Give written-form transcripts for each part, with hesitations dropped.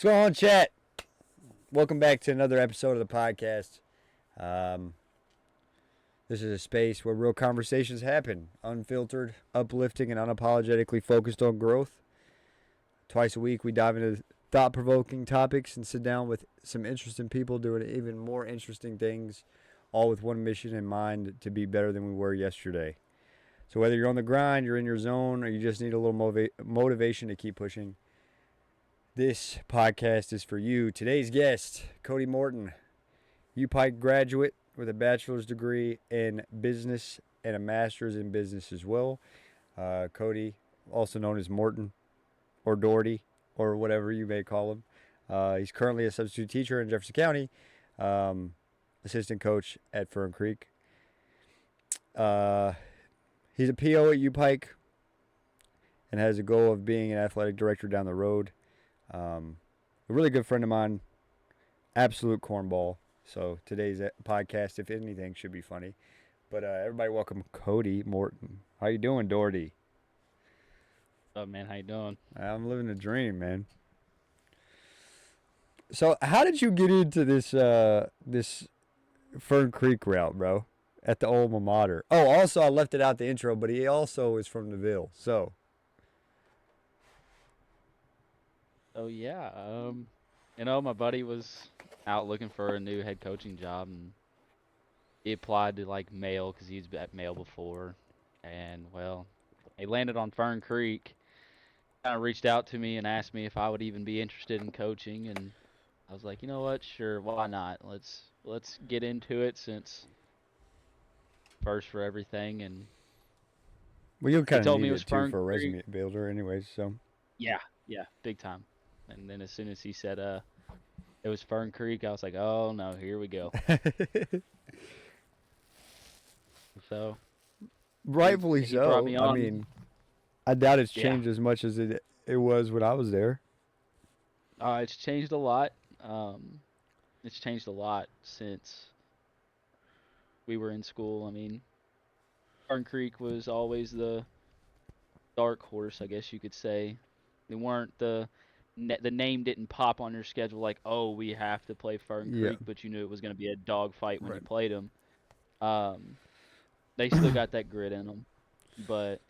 What's going on, chat? Welcome back to another episode of the podcast. Um, this is a space where real conversations happen, unfiltered, uplifting, and unapologetically focused on growth. Twice a week, we dive into thought-provoking topics and sit down with some interesting people doing even more interesting things, all with one mission in mind: to be better than we were yesterday. So whether you're on the grind, you're in your zone, or you just need a little motivation to keep pushing, this podcast is for you. Today's guest, Cody Morton, UPike graduate with a bachelor's degree in business and a master's in business as well. Cody, also known as Morton or Doherty or whatever you may call him. He's currently a substitute teacher in Jefferson County, assistant coach at Fern Creek. He's a PO at UPike and has a goal of being an athletic director down the road. A really good friend of mine, absolute cornball. So today's podcast, if anything, should be funny. But everybody welcome Cody Morton. How you doing, Doherty? What's up, man? How you doing? I'm living a dream, man. So how did you get into this Fern Creek route, bro? At the alma mater. Oh, also I left it out the intro, but he also is from Neville. So Oh yeah, my buddy was out looking for a new head coaching job, and he applied to like Mail because he's at Mail before, and well, he landed on Fern Creek. Kind of reached out to me and asked me if I would even be interested in coaching, and I was like, you know what, sure, why not? Let's get into it since first for everything, and well, you he kind of told need me it was it too Fern for a Creek. resume builder, anyways. So Yeah, big time. And then as soon as he said it was Fern Creek, I was like, oh no, here we go. So rightfully he brought so. me I on. mean, I doubt it's Yeah, changed as much as it was when I was there. it's changed a lot. It's changed a lot since we were in school. I mean, Fern Creek was always the dark horse, I guess you could say. They weren't the name didn't pop on your schedule like, oh, we have to play Fern Yeah. Creek, but you knew it was going to be a dogfight when you Right. played them. Um, they still got that grit in them, but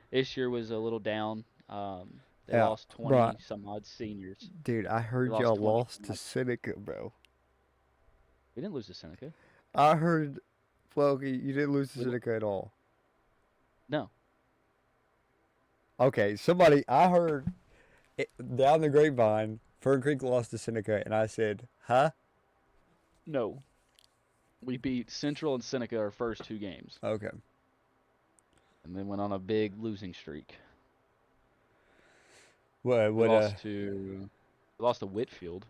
this year was a little down. They Yeah, lost bro, 20 some odd seniors. dude, I They heard lost y'all 20 lost some to odd. Seneca, bro. We didn't lose to Seneca. I heard, well, okay, you didn't lose to We Seneca at all. no. Okay, I heard it, down the grapevine, Fern Creek lost to Seneca, and I said, huh? No. We beat Central and Seneca our first two games, Okay. and then went on a big losing streak. What, We what, lost to we lost to Whitfield.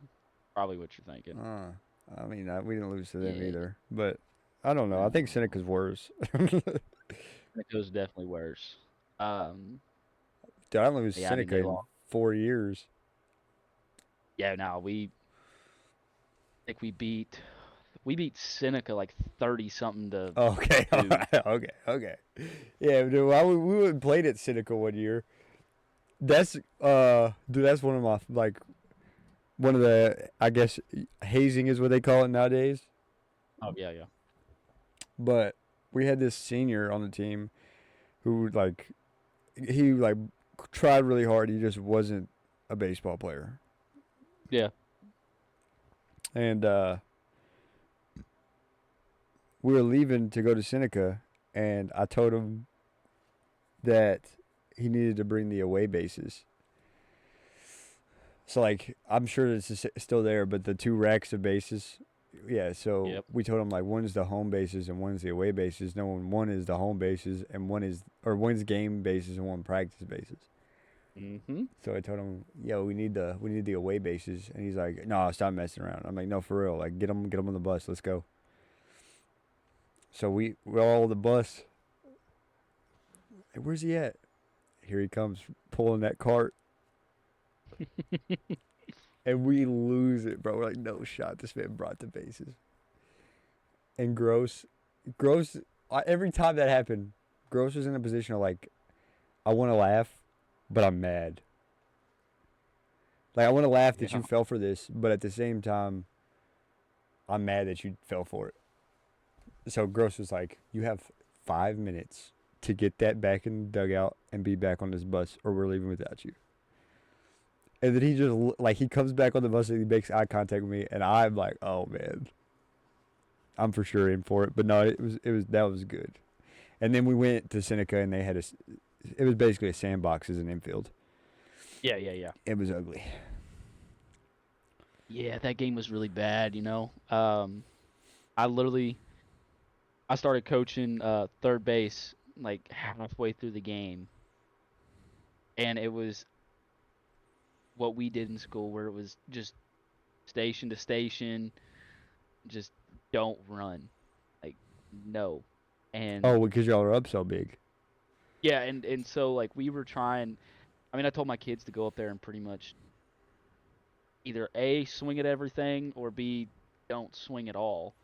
Probably what you're thinking. uh, I mean, we didn't lose to them Yeah. either, but I don't know. I think No. Seneca's worse. Seneca's definitely worse. Um. Dude, I didn't lose to Yeah. I mean Seneca they in lost. 4 years. Yeah. No. I think we beat Seneca like 30 something to Okay, all 2. right, okay. Yeah, dude, we went and played at Seneca one year. That's dude, that's one of my like one of the, I guess, hazing is what they call it nowadays. Oh yeah, yeah. But we had this senior on the team who he tried really hard. He just wasn't a baseball player, Yeah. and we were leaving to go to Seneca, and I told him that he needed to bring the away bases. So like I'm sure it's still there, but the two racks of bases, yeah. So Yep. we told him like one's the home bases and one's the away bases. No, one is the home bases and one's game bases and one practice bases. Mhm. So I told him, yo, we need the away bases, and he's like, no, stop messing around. I'm like, no, for real, like get them on the bus, let's go. So we're all on the bus. Hey, where's he at? Here he comes pulling that cart. And we lose it, bro. We're like, no shot. This man brought the bases. And Gross, every time that happened, Gross was in a position of like, I want to laugh, but I'm mad. Like, I want to laugh that Yeah. you fell for this, but at the same time, I'm mad that you fell for it. So Gross was like, "You have 5 minutes to get that back in the dugout and be back on this bus, or we're leaving without you." And then he just like he comes back on the bus and he makes eye contact with me, and I'm like, "Oh man, I'm for sure in for it." But no, it was that was good. And then we went to Seneca, and they had it was basically a sandbox as an infield. Yeah, yeah, yeah. It was ugly. Yeah, that game was really bad, you know. I literally I started coaching third base like halfway through the game, and it was what we did in school where it was just station to station, just don't run. Like no. And Oh, because y'all are up so big. yeah, and so like we were trying. I mean, I told my kids to go up there and pretty much either A, swing at everything, or B, don't swing at all.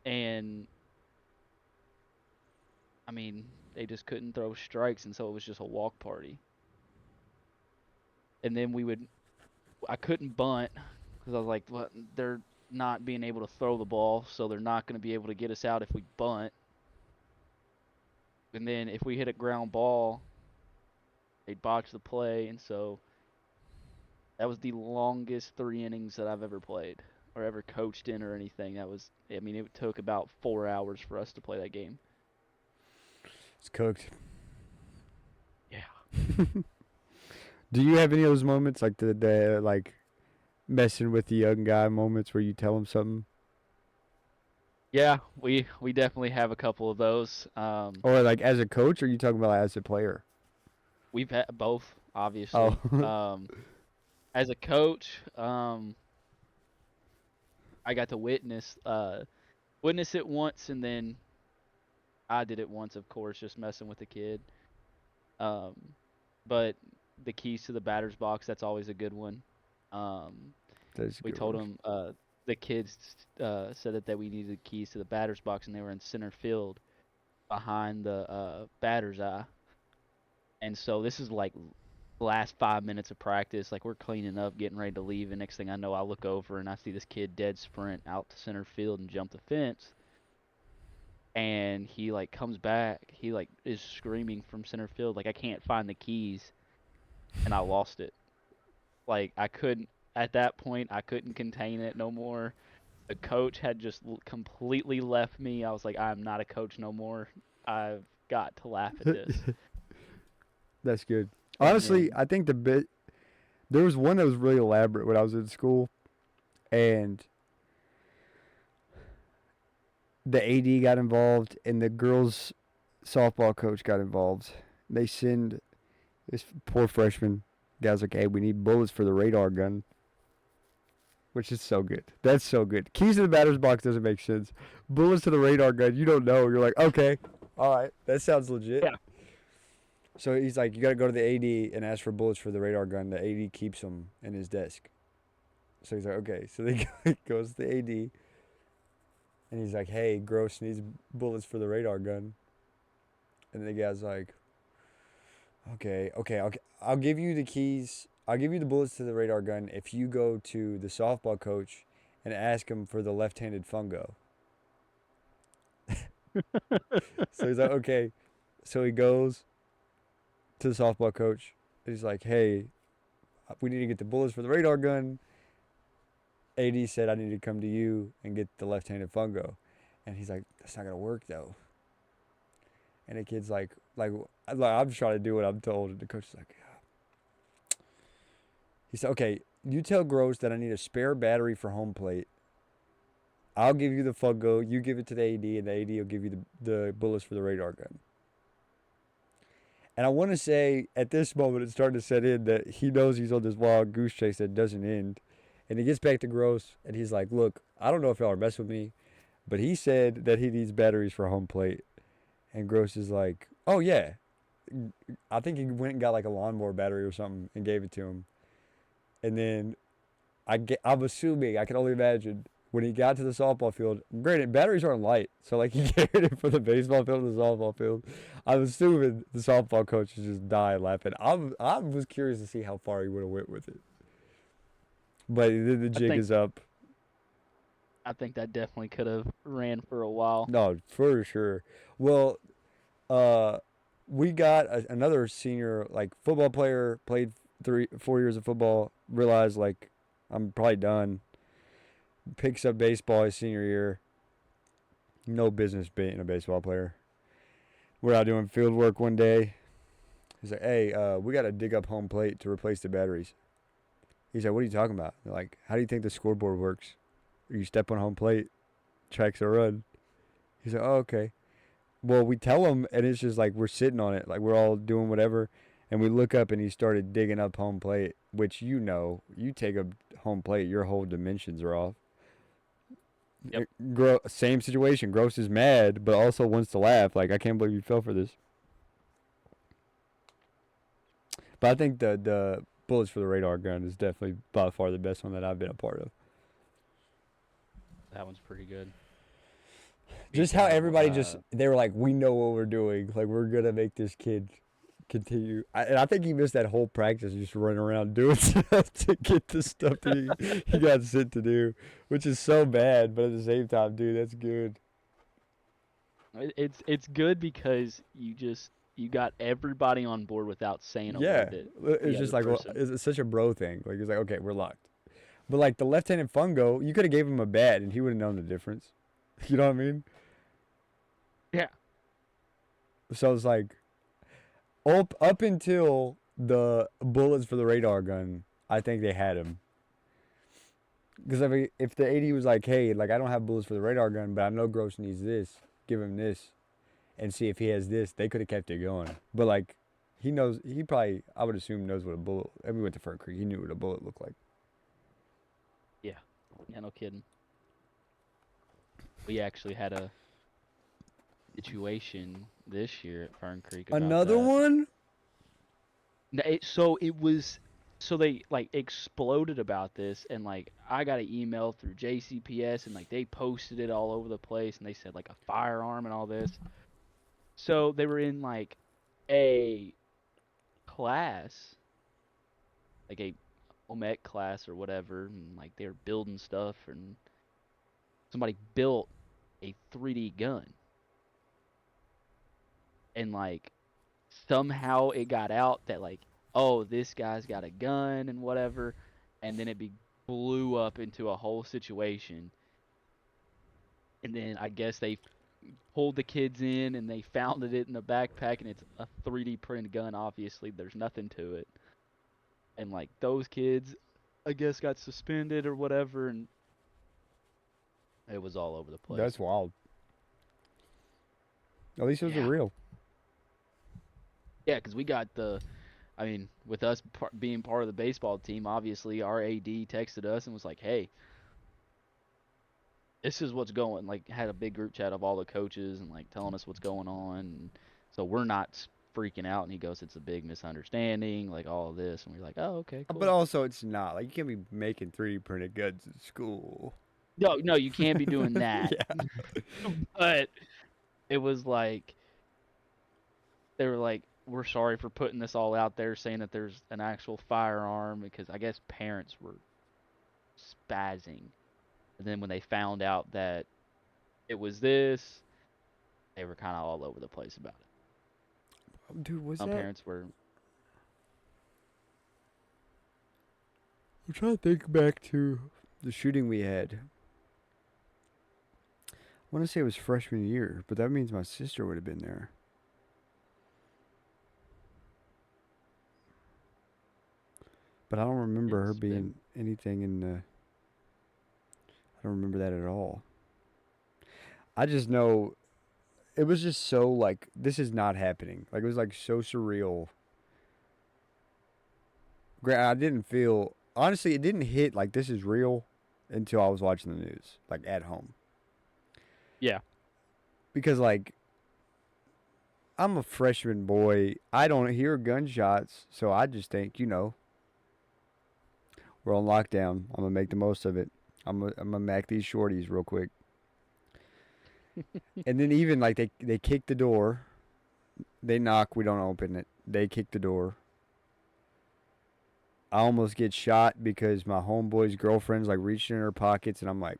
And I mean, they just couldn't throw strikes, and so it was just a walk party. And then I couldn't bunt because I was like, well, they're not being able to throw the ball, so they're not going to be able to get us out if we bunt. And then if we hit a ground ball, they'd botch the play, and so that was the longest 3 innings that I've ever played or ever coached in or anything. I mean, it took about 4 hours for us to play that game. It's cooked. Yeah. Do you have any of those moments like the like messing with the young guy moments where you tell him something, Yeah, we definitely have a couple of those. or like as a coach, or are you talking about as a player? We've had both, Oh, obviously. As a coach, I got to witness it once, and then I did it once, of course, just messing with the kid. Um, but the keys to the batter's box, that's always a good one. Um, that's a we good told one. them the kids said that we needed keys to the batter's box, and they were in center field behind the batter's eye. And so this is like last 5 minutes of practice. Like we're cleaning up, getting ready to leave, and next thing I know, I look over and I see this kid dead sprint out to center field and jump the fence. And he like comes back. He like is screaming from center field, like I can't find the keys, and I lost it. Like I couldn't at that point. I couldn't contain it no more. The coach had just completely left me. I was like, I'm not a coach no more. I've got to laugh at this. That's good. And Honestly, then I think there was one that was really elaborate when I was in school, and the AD got involved, and the girls' softball coach got involved. They send this poor freshman guy's like, "Hey, we need bullets for the radar gun," which is so good. That's so good. Keys to the batter's box doesn't make sense. Bullets to the radar gun, you don't know. You're like, okay, all right, that sounds legit. yeah, So he's like, you got to go to the AD and ask for bullets for the radar gun. The AD keeps them in his desk. So he's like, okay. So he goes to the AD and he's like, hey, Gross needs bullets for the radar gun. And the guy's like, okay, I'll give you the keys. I'll give you the bullets to the radar gun if you go to the softball coach and ask him for the left-handed fungo. So he's like, okay. So he goes to the softball coach. And he's like, hey, we need to get the bullets for the radar gun. AD said I need to come to you and get the left-handed fungo. And he's like, that's not going to work, though. And the kid's like I'm just trying to do what I'm told. And the coach is like, yeah. He said, okay, you tell Gross that I need a spare battery for home plate. I'll give you the fungo. You give it to the AD, and the AD will give you the bullets for the radar gun. And I want to say at this moment it's starting to set in that he knows he's on this wild goose chase that doesn't end. And he gets back to Gross, and he's like, look, I don't know if y'all are messing with me, but he said that he needs batteries for home plate. And Gross is like, oh, yeah. I think he went and got like a lawnmower battery or something and gave it to him. And then I'm assuming, I can only imagine, when he got to the softball field, granted, batteries aren't light. So like he carried it from the baseball field to the softball field. I'm assuming the softball coach just died laughing. I was curious to see how far he would have went with it. But the I jig think is up. I think that definitely could have ran for a while. No, for sure. Well, uh, we got another senior like football player, played 4 years of football, realized like I'm probably done. Picks up baseball his senior year. No business being a baseball player. We're out doing field work one day. He's like, "Hey, we got to dig up home plate to replace the batteries." He's like, "What are you talking about?" They're like, "How do you think the scoreboard works? You step on home plate, tracks a run." He's like, "Oh, okay." Well, we tell him, and it's just like we're sitting on it, like we're all doing whatever, and we look up, and he started digging up home plate, which you take a home plate, your whole dimensions are off. Yep. Same situation. Gross is mad, but also wants to laugh. Like, I can't believe you fell for this. But I think the bullets for the radar gun is definitely by far the best one that I've been a part of. That one's pretty good. Just Beat how down. everybody they were like, we know what we're doing. Like, we're gonna make this kid continue. And I think he missed that whole practice, just running around doing stuff to get the stuff that he got sent to do, which is so bad. But at the same time, dude, that's good. It's good because you got everybody on board without saying a Yeah, word to the it's other just like, well, person. it's such a bro thing. Like, it's like, okay, we're locked. But like the Lieutenant Fungo, you could have gave him a bat and he would have known the difference. You know what I mean? Yeah. So it's like up until the bullets for the radar gun, I think they had him. Because I mean, if the 80 was like, hey, like I don't have bullets for the radar gun, but I know Gross needs this, give him this, and see if he has this, they could have kept it going. But like, he knows, he probably, I would assume, knows what a bullet. And we went to Fern Creek, he knew what a bullet looked like. Yeah. Yeah, no kidding. We actually had a situation this year at Fern Creek about Another that. one? So they like exploded about this, and like I got an email through JCPS, and like they posted it all over the place, and they said like a firearm and all this. So they were in like a class, like a home ec class or whatever, and like they were building stuff, and somebody built a 3D gun, and like somehow it got out that like, oh, this guy's got a gun and whatever, and then blew up into a whole situation. And then I guess they pulled the kids in and they found it in the backpack, and it's a 3D printed gun. Obviously, there's nothing to it, and like those kids, I guess got suspended or whatever, and it was all over the place. That's wild. At least it was a Yeah, real. yeah, because we got I mean, with us being part of the baseball team, obviously our AD texted us and was like, "Hey, this is what's going." Like, had a big group chat of all the coaches and like telling us what's going on, and so we're not freaking out. And he goes, "It's a big misunderstanding, like all of this," and we're like, "Oh, okay, But cool." also, it's not. Like, you can't be making 3D printed guns in school. No, no, you can't be doing that. Yeah. But it was like they were like, "We're sorry for putting this all out there, saying that there's an actual firearm," because I guess parents were spazzing. And then when they found out that it was this, they were kind of all over the place about it. Dude, was Some that? parents were, I'm trying to think back to the shooting we had. I want to say it was freshman year, but that means my sister would have been there. But I don't remember her it's been, being anything in the. I don't remember that at all. I just know it was just so like this is not happening. Like it was like so surreal. I didn't feel honestly. It didn't hit like this is real until I was watching the news, like at home, yeah, because like I'm a freshman boy. I don't hear gunshots, so I just think we're on lockdown. I'm gonna make the most of it. I'm gonna mac these shorties real quick. And then even like they kick the door, they knock, we don't open it. They kick the door. I almost get shot because my homeboy's girlfriend's like reaching in her pockets, and I'm like,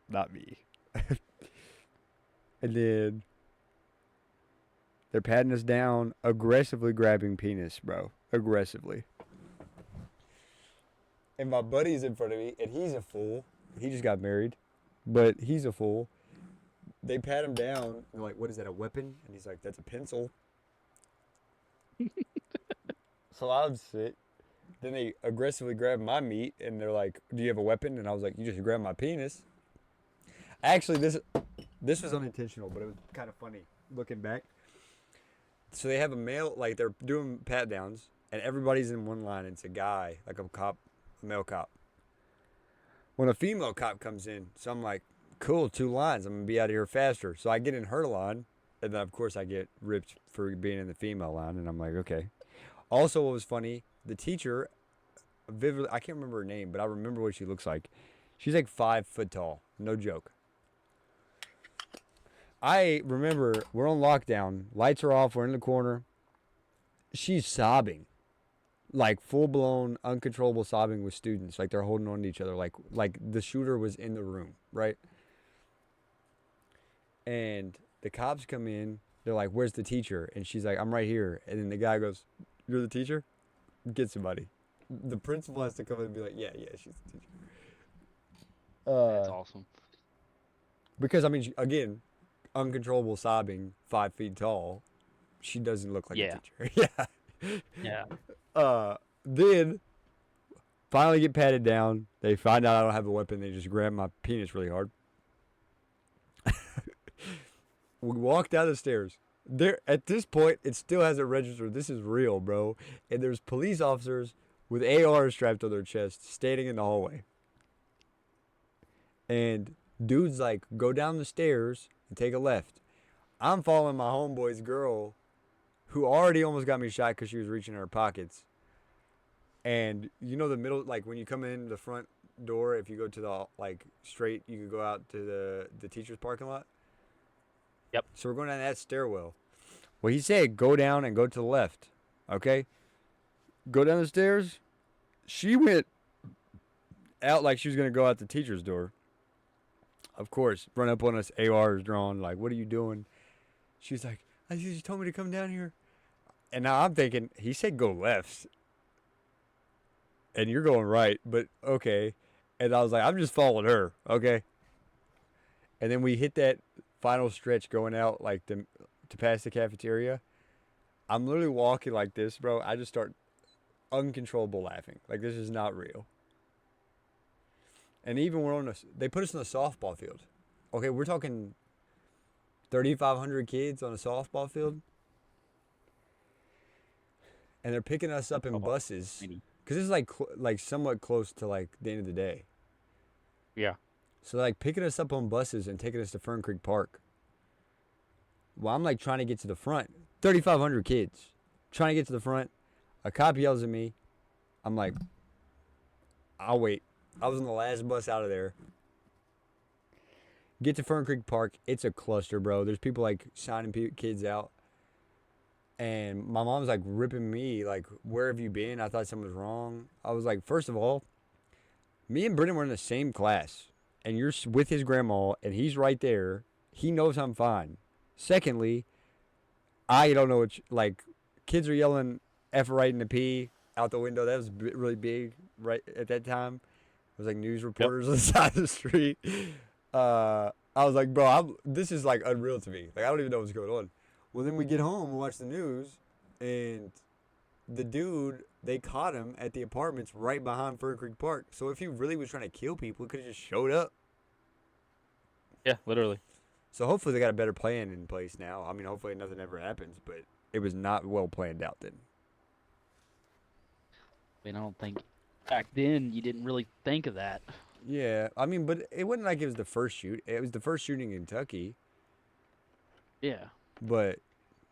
not me. And then they're patting us down, aggressively grabbing penis, bro. Aggressively. And my buddy's in front of me, and he's a fool. He just got married, but he's a fool. They pat him down. They're like, what is that, a weapon? And he's like, that's a pencil. So I would sit. Then they aggressively grab my meat, and they're like, do you have a weapon? And I was like, you just grabbed my penis. Actually, this was unintentional, but it was kind of funny looking back. So they have a male, like they're doing pat downs, and everybody's in one line. And it's a guy, like a cop, a male cop. When a female cop comes in, so I'm like, cool, 2 lines. I'm going to be out of here faster. So I get in her line, and then, of course, I get ripped for being in the female line, and I'm like, okay. Also, what was funny, the teacher, vividly, I can't remember her name, but I remember what she looks like. She's like 5 foot tall. No joke. I remember we're on lockdown. Lights are off. We're in the corner. She's sobbing. Like full-blown, uncontrollable sobbing with students. Like they're holding on to each other. Like the shooter was in the room, right? And the cops come in. They're like, where's the teacher? And she's like, I'm right here. And then the guy goes, you're the teacher? Get somebody. The principal has to come in and be like, yeah, she's the teacher. That's awesome. Because, I mean, again, uncontrollable sobbing, 5 feet tall. She doesn't look like a teacher. Yeah. Then finally get patted down. They find out I don't have a weapon. They just grab my penis really hard. We walk down the stairs. There, at this point, it still hasn't registered. This is real, bro. And there's police officers with ARs strapped on their chest standing in the hallway. And dude's like, go down the stairs and take a left. I'm following my homeboy's girl, who already almost got me shot because she was reaching in her pockets. And you know the middle, like when you come in the front door, if you go to the, like, straight, you can go out to the teacher's parking lot? Yep. So we're going down that stairwell. Well, he said go down and go to the left, okay? Go down the stairs. She went out like she was going to go out the teacher's door. Of course, run up on us, ARs drawn, like, what are you doing? She's like, I you told me to come down here. And now I'm thinking, he said go left. And you're going right, but okay. And I was like, I'm just following her, okay? And then we hit that final stretch going out, like, to pass the cafeteria. I'm literally walking like this, bro. I just start uncontrollable laughing. Like, this is not real. And even they put us in a softball field. Okay, we're talking 3,500 kids on a softball field. And they're picking us up in buses. Because this is like somewhat close to like the end of the day. Yeah. So they're like picking us up on buses and taking us to Fern Creek Park. Well, I'm like trying to get to the front. 3,500 kids. Trying to get to the front. A cop yells at me. I'm like, I'll wait. I was on the last bus out of there. Get to Fern Creek Park. It's a cluster, bro. There's people like signing kids out. And my mom's like ripping me, like, where have you been? I thought something was wrong. I was like, first of all, me and Brendan were in the same class. And you're with his grandma, and he's right there. He knows I'm fine. Secondly, I don't know what, like, kids are yelling F right in the P out the window. That was really big right at that time. It was like news reporters on the side of the street. I was like, bro, this is like unreal to me. Like, I don't even know what's going on. Well, then we get home and watch the news, and the dude, they caught him at the apartments right behind Fern Creek Park. So if he really was trying to kill people, he could have just showed up. Yeah, literally. So hopefully they got a better plan in place now. I mean, hopefully nothing ever happens, but it was not well planned out then. I mean, I don't think back then you didn't really think of that. Yeah, I mean, but it wasn't like it was the first shoot. It was the first shooting in Kentucky. Yeah. But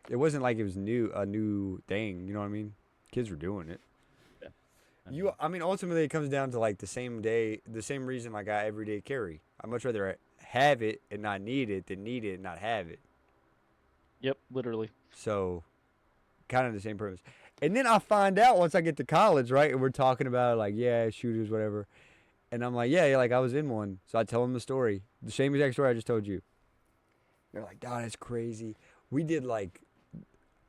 it wasn't like it was a new thing. You know what I mean? Kids were doing it. Yeah. I mean, ultimately, it comes down to like the same reason like I everyday carry. I'd much rather have it and not need it than need it and not have it. Yep, literally. So, kind of the same purpose. And then I find out once I get to college, right? And we're talking about it, like, yeah, shooters, whatever. And I'm like, yeah, like I was in one. So I tell them the story, the same exact story I just told you. They're like, "God, that's crazy." We did like,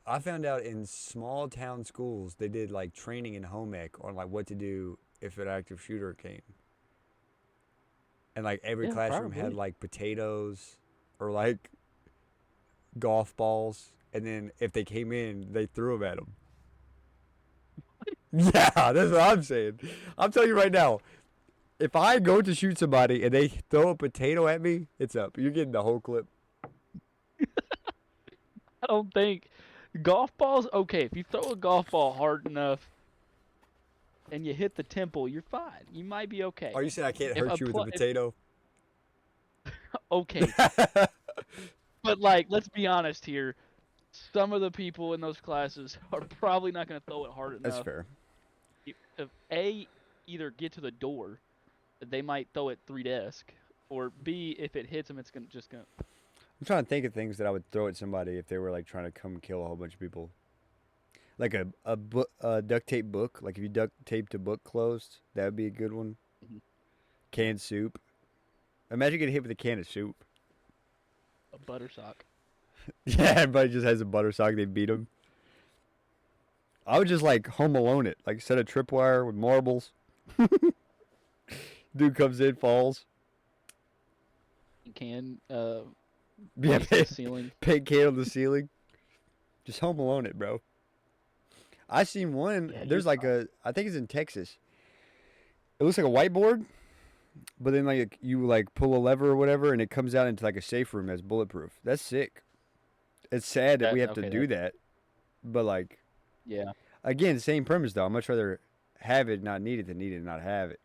I found out in small town schools they did like training in home ec on like what to do if an active shooter came. And like every Yeah, classroom had probably. like potatoes or like golf balls, and then if they came in, they threw them at them. Yeah, that's what I'm saying. I'm telling you right now, if I go to shoot somebody and they throw a potato at me, it's up. You're getting the whole clip. I don't think golf balls. Okay, if you throw a golf ball hard enough and you hit the temple, you're fine. You might be okay. Or you said I can't If hurt a you with a if potato? okay, but like, let's be honest here. Some of the people in those classes are probably not going to throw it hard That's enough fair. to A, either get to the door, they might throw it 3 desk, or B, if it hits them, it's gonna just gonna. I'm trying to think of things that I would throw at somebody if they were like trying to come kill a whole bunch of people. Like a book, duct tape book. Like if you duct taped a book closed, that would be a good one. Mhm. Canned soup. Imagine getting hit with a can of soup. A butter sock. Yeah, everybody just has a butter sock. They beat them. I would just like Home Alone it. Like set a tripwire with marbles. Dude comes in, falls. You can Yeah, place to the ceiling. paint can on the ceiling. Just Home Alone it, bro. I seen one. Yeah, you're There's like fine. I think it's in Texas. It looks like a whiteboard, but then like you like pull a lever or whatever, and it comes out into like a safe room that's bulletproof. That's sick. It's sad that we That have to okay. do That that, but like yeah, again, same premise though. I'd much rather have it, not need it, than need it, and not have it.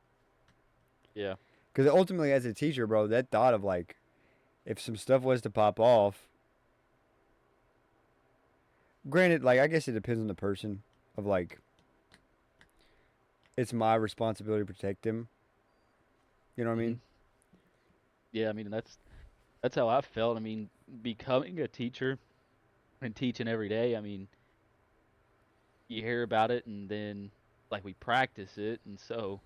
yeah. Because ultimately, as a teacher, bro, that thought of like, if some stuff was to pop off, granted, like I guess it depends on the person. Of like, it's my responsibility to protect them. You know what I Hmm. mean? Yeah, I mean that's how I felt. I mean, becoming a teacher and teaching every day. I mean, you hear about it, and then like we practice it, and so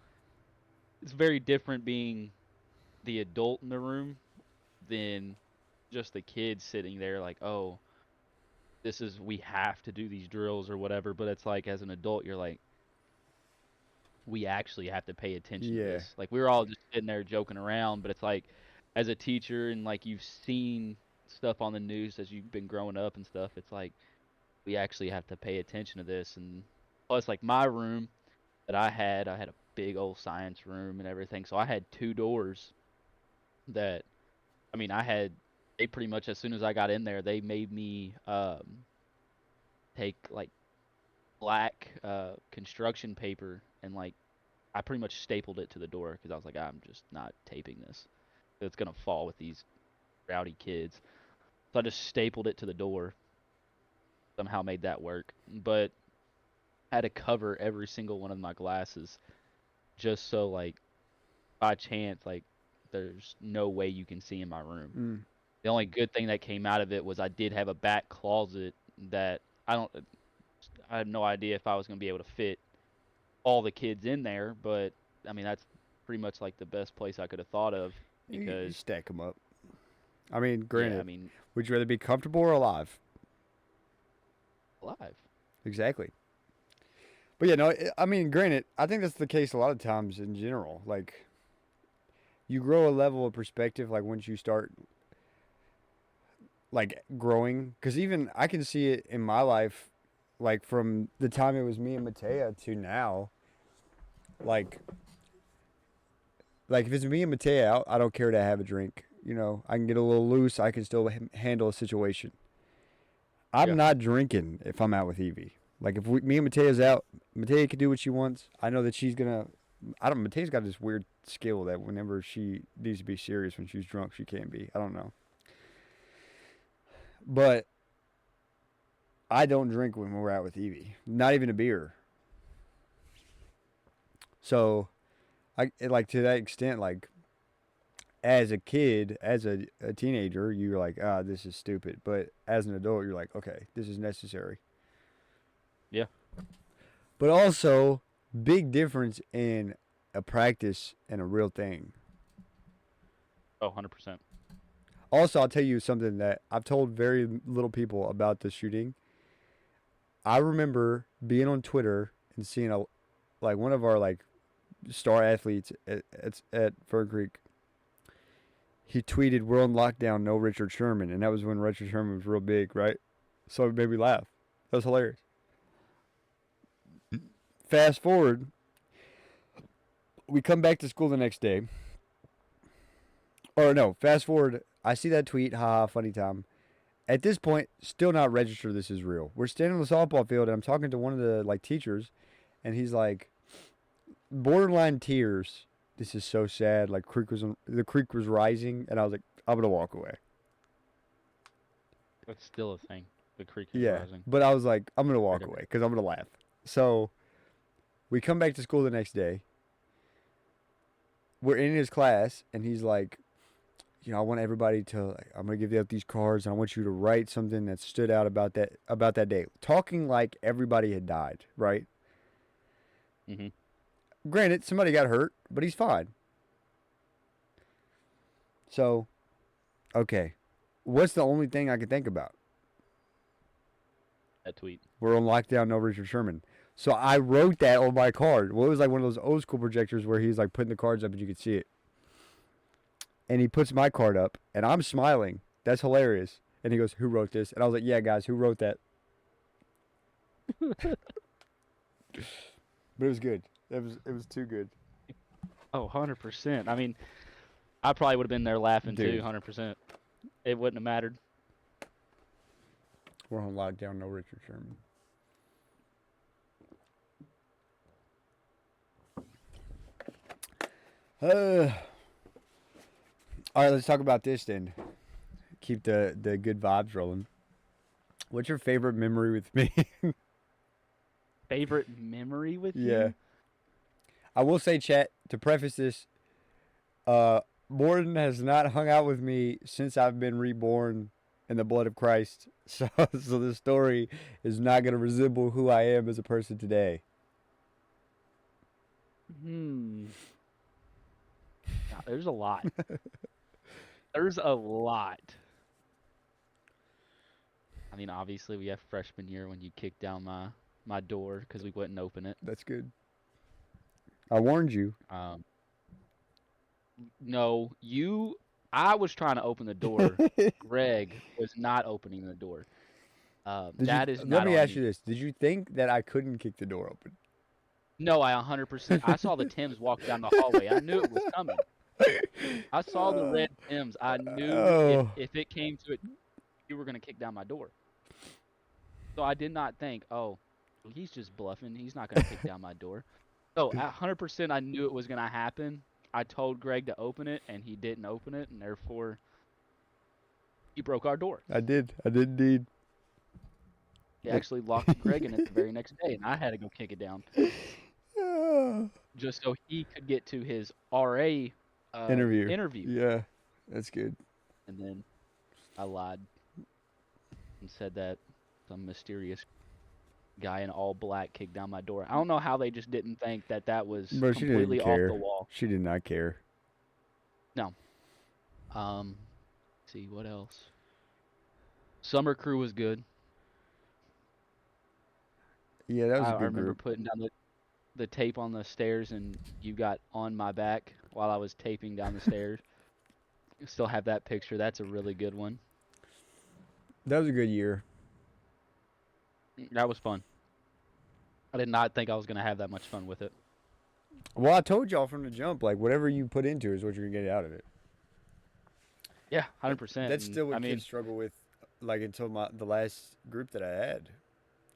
it's very different being the adult in the room than just the kids sitting there like, oh, this is we have to do these drills or whatever. But it's like as an adult, you're like, we actually have to pay attention to Yeah. this. Like we were all just sitting there joking around, but it's like as a teacher and like you've seen stuff on the news as you've been growing up and stuff, it's like we actually have to pay attention to this. And plus, like my room that I had a big old science room and everything. So I had 2 doors that I mean, I had they pretty much as soon as I got in there, they made me take like black construction paper and like I pretty much stapled it to the door because I was like, I'm just not taping this. It's gonna fall with these rowdy kids. So I just stapled it to the door. Somehow made that work, but I had to cover every single one of my glasses just so like by chance like there's no way you can see in my room. Mm. The only good thing that came out of it was I did have a back closet that I had no idea if I was gonna be able to fit all the kids in there, but I mean that's pretty much like the best place I could have thought of You because stack them up. I mean, yeah, I granted, mean would you rather be comfortable or alive? alive. Exactly. But yeah, no, I mean, granted, I think that's the case a lot of times in general. Like, you grow a level of perspective, like, once you start, like, growing. Because even I can see it in my life, like, from the time it was me and Matea to now. Like, like if it's me and Matea, I don't care to have a drink. You know, I can get a little loose. I can still handle a situation. I'm Yeah. not drinking if I'm out with Evie. Like if me and Matea's out, Matea can do what she wants. I know that she's gonna. I don't. Matea's got this weird skill that whenever she needs to be serious when she's drunk, she can be. I don't know. But I don't drink when we're out with Evie. Not even a beer. So I like to that extent. Like as a kid, as a teenager, you're like, this is stupid. But as an adult, you're like, okay, this is necessary. Yeah. But also, big difference in a practice and a real thing. Oh, 100%. Also, I'll tell you something that I've told very little people about the shooting. I remember being on Twitter and seeing one of our like star athletes at Fern Creek. He tweeted, "We're on lockdown, no Richard Sherman," and that was when Richard Sherman was real big, right? So it made me laugh. That was hilarious. Fast forward, we come back to school the next day. Or no, fast forward, I see that tweet, haha, funny time. At this point, still not registered this is real. We're standing on the softball field and I'm talking to one of the like teachers and he's like borderline tears. This is so sad. Like the creek was rising and I was like, I'm gonna walk away. That's still a thing. The creek is Yeah. rising. But I was like, I'm gonna walk Right away because I'm gonna laugh. So we come back to school the next day. We're in his class and he's like, I want everybody to. Like, I'm gonna give you out these cards, and I want you to write something that stood out about that day. Talking like everybody had died, right? Mm-hmm. Granted, somebody got hurt, but he's fine. So, okay, what's the only thing I can think about? That tweet. We're on lockdown, no Richard Sherman. So I wrote that on my card. Well, it was like one of those old school projectors where he's like putting the cards up and you could see it. And he puts my card up, and I'm smiling. That's hilarious. And he goes, "Who wrote this?" And I was like, "Yeah, guys, who wrote that?" But it was good. It was too good. Oh, 100%. I mean, I probably would have been there laughing Dude. too, 100%. It wouldn't have mattered. We're on lockdown, no Richard Sherman. All right, let's talk about this then. Keep the good vibes rolling. What's your favorite memory with me? Favorite memory with Yeah. you? I will say, chat, to preface this, Morton has not hung out with me since I've been reborn in the blood of Christ. So this story is not going to resemble who I am as a person today. God, there's a lot. There's a lot. I mean, obviously, we have freshman year when you kicked down my door because we wouldn't open it. That's good. I warned you. No, I was trying to open the door. Greg was not opening the door. That is not Let me on ask me. you this. Did you think that I couldn't kick the door open? No, I 100%. I saw the Tims walk down the hallway. I knew it was coming. I saw the red Tims. I knew if it came to it, you were going to kick down my door. So I did not think, oh, he's just bluffing. He's not going to kick down my door. So at 100%, I knew it was going to happen. I told Greg to open it, and he didn't open it, and therefore he broke our door. I did indeed. He actually locked Greg in it the very next day, and I had to go kick it down. Just so he could get to his RA interview. Yeah, that's good. And then I lied and said that some mysterious guy in all black kicked down my door. I don't know how they just didn't think that was completely off the wall. She did not care. No. See what else? Summer crew was good. Yeah, that was a good I remember group. putting down the tape on the stairs, and you got on my back while I was taping down the stairs. Still have that picture. That's a really good one. That was a good year. That was fun. I did not think I was going to have that much fun with it. Well, I told y'all from the jump, like, whatever you put into is what you're going to get out of it. Yeah, 100%. That's still what kids struggle with, like, until the last group that I had.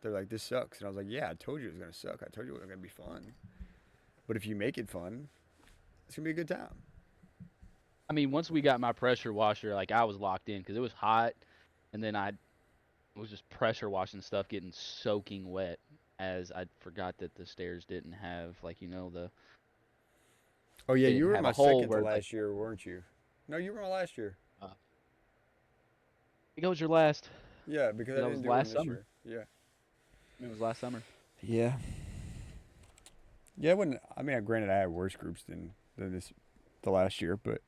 They're like, this sucks. And I was like, yeah, I told you it was going to suck. I told you it was going to be fun. But if you make it fun, it's going to be a good time. I mean, once we got my pressure washer, like, I was locked in because it was hot. And then I was just pressure washing stuff, getting soaking wet, as I forgot that the stairs didn't have, like, the... Oh, yeah, you were in my second to last like, year, weren't you? No, you were my last year. I think it was your last. Yeah, because I didn't do it this year. Yeah. It was last summer. Yeah. Yeah, it wouldn't. I mean, granted, I had worse groups than this the last year, but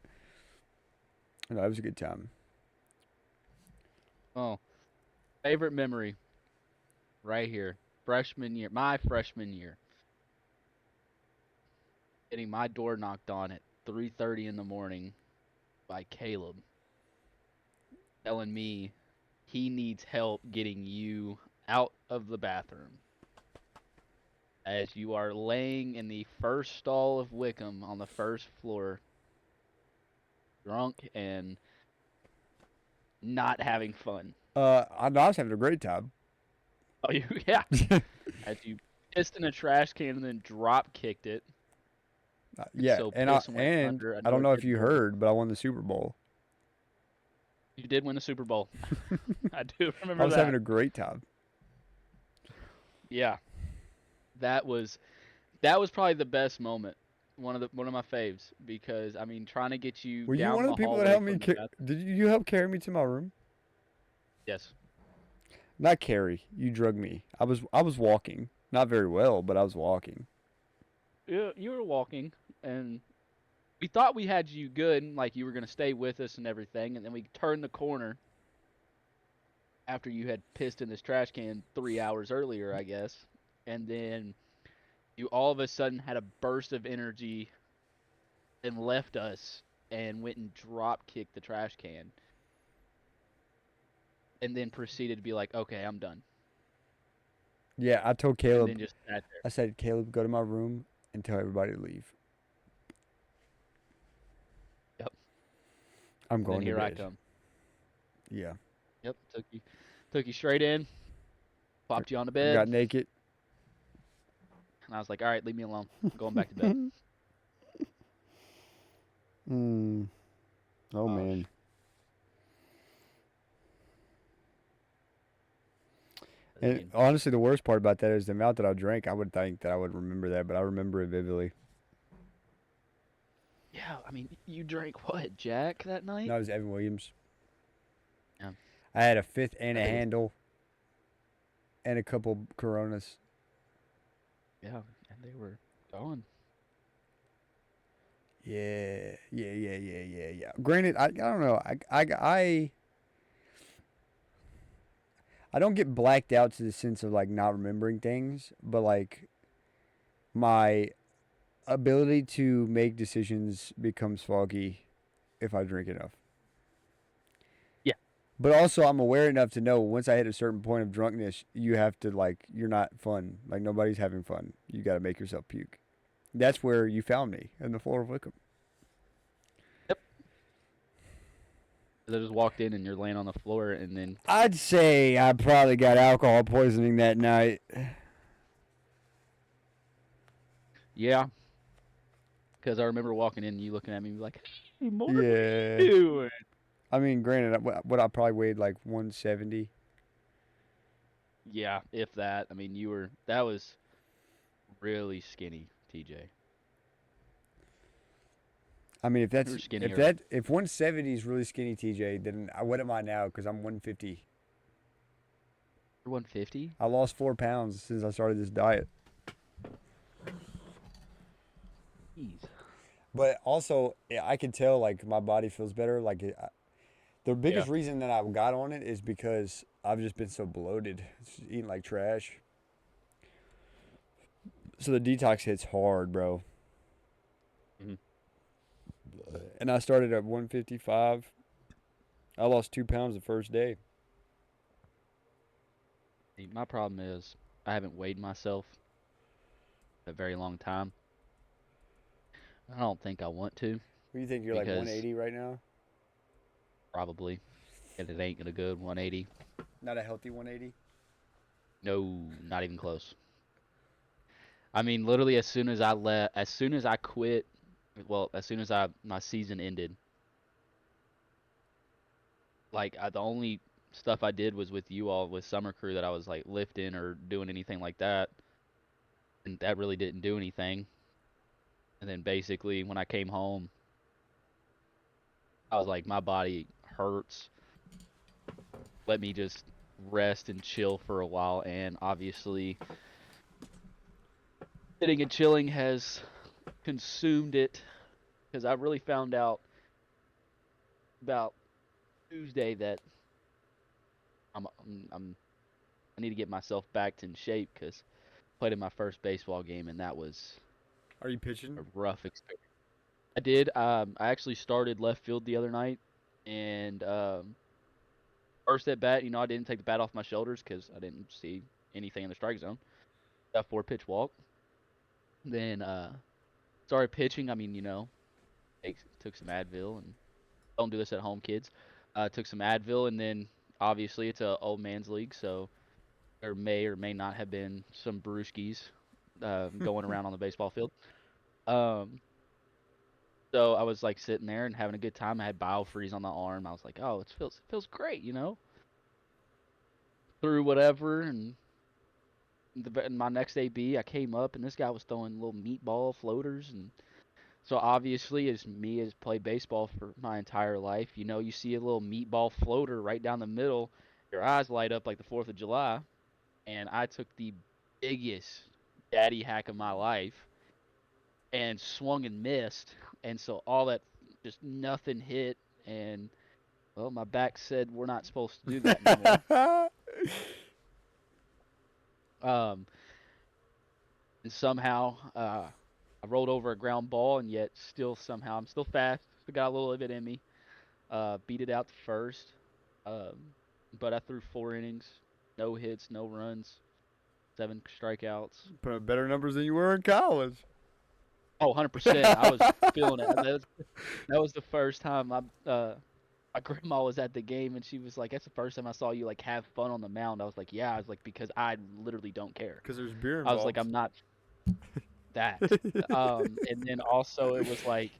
no, it was a good time. Oh, favorite memory right here. Freshman year, my freshman year, getting my door knocked on at 3:30 in the morning by Caleb, telling me he needs help getting you out of the bathroom as you are laying in the first stall of Wickham on the first floor, drunk and not having fun. I was having a great time. Oh, you yeah. As you pissed in a trash can and then drop kicked it, and Yeah, so and I piss went and under I don't another know if kid's you door. heard, but I won the Super Bowl. You did win the Super Bowl. I do I remember was having that. a great time. Yeah, that was that was probably the best moment. One of my faves because I mean trying to get you Were you one down of the the people that hallway helped me? from the bathroom. Did you help carry me to my room? Yes. Not carry. You drug me. I was walking. Not very well, but I was walking. You were walking and we thought we had you good, like you were gonna stay with us and everything, and then we turned the corner after you had pissed in this trash can 3 hours earlier, I guess, and then you all of a sudden had a burst of energy and left us and went and drop kicked the trash can, and then proceeded to be like, "Okay, I'm done," Yeah, I told and Caleb. then just sat there. I said, Caleb, go to my room and tell everybody to leave. Yep. I'm And then going to here I bed. come. Yeah. Yep. Took you straight in, popped you on the bed, Got naked. and I was like, "All right, leave me alone. I'm going back to bed." Mm. Oh Gosh. man. I And mean, honestly, the worst part about that is the amount that I drank. I would think that I would remember that, but I remember it vividly. yeah. I mean, you drank what, Jack, that night? No, it was Evan Williams. Yeah. I had a fifth and a That was handle and a couple Coronas. yeah, and they were gone. Yeah. Granted, I don't know. I don't get blacked out to the sense of like not remembering things, but like my ability to make decisions becomes foggy if I drink enough. Yeah. But also, I'm aware enough to know once I hit a certain point of drunkenness, you have to like you're not fun. Like nobody's having fun. You got to make yourself puke. That's where you found me in the floor of Wickham. Yep. I just walked in and you're laying on the floor, and then I'd say I probably got alcohol poisoning that night. yeah, because I remember walking in and you looking at me like, "Hey, Morton, what are Yeah. you doing?" I mean, granted, what I probably weighed like 170. Yeah, if that. I mean, that was really skinny, TJ. I mean, You were skinnier. if 170 is really skinny, TJ, then what am I now? Because I'm 150. You're 150. I lost 4 pounds since I started this diet. Jeez. But also, I can tell like my body feels better. The Yeah. biggest reason that I got on it is because I've just been so bloated, just eating like trash. So the detox hits hard, bro. hmm And I started at 155. I lost 2 pounds the first day. My problem is I haven't weighed myself a very long time. I don't think I want to What do you think? You're like because 180 right now? probably, and it ain't gonna good 180. Not a healthy 180. No, not even close. I mean, literally, as soon as I quit, well, as soon as my season ended, like the only stuff I did was with you all with summer crew that I was like lifting or doing anything like that, and that really didn't do anything. And then basically, when I came home, I was like, my body hurts. Let me just rest and chill for a while. And obviously, sitting and chilling has consumed it because I really found out about Tuesday that I'm I need to get myself back in shape because played in my first baseball game and that was Are you pitching? a rough experience. I did. I actually started left field the other night, and first at bat, I didn't take the bat off my shoulders because I didn't see anything in the strike zone. Got 4 pitch walk. Then started pitching. I mean, took some Advil and don't do this at home, kids. Took some Advil and then obviously it's a old man's league, so there may or may not have been some brewskis going around on the baseball field. Um, so I was like sitting there and having a good time. I had biofreeze on the arm. I was like, oh, it feels great. Through whatever and in my next AB, I came up and this guy was throwing little meatball floaters and so obviously, as me as played baseball for my entire life, you see a little meatball floater right down the middle, your eyes light up like the 4th of July, and I took the biggest daddy hack of my life and swung and missed, and so all that just nothing hit, and well, my back said we're not supposed to do that anymore. Um, and somehow I rolled over a ground ball, and yet still somehow I'm still fast, still got a little of it in me. Beat it out to first. Um, but I threw 4 innings, no hits, no runs, 7 strikeouts. Put up better numbers than you were in college. Oh, 100%. I was feeling it. That was the first time my grandma was at the game and she was like, "That's the first time I saw you like have fun on the mound." I was like, "Yeah." I was like, "Because I literally don't care." Because there's beer I was like, involved. "I'm not that." And then also it was like,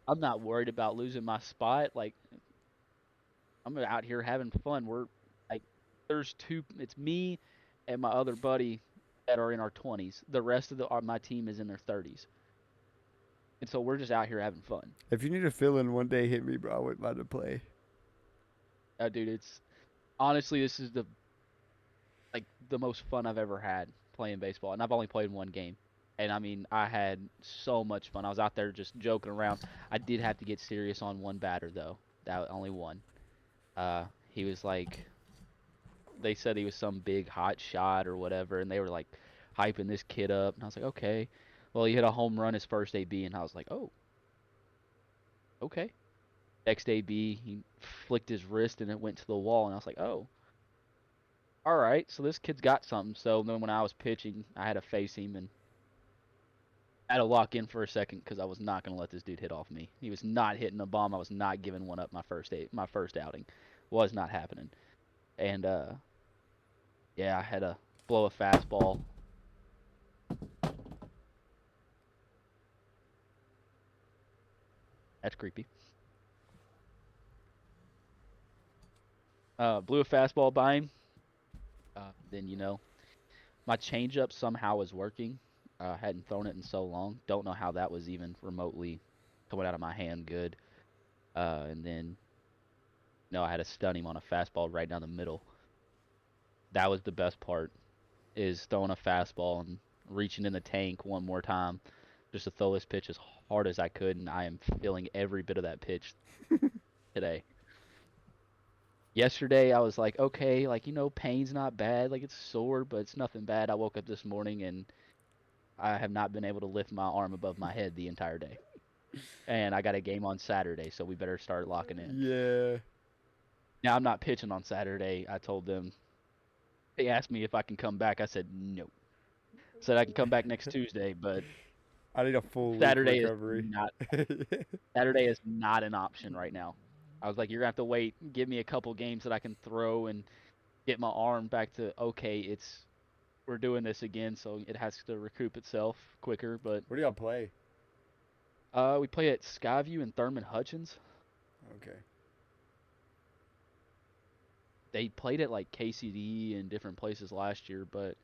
I'm not worried about losing my spot. Like I'm out here having fun. We're like, it's me and my other buddy that are in our 20s. The rest of my team is in their 30s. And so we're just out here having fun. If you need a fill in one day, hit me, bro. I wouldn't mind to play. Dude, it's honestly, this is the most fun I've ever had playing baseball. And I've only played one game. And I mean, I had so much fun. I was out there just joking around. I did have to get serious on one batter though. That only one. He was like they said he was some big hot shot or whatever, and they were like hyping this kid up, and I was like, okay. Well, he hit a home run his first AB, and I was like, oh, okay. Next AB, he flicked his wrist and it went to the wall, and I was like, oh, all right. So this kid's got something. So then when I was pitching, I had to face him and I had to lock in for a second because I was not going to let this dude hit off me. He was not hitting a bomb. I was not giving one up my first outing. Was not happening. And yeah, I had to blow a fastball. That's creepy. Blew a fastball by him. Then my changeup somehow was working. Hadn't thrown it in so long. Don't know how that was even remotely coming out of my hand good. And then I had to stun him on a fastball right down the middle. That was the best part. Is throwing a fastball and reaching in the tank one more time, just to throw this pitch as hard as I could, and I am feeling every bit of that pitch today. Yesterday I was like, okay, like pain's not bad, like it's sore, but it's nothing bad. I woke up this morning and I have not been able to lift my arm above my head the entire day. And I got a game on Saturday, so we better start locking in. Yeah. Now I'm not pitching on Saturday. I told them they asked me if I can come back. I said no. Said I can come back next Tuesday, but I need a full week Saturday is recovery. not Saturday is not an option right now. I was like, you're gonna have to wait, give me a couple games that I can throw and get my arm back to okay. We're doing this again, so it has to recoup itself quicker. But Where do y'all play? we play at Skyview and Thurman Hutchins. Okay. They played at like KCD and different places last year, but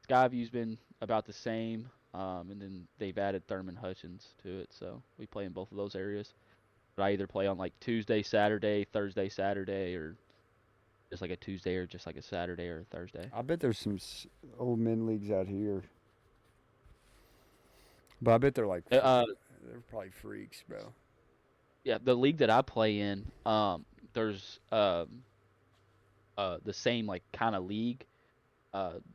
Skyview's been about the same. And then they've added Thurman Hutchins to it, so we play in both of those areas. But I either play on like Tuesday, Saturday, Thursday, Saturday, or just like a Tuesday or just like a Saturday or a Thursday. I bet there's some old men leagues out here. But I bet they're like, Uh, they're probably freaks, bro. yeah, the league that I play in, there's the same like kind of league,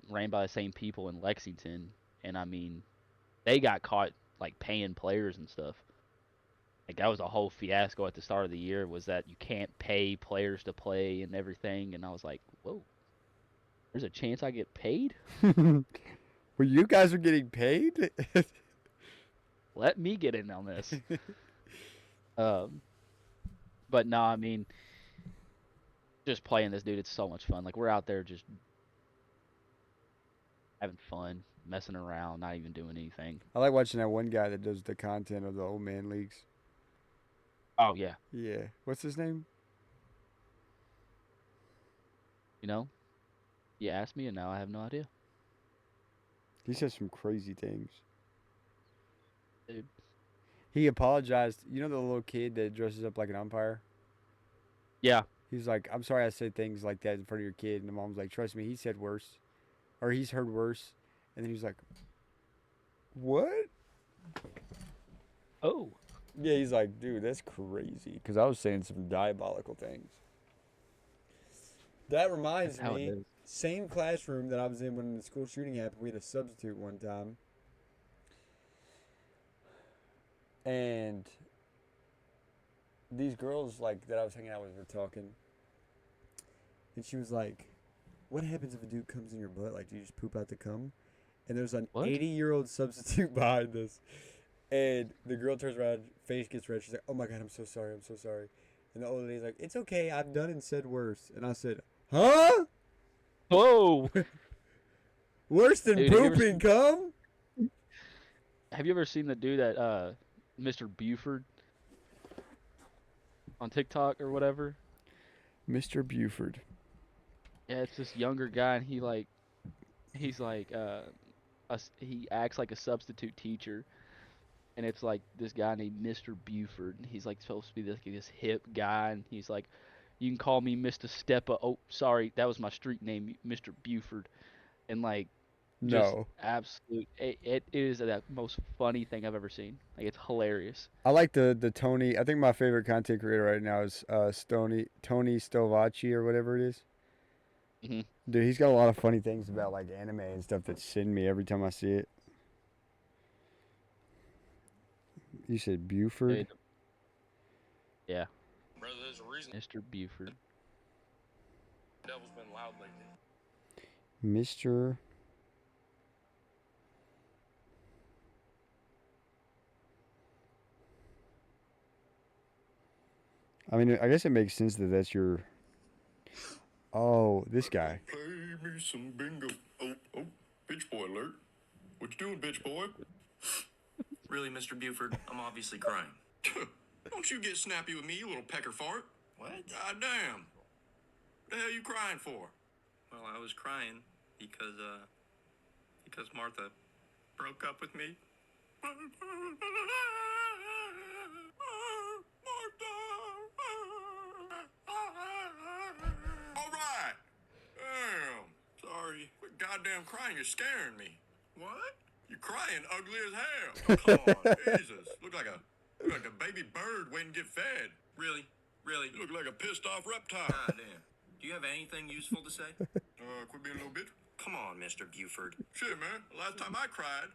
ran by the same people in Lexington, and I mean, they got caught like paying players and stuff. Like that was a whole fiasco at the start of the year. Was that you can't pay players to play and everything, and I was like, whoa, there's a chance I get paid. Well, you guys are getting paid? Let me get in on this. Um, but no, I mean, just playing this dude, it's so much fun. Like we're out there just having fun, messing around, not even doing anything. I like watching that one guy that does the content of the old man leagues. Oh yeah, Yeah. What's his name? you know, you asked me, and now I have no idea, He says some crazy things. dude. He apologized. You know the little kid that dresses up like an umpire? Yeah. He's like, I'm sorry I said things like that in front of your kid. And the mom's like, trust me, he said worse. Or he's heard worse. And then he's like, what? Oh. Yeah, he's like, dude, that's crazy. Because I was saying some diabolical things. That reminds That's how it me, is. same classroom that I was in when the school shooting happened. We had a substitute one time. And these girls like that I was hanging out with were talking. And she was like, what happens if a dude comes in your butt? Like, do you just poop out the cum? And there's an What? 80-year-old substitute behind us. And the girl turns around, face gets red. She's like, oh my God, I'm so sorry. I'm so sorry. And the old lady's like, it's okay. I've done and said worse. And I said, huh? Whoa. Worse than Dude, pooping cum? have you ever seen the dude that Mr. Buford on TikTok or whatever? Mr. Buford. Yeah, it's this younger guy, and he's like he acts like a substitute teacher, and it's like this guy named Mr. Buford, and he's like supposed to be this hip guy, and he's like, you can call me Mr. Steppa. Oh, sorry, that was my street name, Mr. Buford, and like just No. absolute. It is the most funny thing I've ever seen. Like it's hilarious. I like the Tony. I think my favorite content creator right now is Tony Stovacci or whatever it is. Hmm. Dude, he's got a lot of funny things about like anime and stuff that send me every time I see it. You said Buford? Yeah, Brother, there's a reason Mr. Buford. the devil's been loud lately. Mr. I mean, I guess it makes sense that that's your. Oh, this guy. Play me some bingo. Oh, bitch boy alert. What you doing, bitch boy? Really, Mr. Buford, I'm obviously crying. Don't you get snappy with me, you little pecker fart. What? God damn. What the hell you crying for? Well, I was crying because Martha broke up with me. All right. Damn. Sorry. Quit goddamn crying. You're scaring me. What? You're crying ugly as hell. Come on, Jesus. Look like a baby bird waiting to get fed. Really? You look like a pissed off reptile. God damn. Do you have anything useful to say? Quit being a little bitch. Come on, Mr. Buford. Shit, man. The last time I cried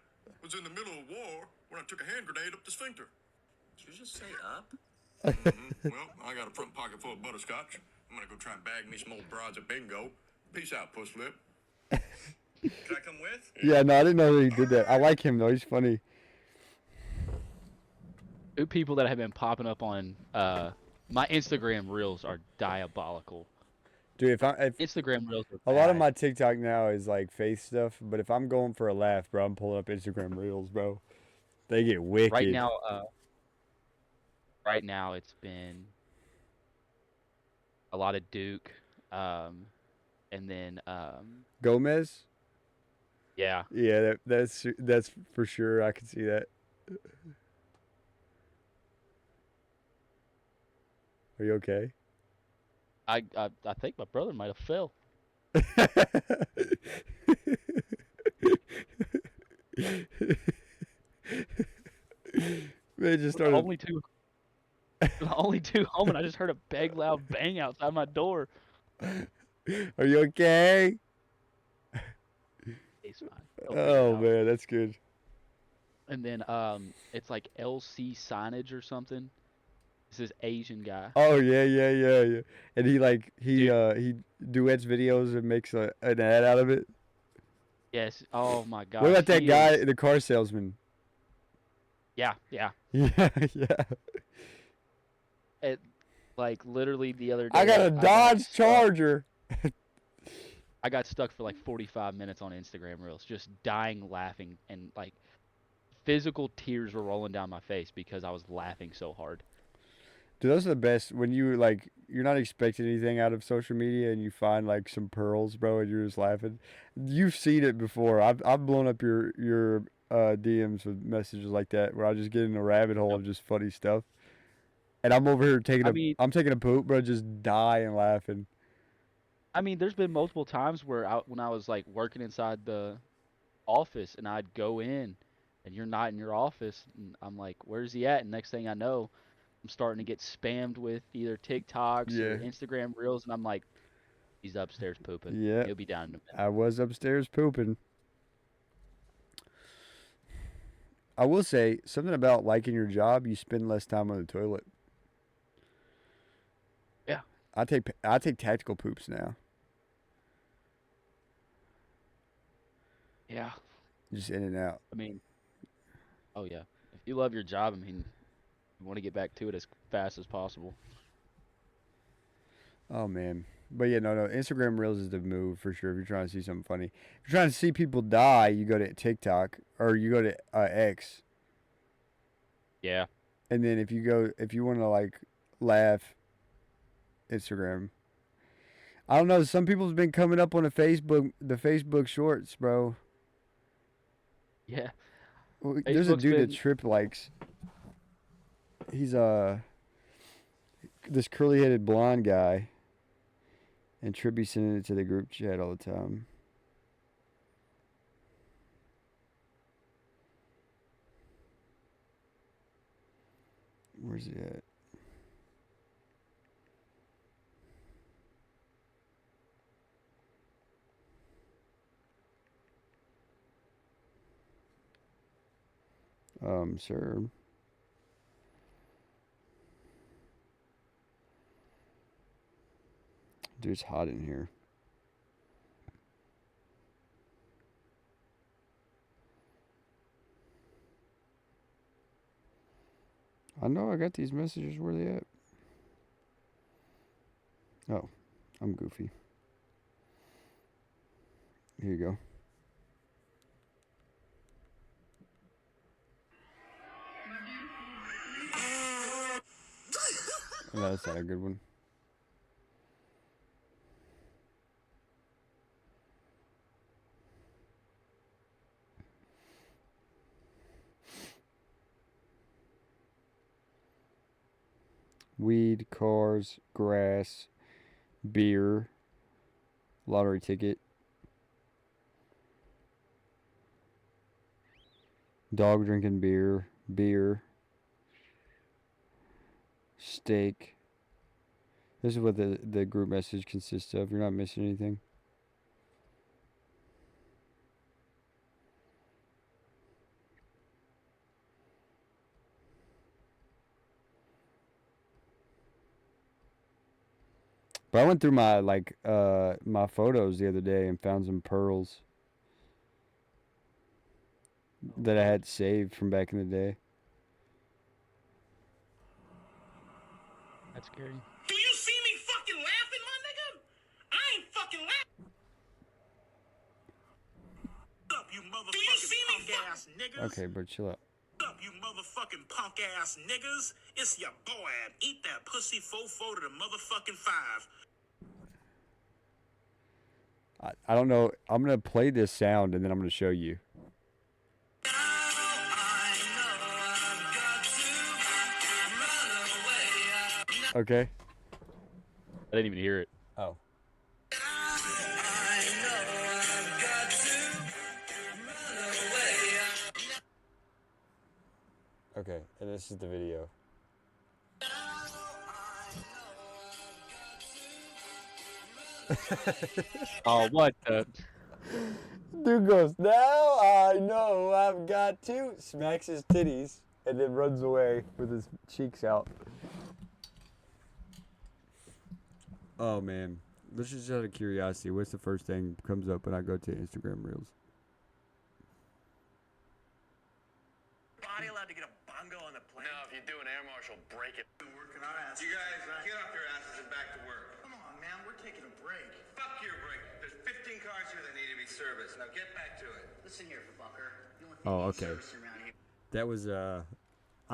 was in the middle of war when I took a hand grenade up the sphincter. Did you just say up? Well, I got a front pocket full of butterscotch. I'm gonna go try and bag me some old broads at bingo. Peace out, puss lip. Can I come with? Yeah, no, I didn't know that he did that. I like him though. He's funny. People that have been popping up on my Instagram reels are diabolical. Dude, if Instagram reels are a lot of bad. my TikTok now is like face stuff, but if I'm going for a laugh, bro, I'm pulling up Instagram Reels, bro. They get wicked. Right now it's been a lot of Duke, and then Gomez? yeah, Yeah, that's for sure. I can see that. Are you okay? I think my brother might have fell. Man just We're the started. only two home, and I just heard a big loud bang outside my door. Are you okay? He's fine. He'll figure it Oh out. man, that's good. And then it's like LC signage or something. It's this Asian guy. Oh yeah. And Dude, he duets videos and makes an ad out of it. yes. Oh my What gosh, about that he guy, is. the car salesman? Yeah. Yeah, yeah. It like literally the other I got day a I got Dodge stuck. Charger. I got stuck for like 45 minutes on Instagram Reels, just dying laughing, and like physical tears were rolling down my face because I was laughing so hard. Dude, those are the best when you're not expecting anything out of social media and you find like some pearls, bro, and you're just laughing. You've seen it before. I've blown up your DMs with messages like that where I just get in a rabbit hole Yep. of just funny stuff. And I'm over here I mean, I'm taking a poop, bro, just dying laughing. there's been multiple times where when I was like working inside the office and I'd go in and you're not in your office and I'm like, where's he at? And next thing I know, I'm starting to get spammed with either TikToks Yeah. or Instagram Reels, and I'm like, he's upstairs pooping. Yeah. He'll be down in a minute. I was upstairs pooping. I will say something about liking your job, you spend less time on the toilet. Yeah. I take tactical poops now. Yeah. Just in and out. I mean, oh yeah. If you love your job, you want to get back to it as fast as possible. Oh man. But yeah, no. Instagram Reels is the move for sure. If you're trying to see something funny, if you're trying to see people die, you go to TikTok or you go to X. Yeah. And then if you want to like laugh, Instagram. I don't know. Some people's been coming up on the Facebook Shorts, bro. Yeah. There's a Facebook's dude that been Trip likes. He's this curly headed blonde guy, and Trip be sending it to the group chat all the time. Where's he at? Sir. Dude, it's hot in here. I know I got these messages. Where they at? Oh, I'm goofy. Here you go. No, that's not a good one. Weed, cars, grass, beer, lottery ticket, dog drinking beer, steak. This is what the group message consists of. You're not missing anything. But I went through my photos the other day and found some pearls that I had saved from back in the day. That's scary. Do you see me fucking laughing, my nigga? I ain't fucking laughing. Up, you motherfucking do you see me punk ass niggas? Okay, bro, chill out. Up, you motherfucking punk ass niggas. It's your boy. Eat that pussy fofo to the motherfucking 5. I don't know. I'm gonna play this sound and then I'm gonna show you. Okay. I didn't even hear it. Oh. And this is the video. Oh, what the? Dude goes, now I know I've got to. Smacks his titties and then runs away with his cheeks out. Oh, man. This is just out of curiosity. What's the first thing that comes up when I go to Instagram Reels? Body allowed to get a bongo on the plane? No, if you do an air marshal, break it. Working our asses. You guys, get off your asses and back to work. Come on, man. We're taking a break. Fuck your break. There's 15 cars here that need to be serviced. Now get back to it. Listen here, fucker. You want Oh, okay. service around here. That was, I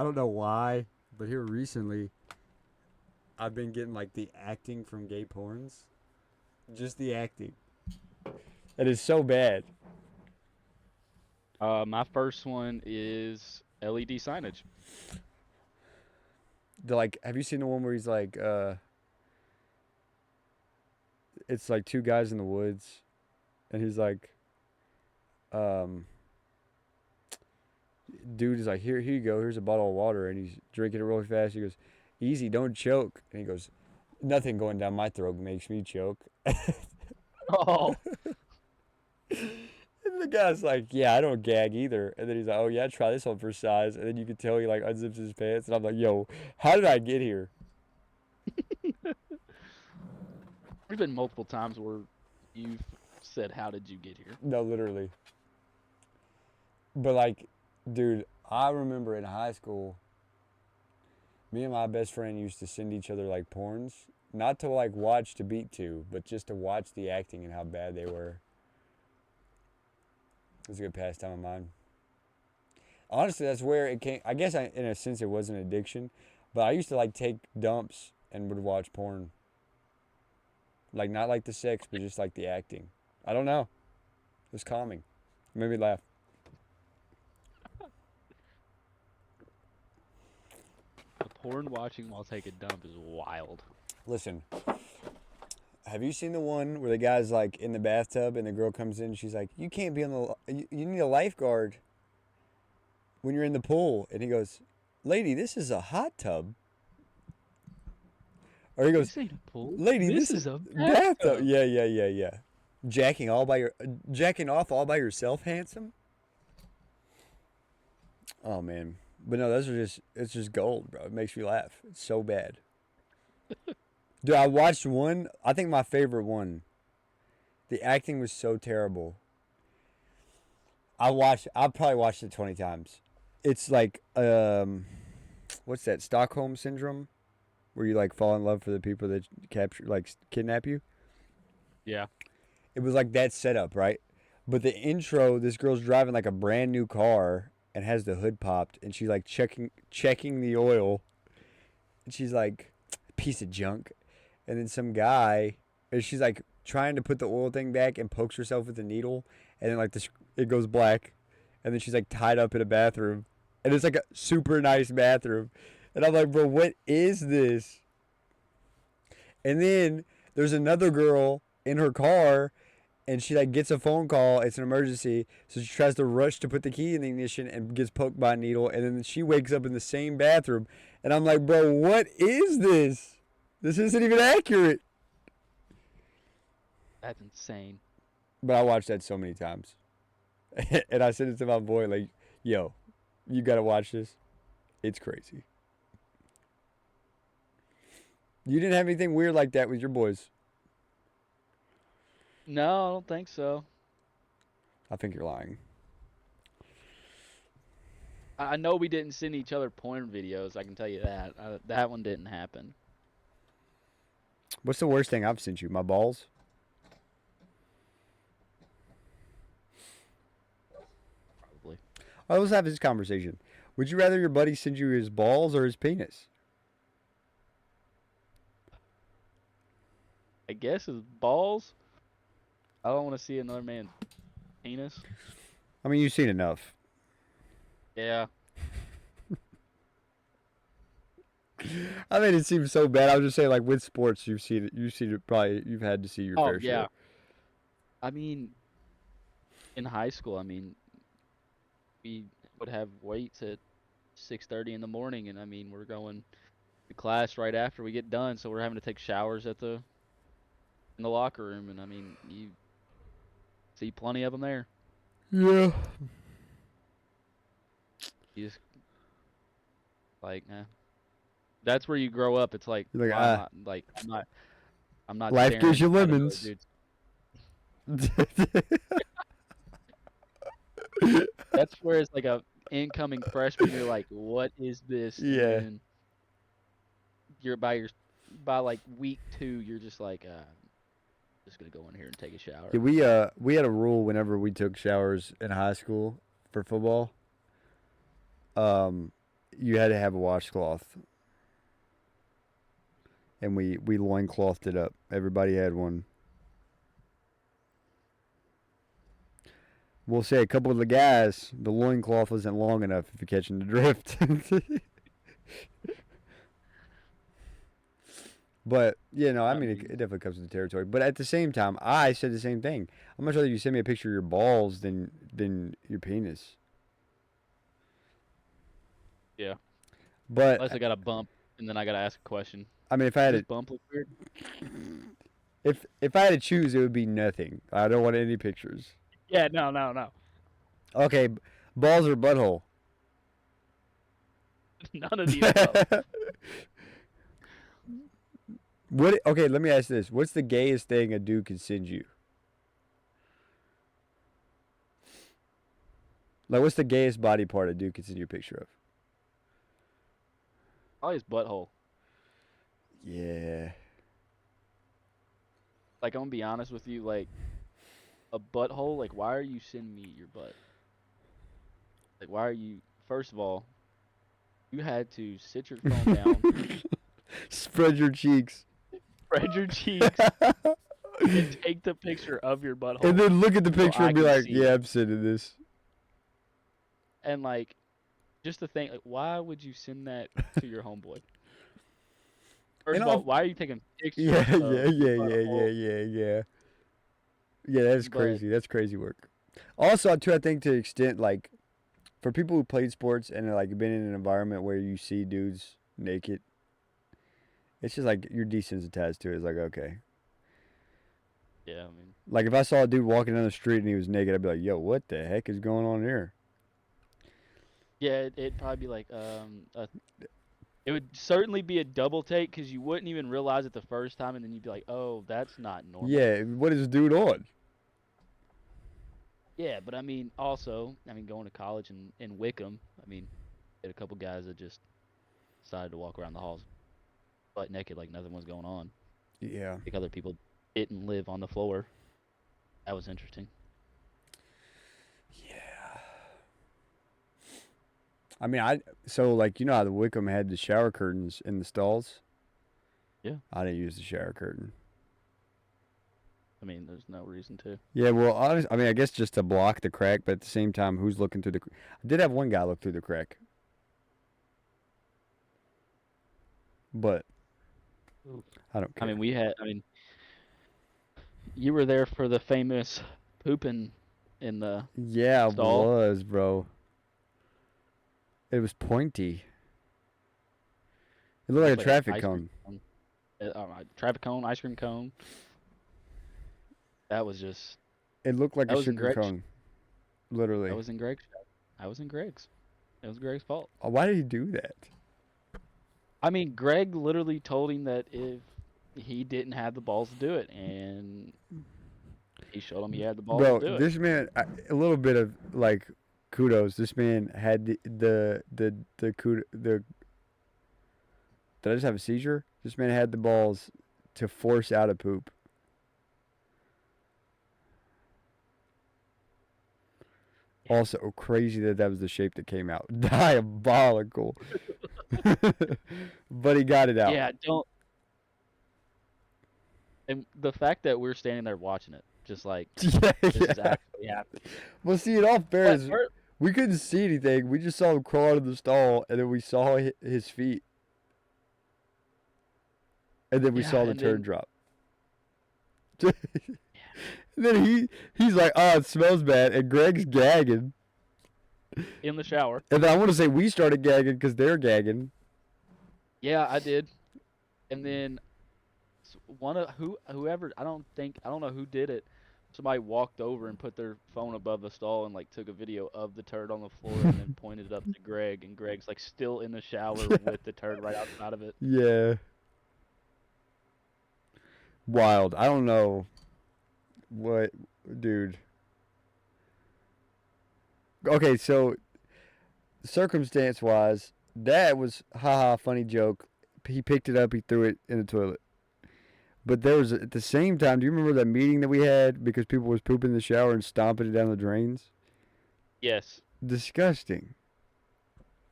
don't know why, but here recently, I've been getting, like, the acting from gay porns. Just the acting. It is so bad. My first one is LED signage. Like, have you seen the one where he's like, it's like two guys in the woods, and he's like, dude is like, here you go, here's a bottle of water, and he's drinking it really fast. He goes, easy, don't choke. And he goes, nothing going down my throat makes me choke. Oh, And the guy's like, yeah, I don't gag either. And then he's like, oh yeah, try this one for size. And then you can tell he like unzips his pants, and I'm like, yo, how did I get here? there's been multiple times where you've said, "How did you get here?" No, literally. But like, dude, I remember in high school, me and my best friend used to send each other like porns, not to like watch to beat to, but just to watch the acting and how bad they were. It was a good pastime of mine. Honestly, that's where it came. I guess in a sense it was an addiction, but I used to like take dumps and would watch porn. Like not like the sex, but just like the acting. I don't know. It was calming. It made me laugh. Porn watching while taking a dump is wild. Listen, have you seen the one where the guy's like in the bathtub and the girl comes in and she's like, you can't be on you need a lifeguard when you're in the pool. And he goes, lady, this is a hot tub. Or he goes, This ain't a pool. lady, this is is a bathtub. bathtub. Yeah. Jacking off all by yourself, handsome? Oh, man. But no, it's just gold, bro. It makes me laugh. It's so bad. Dude, I watched one, I think my favorite one. The acting was so terrible. I probably watched it 20 times. It's like, what's that, Stockholm Syndrome? Where you like fall in love for the people that kidnap you? Yeah. It was like that setup, right? But the intro, this girl's driving like a brand new car and has the hood popped, and she's like checking the oil, and she's like, piece of junk. And then some guy, and she's like trying to put the oil thing back and pokes herself with a needle, and then like it goes black, and then she's like tied up in a bathroom, and it's like a super nice bathroom, and I'm like, bro, what is this? And then there's another girl in her car, and she like gets a phone call. It's an emergency, so she tries to rush to put the key in the ignition and gets poked by a needle, and then she wakes up in the same bathroom, and I'm like, bro, what is this? This isn't even accurate. That's insane. But I watched that so many times, and I sent it to my boy like, yo, you gotta watch this. It's crazy. You didn't have anything weird like that with your boys? No, I don't think so. I think you're lying. I know we didn't send each other porn videos. I can tell you that. That one didn't happen. What's the worst thing I've sent you? My balls? Probably. All right, let's have this conversation. Would you rather your buddy send you his balls or his penis? I guess his balls. I don't want to see another man's penis. I mean, you've seen enough. Yeah. I made it seem so bad. I was just saying, like, with sports, you've seen it probably, you've had to see your Oh, fair yeah. share. I mean, in high school, we would have weights at 6:30 in the morning, and I mean we're going to class right after we get done, so we're having to take showers in the locker room, and I mean you see plenty of them there. Yeah. You just like, that's where you grow up. It's like, You're like, why am I like I'm not life gives you staring at another lemons. dude's. That's where it's like a incoming freshman. You're like, what is this? And Yeah. then you're by like week 2, you're just like, just gonna go in here and take a shower. Yeah, we had a rule whenever we took showers in high school for football. You had to have a washcloth, and we loinclothed it up. Everybody had one. We'll say a couple of the guys, the loincloth wasn't long enough. If you're catching the drift. But, I mean, it definitely comes with the territory. But at the same time, I said the same thing. I'm much rather you send me a picture of your balls than your penis. Yeah. But Unless I got a bump, and then I gotta ask a question. I mean, if I had Does to, this bump look weird? if I had to choose, it would be nothing. I don't want any pictures. Yeah, no. Okay, balls or butthole? None of these. Above. What? Okay, let me ask this: what's the gayest thing a dude can send you? Like, what's the gayest body part a dude can send you a picture of? Probably his butthole. Yeah. Like, I'm gonna be honest with you, like, a butthole, like, why are you sending me your butt? Like, why are you, first of all, you had to sit your phone down, Spread your cheeks. spread your cheeks, and take the picture of your butthole. And then look at the picture I and be can like, see yeah, it. I'm sending this. And, like, just to think, like, why would you send that to your homeboy? First of all, why are you taking pictures Yeah, of yeah. Yeah, that's But- crazy. That's crazy work. Also, too, I think to the extent, like, for people who played sports and, like, been in an environment where you see dudes naked, it's just, like, you're desensitized to it. It's like, okay. Yeah, I mean, Like, if I saw a dude walking down the street and he was naked, I'd be like, yo, what the heck is going on here? yeah, it'd probably be like, it would certainly be a double take because you wouldn't even realize it the first time, and then you'd be like, oh, that's not normal. Yeah, what is this dude on? Yeah, but I mean, also, going to college in Wickham, I mean, had a couple guys that just decided to walk around the halls butt naked like nothing was going on. Yeah. Like other people didn't live on the floor. That was interesting. Yeah. I mean, so, like, you know how the Wickham had the shower curtains in the stalls? Yeah. I didn't use the shower curtain. I mean, there's no reason to. Yeah, well, honestly, I mean, I guess just to block the crack, but at the same time, who's looking through the? I did have one guy look through the crack, but I don't care. I mean, you were there for the famous pooping in the Yeah, it stall. was, bro. It was pointy. It looked like a traffic ice cone. cream traffic cone, ice cream cone. That was just. It looked like That a was in sugar Greg's- cone. Literally. That was in Greg's shop. I was in Greg's. It was Greg's fault. Why did he do that? I mean, Greg literally told him that if he didn't have the balls to do it, and he showed him he had the balls Bro, to do it. this man, a little bit of, like, kudos. This man had the Did I just have a seizure? This man had the balls to force out a poop. Also, crazy that was the shape that came out. Diabolical. But he got it out. Yeah, don't. And the fact that we're standing there watching it, just like Yeah, this is yeah. actually happening. Well, see, in all But fairness, fir- we couldn't see anything. We just saw him crawl out of the stall, and then we saw his feet. And then we Yeah, saw the and turd then- drop. And then he's like, oh, it smells bad. And Greg's gagging. in the shower. And I want to say we started gagging because they're gagging. Yeah, I did. And then one of whoever I don't know who did it. Somebody walked over and put their phone above the stall and like took a video of the turd on the floor and then pointed it up to Greg, and Greg's like still in the shower with the turd right outside of it. Yeah. Wild. I don't know what, dude. Okay, so circumstance wise, that was haha funny joke. He picked it up, he threw it in the toilet. But there was at the same time, do you remember that meeting that we had because people was pooping in the shower and stomping it down the drains? Yes, Disgusting.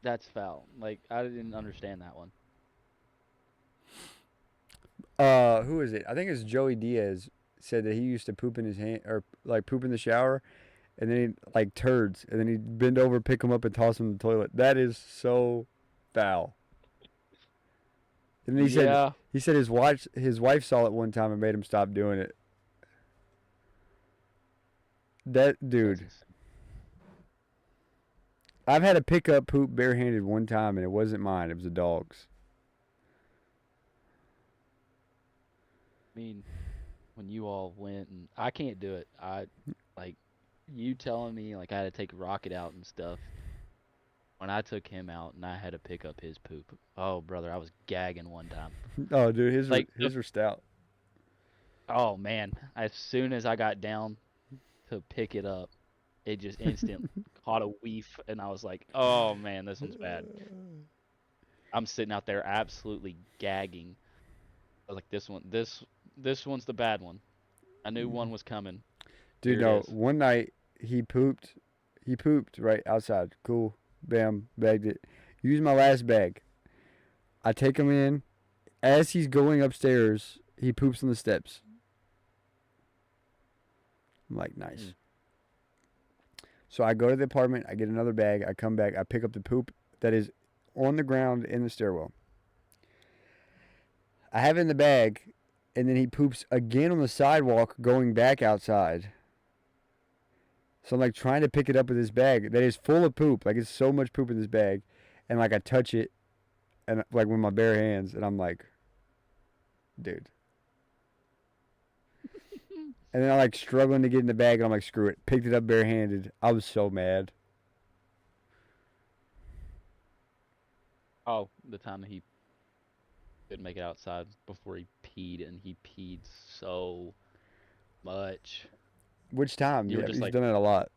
that's foul. Like I didn't understand that one. Who is it? I think it's Joey Diaz said that he used to poop in his hand or like poop in the shower and then he like turds and then he'd bend over, pick them up and toss them in the toilet. That is so foul. And he Yeah. said his wife saw it one time and made him stop doing it. That dude. That's- I've had to pick up poop barehanded one time and it wasn't mine, it was a dog's. I mean, when you all went and I can't do it. I like you telling me like I had to take Rocket out and stuff. When I took him out and I had to pick up his poop. Oh, brother, I was gagging one time. Oh, dude, his Like, his were stout. Oh man, as soon as I got down to pick it up, it just instant caught a weef, and I was like, "Oh man, this one's bad." I'm sitting out there absolutely gagging. I was like, "This one's the bad one." I knew one was coming. Dude, Here it no, is. one night he pooped right outside. Cool. Bam, bagged it. Use my last bag. I take him in. As he's going upstairs, he poops on the steps. I'm like, nice. Mm. So I go to the apartment, I get another bag, I come back, I pick up the poop that is on the ground in the stairwell. I have it in the bag, and then he poops again on the sidewalk going back outside. So I'm like trying to pick it up with this bag that is full of poop. Like it's so much poop in this bag. And like I touch it and like with my bare hands and I'm like, dude. And then I'm like struggling to get in the bag and I'm like, screw it. Picked it up barehanded. I was so mad. Oh, the time that he couldn't make it outside before he peed, and he peed so much. Which time? You were Yeah, just he's like, done it a lot.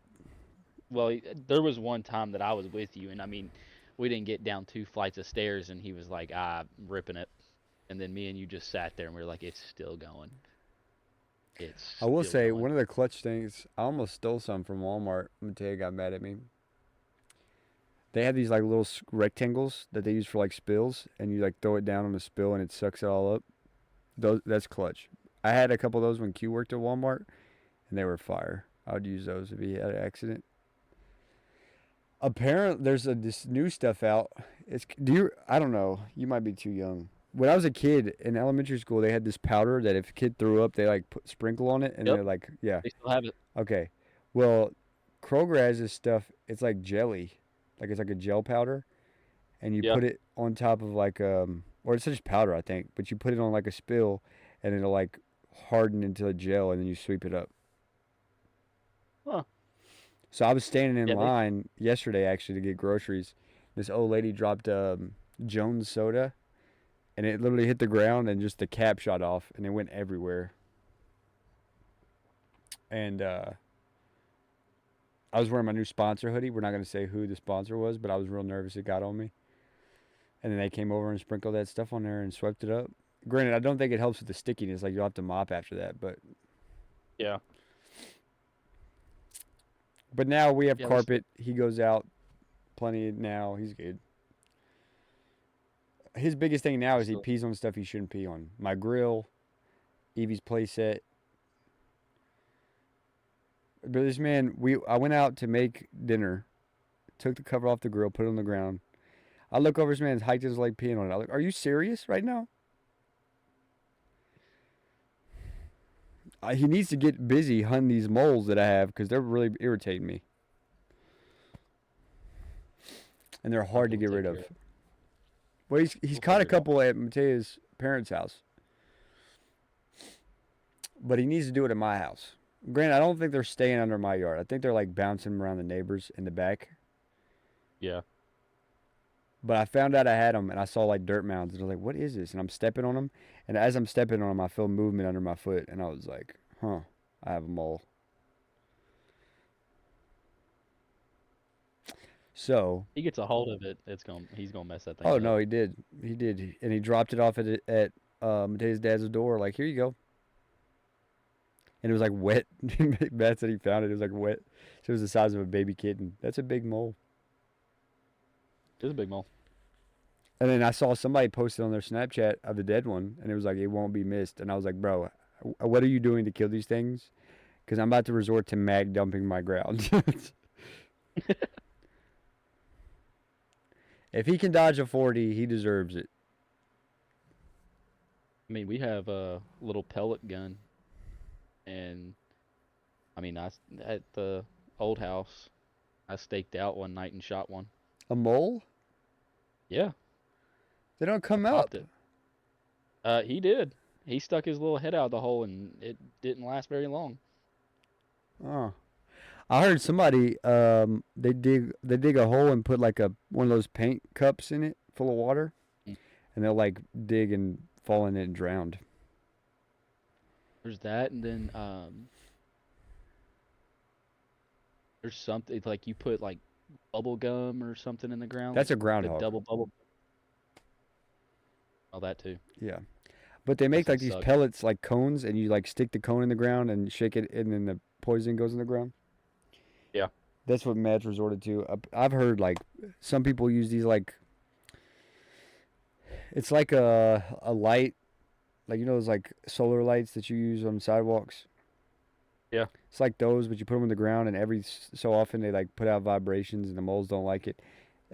well, there was one time that I was with you, and I mean, we didn't get down 2 flights of stairs, and he was like, ripping it. And then me and you just sat there, and we were like, it's still going. It's I will still say, going. one of the clutch things, I almost stole some from Walmart. Mateo got mad at me. They have these like little rectangles that they use for like spills, and you like throw it down on the spill and it sucks it all up. That's clutch. I had a couple of those when Q worked at Walmart, and they were fire. I would use those if he had an accident. Apparently, there's this new stuff out. I don't know. You might be too young. When I was a kid in elementary school, they had this powder that if a kid threw up, they like sprinkle on it, and Yep. they're like, yeah, They still have it. okay. Well, Kroger has this stuff. It's like jelly, like it's like a gel powder, and you Yeah. put it on top of like or it's just powder, I think. But you put it on like a spill, and it'll like harden into a gel, and then you sweep it up. Huh. So I was standing in Yeah, line yesterday actually to get groceries. This old lady dropped Jones soda, and it literally hit the ground and just the cap shot off, and it went everywhere. And I was wearing my new sponsor hoodie. We're not going to say who the sponsor was, but I was real nervous. It got on me. And then they came over and sprinkled that stuff on there and swept it up. Granted, I don't think it helps with the stickiness. Like, you'll have to mop after that. But Yeah. now we have Yeah, carpet. He goes out plenty now. He's good. His biggest thing now is he So- pees on stuff he shouldn't pee on. My grill, Evie's playset. But this man, I went out to make dinner, took the cover off the grill, put it on the ground. I look over, this man's hiked his leg peeing on it. I'm like, are you serious right now? He needs to get busy hunting these moles that I have because they're really irritating me. and they're hard to Something get we'll rid take of. care of. Well, he's We'll caught a figure it out. couple at Matea's parents' house, but he needs to do it at my house. Granted, I don't think they're staying under my yard. I think they're like bouncing around the neighbors in the back. Yeah. But I found out I had them, and I saw like dirt mounds, and I was like, "What is this?" And I'm stepping on them, and as I'm stepping on them, I feel movement under my foot, and I was like, "Huh, I have a mole." So, He gets a hold of it, he's gonna mess that thing oh up. no, he did, and he dropped it off at Matea's dad's door, like, "Here you go," and it was like wet. Matt said he found it. It was like wet. So it was the size of a baby kitten. That's a big mole. It's a big mole. And then I saw somebody posted on their Snapchat of the dead one, and it was like, "It won't be missed." And I was like, "Bro, what are you doing to kill these things? Because I'm about to resort to mag dumping my ground." If he can dodge a 40, he deserves it. I mean, we have a little pellet gun, and I mean, at the old house, I staked out one night and shot one. A mole? Yeah, They don't come popped up. it. He did. He stuck his little head out the hole, and it didn't last very long. Oh. I heard somebody they dig a hole and put like one of those paint cups in it full of water, Mm. and they'll like dig and fall in it and drown. There's that, and then there's something it's like you put like bubble gum or something in the ground. That's a like groundhog. double bubble. Oh, that too. Yeah. But they make That like these sucks. pellets like cones, and you like stick the cone in the ground and shake it, and then the poison goes in the ground. Yeah. That's what Matt's resorted to. I've heard like some people use these like it's like a light, like those like solar lights that you use on sidewalks. Yeah. It's like those, but you put them in the ground, and every so often they like put out vibrations, and the moles don't like it.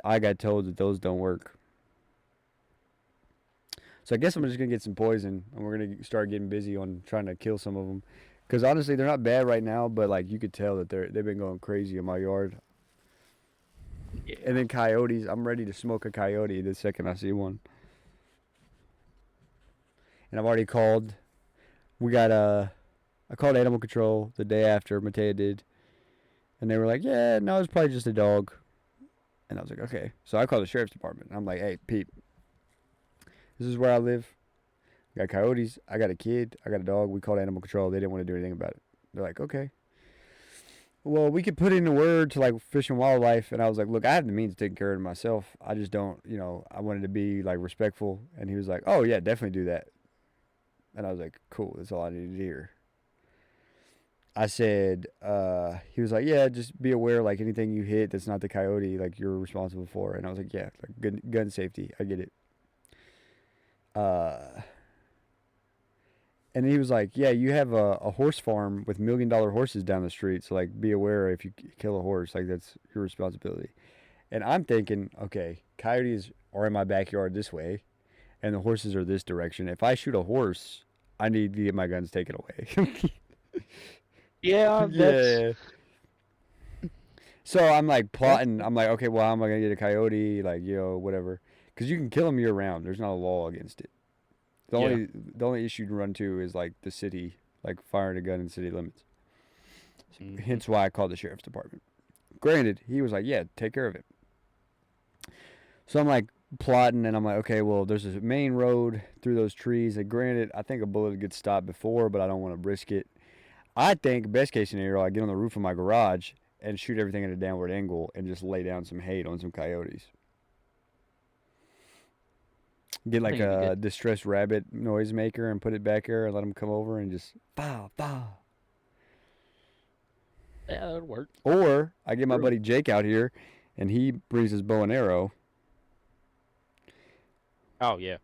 I got told that those don't work. So I guess I'm just gonna get some poison, and we're gonna start getting busy on trying to kill some of them. Because honestly, they're not bad right now, but like you could tell that they've been going crazy in my yard. Yeah. And then coyotes, I'm ready to smoke a coyote the second I see one. And I've already called. I called animal control the day after Matea did, and they were like, "Yeah, no, it's probably just a dog." And I was like, "Okay." So I called the sheriff's department. I'm like, "Hey, Pete, this is where I live. I got coyotes. I got a kid. I got a dog. We called animal control. They didn't want to do anything about it." They're like, "Okay. Well, we could put in a word to like Fish and Wildlife." And I was like, "Look, I have the means of taking care of it myself. I just don't, I wanted to be like respectful." And he was like, "Oh yeah, definitely do that." And I was like, "Cool. That's all I needed to hear." I said, he was like, "Yeah, just be aware, like anything you hit that's not the coyote, like you're responsible for." And I was like, "Yeah, like gun safety. I get it." And he was like, "Yeah, you have a horse farm with $1 million horses down the street. So like, be aware if you kill a horse, like that's your responsibility." And I'm thinking, okay, coyotes are in my backyard this way, and the horses are this direction. If I shoot a horse, I need to get my guns taken away. Yeah, Yeah. So I'm like plotting. I'm like, okay, well, how am I gonna get a coyote? Like, whatever. Because you can kill them year round. There's not a law against it. The only issue to run to is like the city, like firing a gun in city limits. Mhm. Hence why I called the sheriff's department. Granted, he was like, "Yeah, take care of it." So I'm like plotting, and I'm like, okay, well, there's a main road through those trees. And granted, I think a bullet would get stopped before, but I don't want to risk it. I think best case scenario, I get on the roof of my garage and shoot everything at a downward angle and just lay down some hate on some coyotes. Get like think it'd be a good. distressed rabbit noise maker and put it back there and let them come over and just bow, bow. Yeah, that would work. Or I get my True. buddy Jake out here and he brings his bow and arrow. Oh yeah.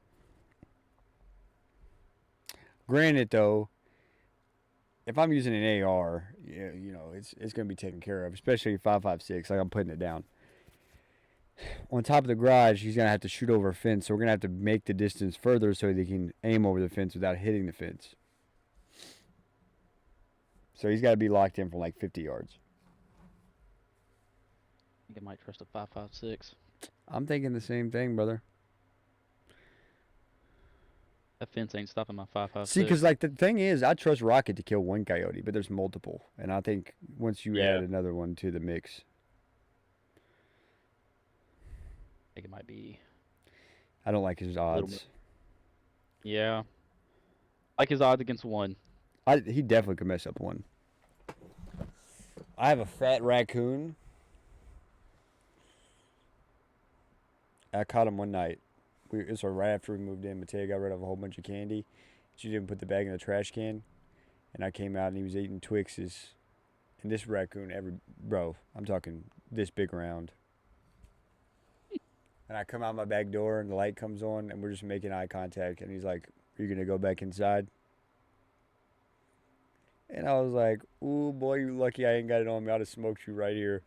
Granted, though, if I'm using an AR, it's gonna be taken care of, especially 5.56. Like I'm putting it down. On top of the garage, he's gonna have to shoot over a fence, so we're gonna have to make the distance further so that he can aim over the fence without hitting the fence. So he's got to be locked in for like 50 yards. I think I might trust a 5.56. I'm thinking the same thing, brother. That fence ain't stopping my 5.56. See, because like the thing is, I trust Rocket to kill one coyote, but there's multiple, and I think once you add Yeah. another one to the mix, I think it might be I don't like his a little odds. bit. Yeah. Like his odds against one. He definitely could mess up one. I have a fat raccoon. I caught him one night. It's right after we moved in. Mateo got rid of a whole bunch of candy. She didn't put the bag in the trash can, and I came out and he was eating Twixes. And this raccoon, bro, I'm talking this big around. And I come out my back door and the light comes on and we're just making eye contact. And he's like, "Are you gonna go back inside?" And I was like, "Ooh, boy, you lucky I ain't got it on me. I'd have smoked you right here."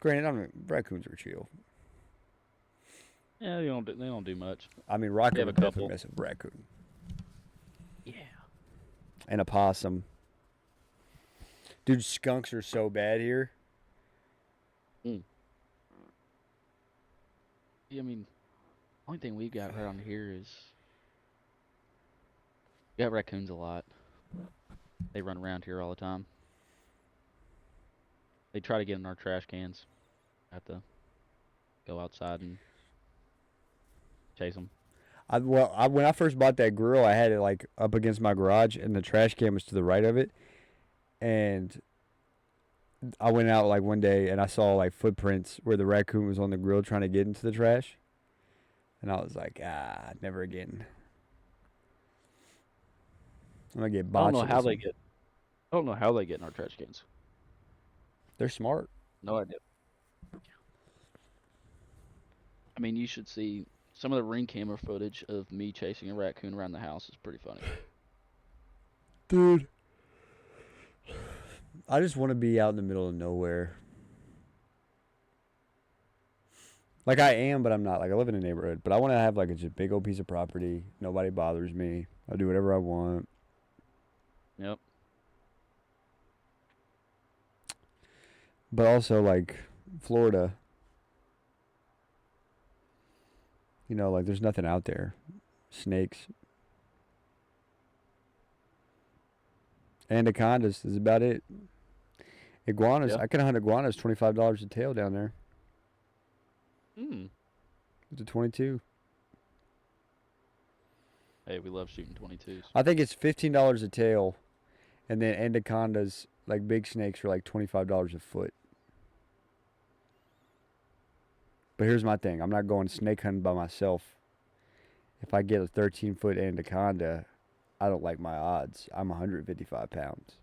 Granted, raccoons are chill. Yeah, they don't do much. I mean, Rocket have a would definitely couple. mess up a raccoon. Yeah. And a possum. Dude, skunks are so bad here. Yeah, I mean, only thing we've got around here is we got raccoons a lot. They run around here all the time. They try to get in our trash cans. Have to go outside and chase them. When I first bought that grill, I had it like up against my garage, and the trash can was to the right of it. And I went out like one day, and I saw like footprints where the raccoon was on the grill trying to get into the trash. And I was like, never again. I'm gonna get I don't know how botulism. they get. I don't know how they get in our trash cans. They're smart. No idea. I mean, you should see some of the ring camera footage of me chasing a raccoon around the house is pretty funny. Dude. I just want to be out in the middle of nowhere. Like I am, but I'm not. Like I live in a neighborhood, but I want to have like a just big old piece of property. Nobody bothers me. I do whatever I want. Yep. But also like Florida, like there's nothing out there. Snakes. Anacondas is about it. Iguanas. Yeah. I can hunt iguanas $25 a tail down there. Hmm. It's a 22. Hey, we love shooting 22s. I think it's $15 a tail, and then anacondas, like big snakes, are like $25 a foot. But here's my thing: I'm not going snake hunting by myself. If I get a 13-foot anaconda, I don't like my odds. I'm 155 pounds.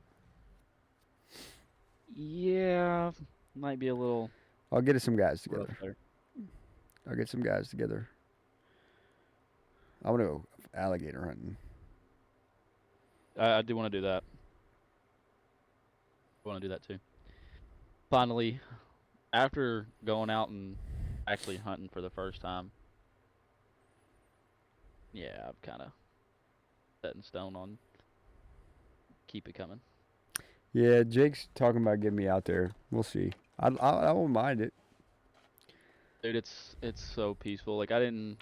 Yeah, might be a little I'll get some guys rough together. there. I'll get some guys together. I want to go alligator hunting. I do want to do that. I want to do that too. Finally, after going out and actually hunting for the first time, yeah, I've kind of set in stone on keep it coming. Yeah, Jake's talking about getting me out there. We'll see. I won't mind it. Dude, it's so peaceful. Like I didn't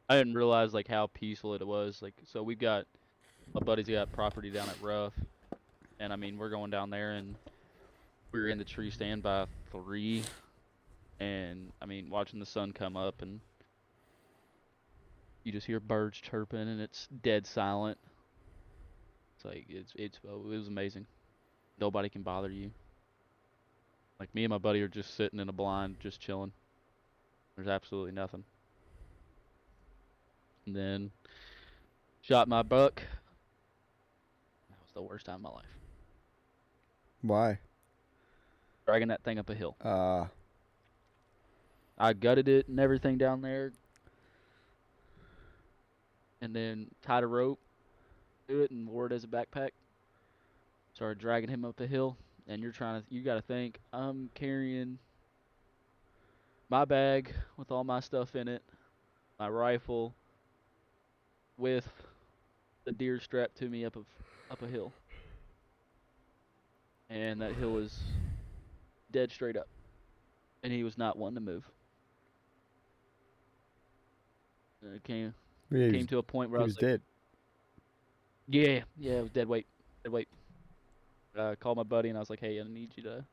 realize like how peaceful it was. Like so we've got my buddy's got property down at Ruff, and I mean we're going down there and we were in the tree stand by 3, and I mean watching the sun come up and you just hear birds chirping and it's dead silent. It's like it was amazing. Nobody can bother you. Like me and my buddy are just sitting in a blind, just chilling. There's absolutely nothing. And then shot my buck. That was the worst time of my life. Why? Dragging that thing up a hill. I gutted it and everything down there. And then tied a rope to it and wore it as a backpack. Started dragging him up a hill. And you gotta think, I'm carrying my bag with all my stuff in it, my rifle, with the deer strapped to me up a hill. And that hill was dead straight up. and he was not one to move. And it came Yeah, came to a point where he I was was like, dead. yeah, it was dead weight, dead weight. I called my buddy and I was like, hey, I need you to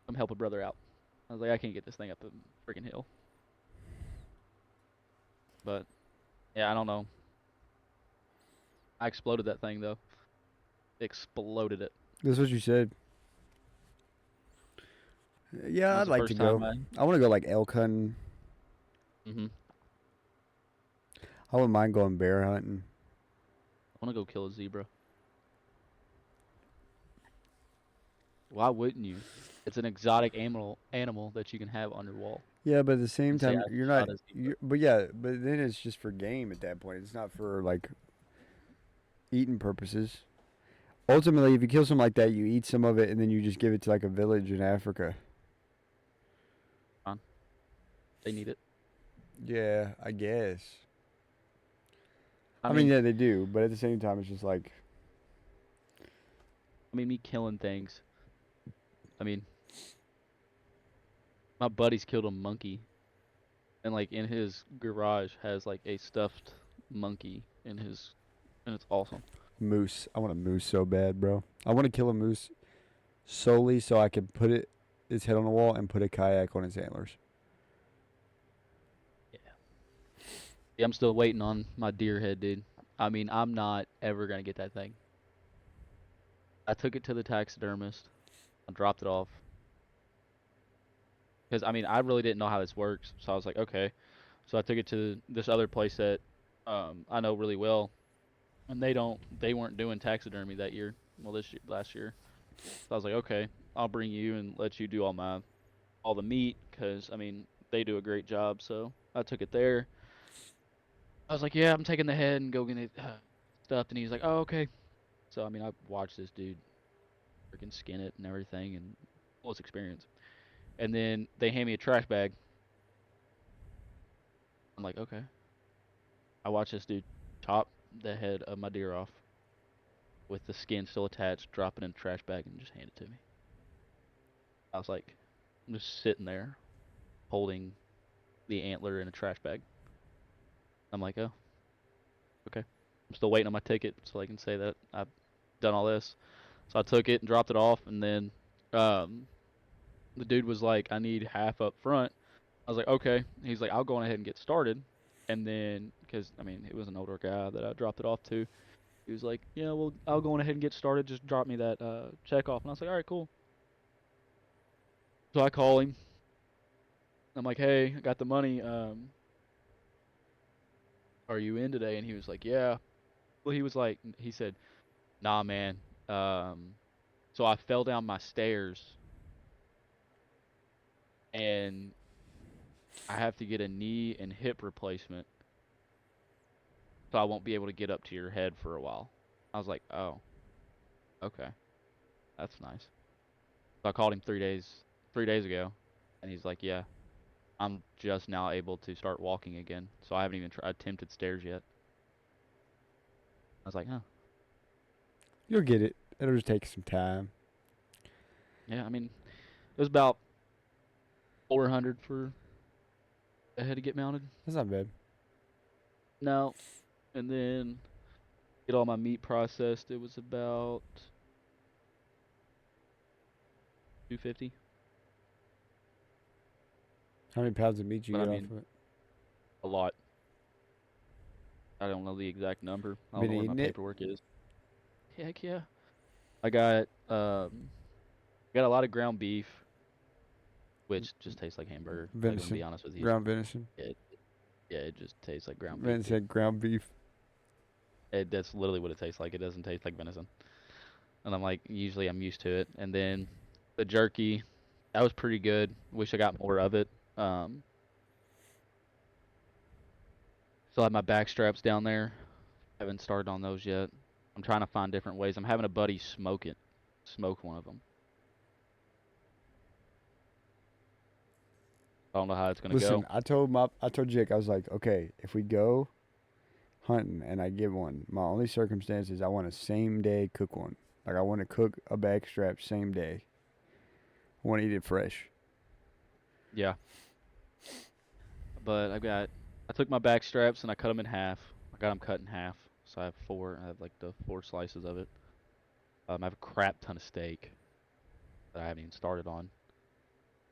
come help a brother out. I was like, I can't get this thing up the freaking hill. But yeah, I don't know. I exploded that thing though. Exploded it. That's what you said. That Yeah, was I'd the like to first time go. I want to go like elk hunting. I I wouldn't mind going bear hunting. want to go kill a zebra. Why wouldn't you? It's an exotic animal that you can have on your wall. Yeah, but at the same And say time, I you're not. shot a zebra. But yeah, but then it's just for game at that point. It's not for like eating purposes. Ultimately, if you kill something like that, you eat some of it and then you just give it to like a village in Africa. Fine. They need it. Yeah, I guess. I I mean, mean, yeah, they do, but at the same time, it's just like me killing things. I mean, my buddy's killed a monkey, and like in his garage has like a stuffed monkey in his, and it's awesome. moose. I want a moose so bad, bro. I want to kill a moose solely so I can put its head on the wall and put a kayak on its antlers. Yeah, I'm still waiting on my deer head, dude. I mean, I'm not ever gonna get that thing. I took it to the taxidermist. I dropped it off because I mean, I really didn't know how this works, so I was like, okay. So I took it to this other place that I know really well, and they weren't doing taxidermy that year. Well, this year, last year. So I was like, okay, I'll bring you and let you do all the meat, because I mean, they do a great job. So I took it there. I was like, yeah, I'm taking the head and go get it stuffed, and he's like, oh, okay. So I mean, I watched this dude freaking skin it and everything, and full experience. And then they hand me a trash bag. I'm like, okay. I watched this dude chop the head of my deer off with the skin still attached, drop it in a trash bag, and just hand it to me. I was like, I'm just sitting there holding the antler in a trash bag. I'm like, oh, okay. I'm still waiting on my ticket so I can say that I've done all this. So I took it and dropped it off, and then um, the dude was like, I need half up front. I was like, okay. He's like, I'll go on ahead and get started. And then, because, I mean, it was an older guy that I dropped it off to. He was like, yeah, well, I'll go on ahead and get started. Just drop me that check off. And I was like, all right, cool. So I call him. I'm like, hey, I got the money. Are you in today? And he was like, yeah. Well, he was like, he said, nah, man. So I fell down my stairs and I have to get a knee and hip replacement. So I won't be able to get up to your head for a while. I was like, oh, okay. That's nice. So I called him 3 days ago, and he's like, yeah, I'm just now able to start walking again. So I haven't even attempted stairs yet. I was like, huh. You'll get it. It'll just take some time. Yeah, I mean, it was about 400 for a head to get mounted. That's not bad. No, and then get all my meat processed. It was about 250. How many pounds of meat you But I get off mean, of it? a lot. I don't know the exact number. I don't Been know where my eating it? paperwork is. Heck yeah. I got a lot of ground beef, which just tastes like hamburger. Like, I'm gonna be Venison. honest with you. Ground venison. Yeah, it just tastes like ground beef. Venison said ground beef. That's literally what it tastes like. It doesn't taste like venison. And I'm like, usually I'm used to it. And then the jerky, that was pretty good. Wish I got more of it. Still have my back straps down there. Haven't started on those yet. I'm trying to find different ways. I'm having a buddy smoke one of them. I don't know how it's gonna Listen, go. I told Jake, I was like, okay, if we go hunting and I get one, my only circumstance is I want a same day cook one. Like I want to cook a back strap same day. I want to eat it fresh. Yeah. But I took my back straps and I cut them in half. I got them cut in half. So I have four. I have like the 4 slices of it. I have a crap ton of steak that I haven't even started on.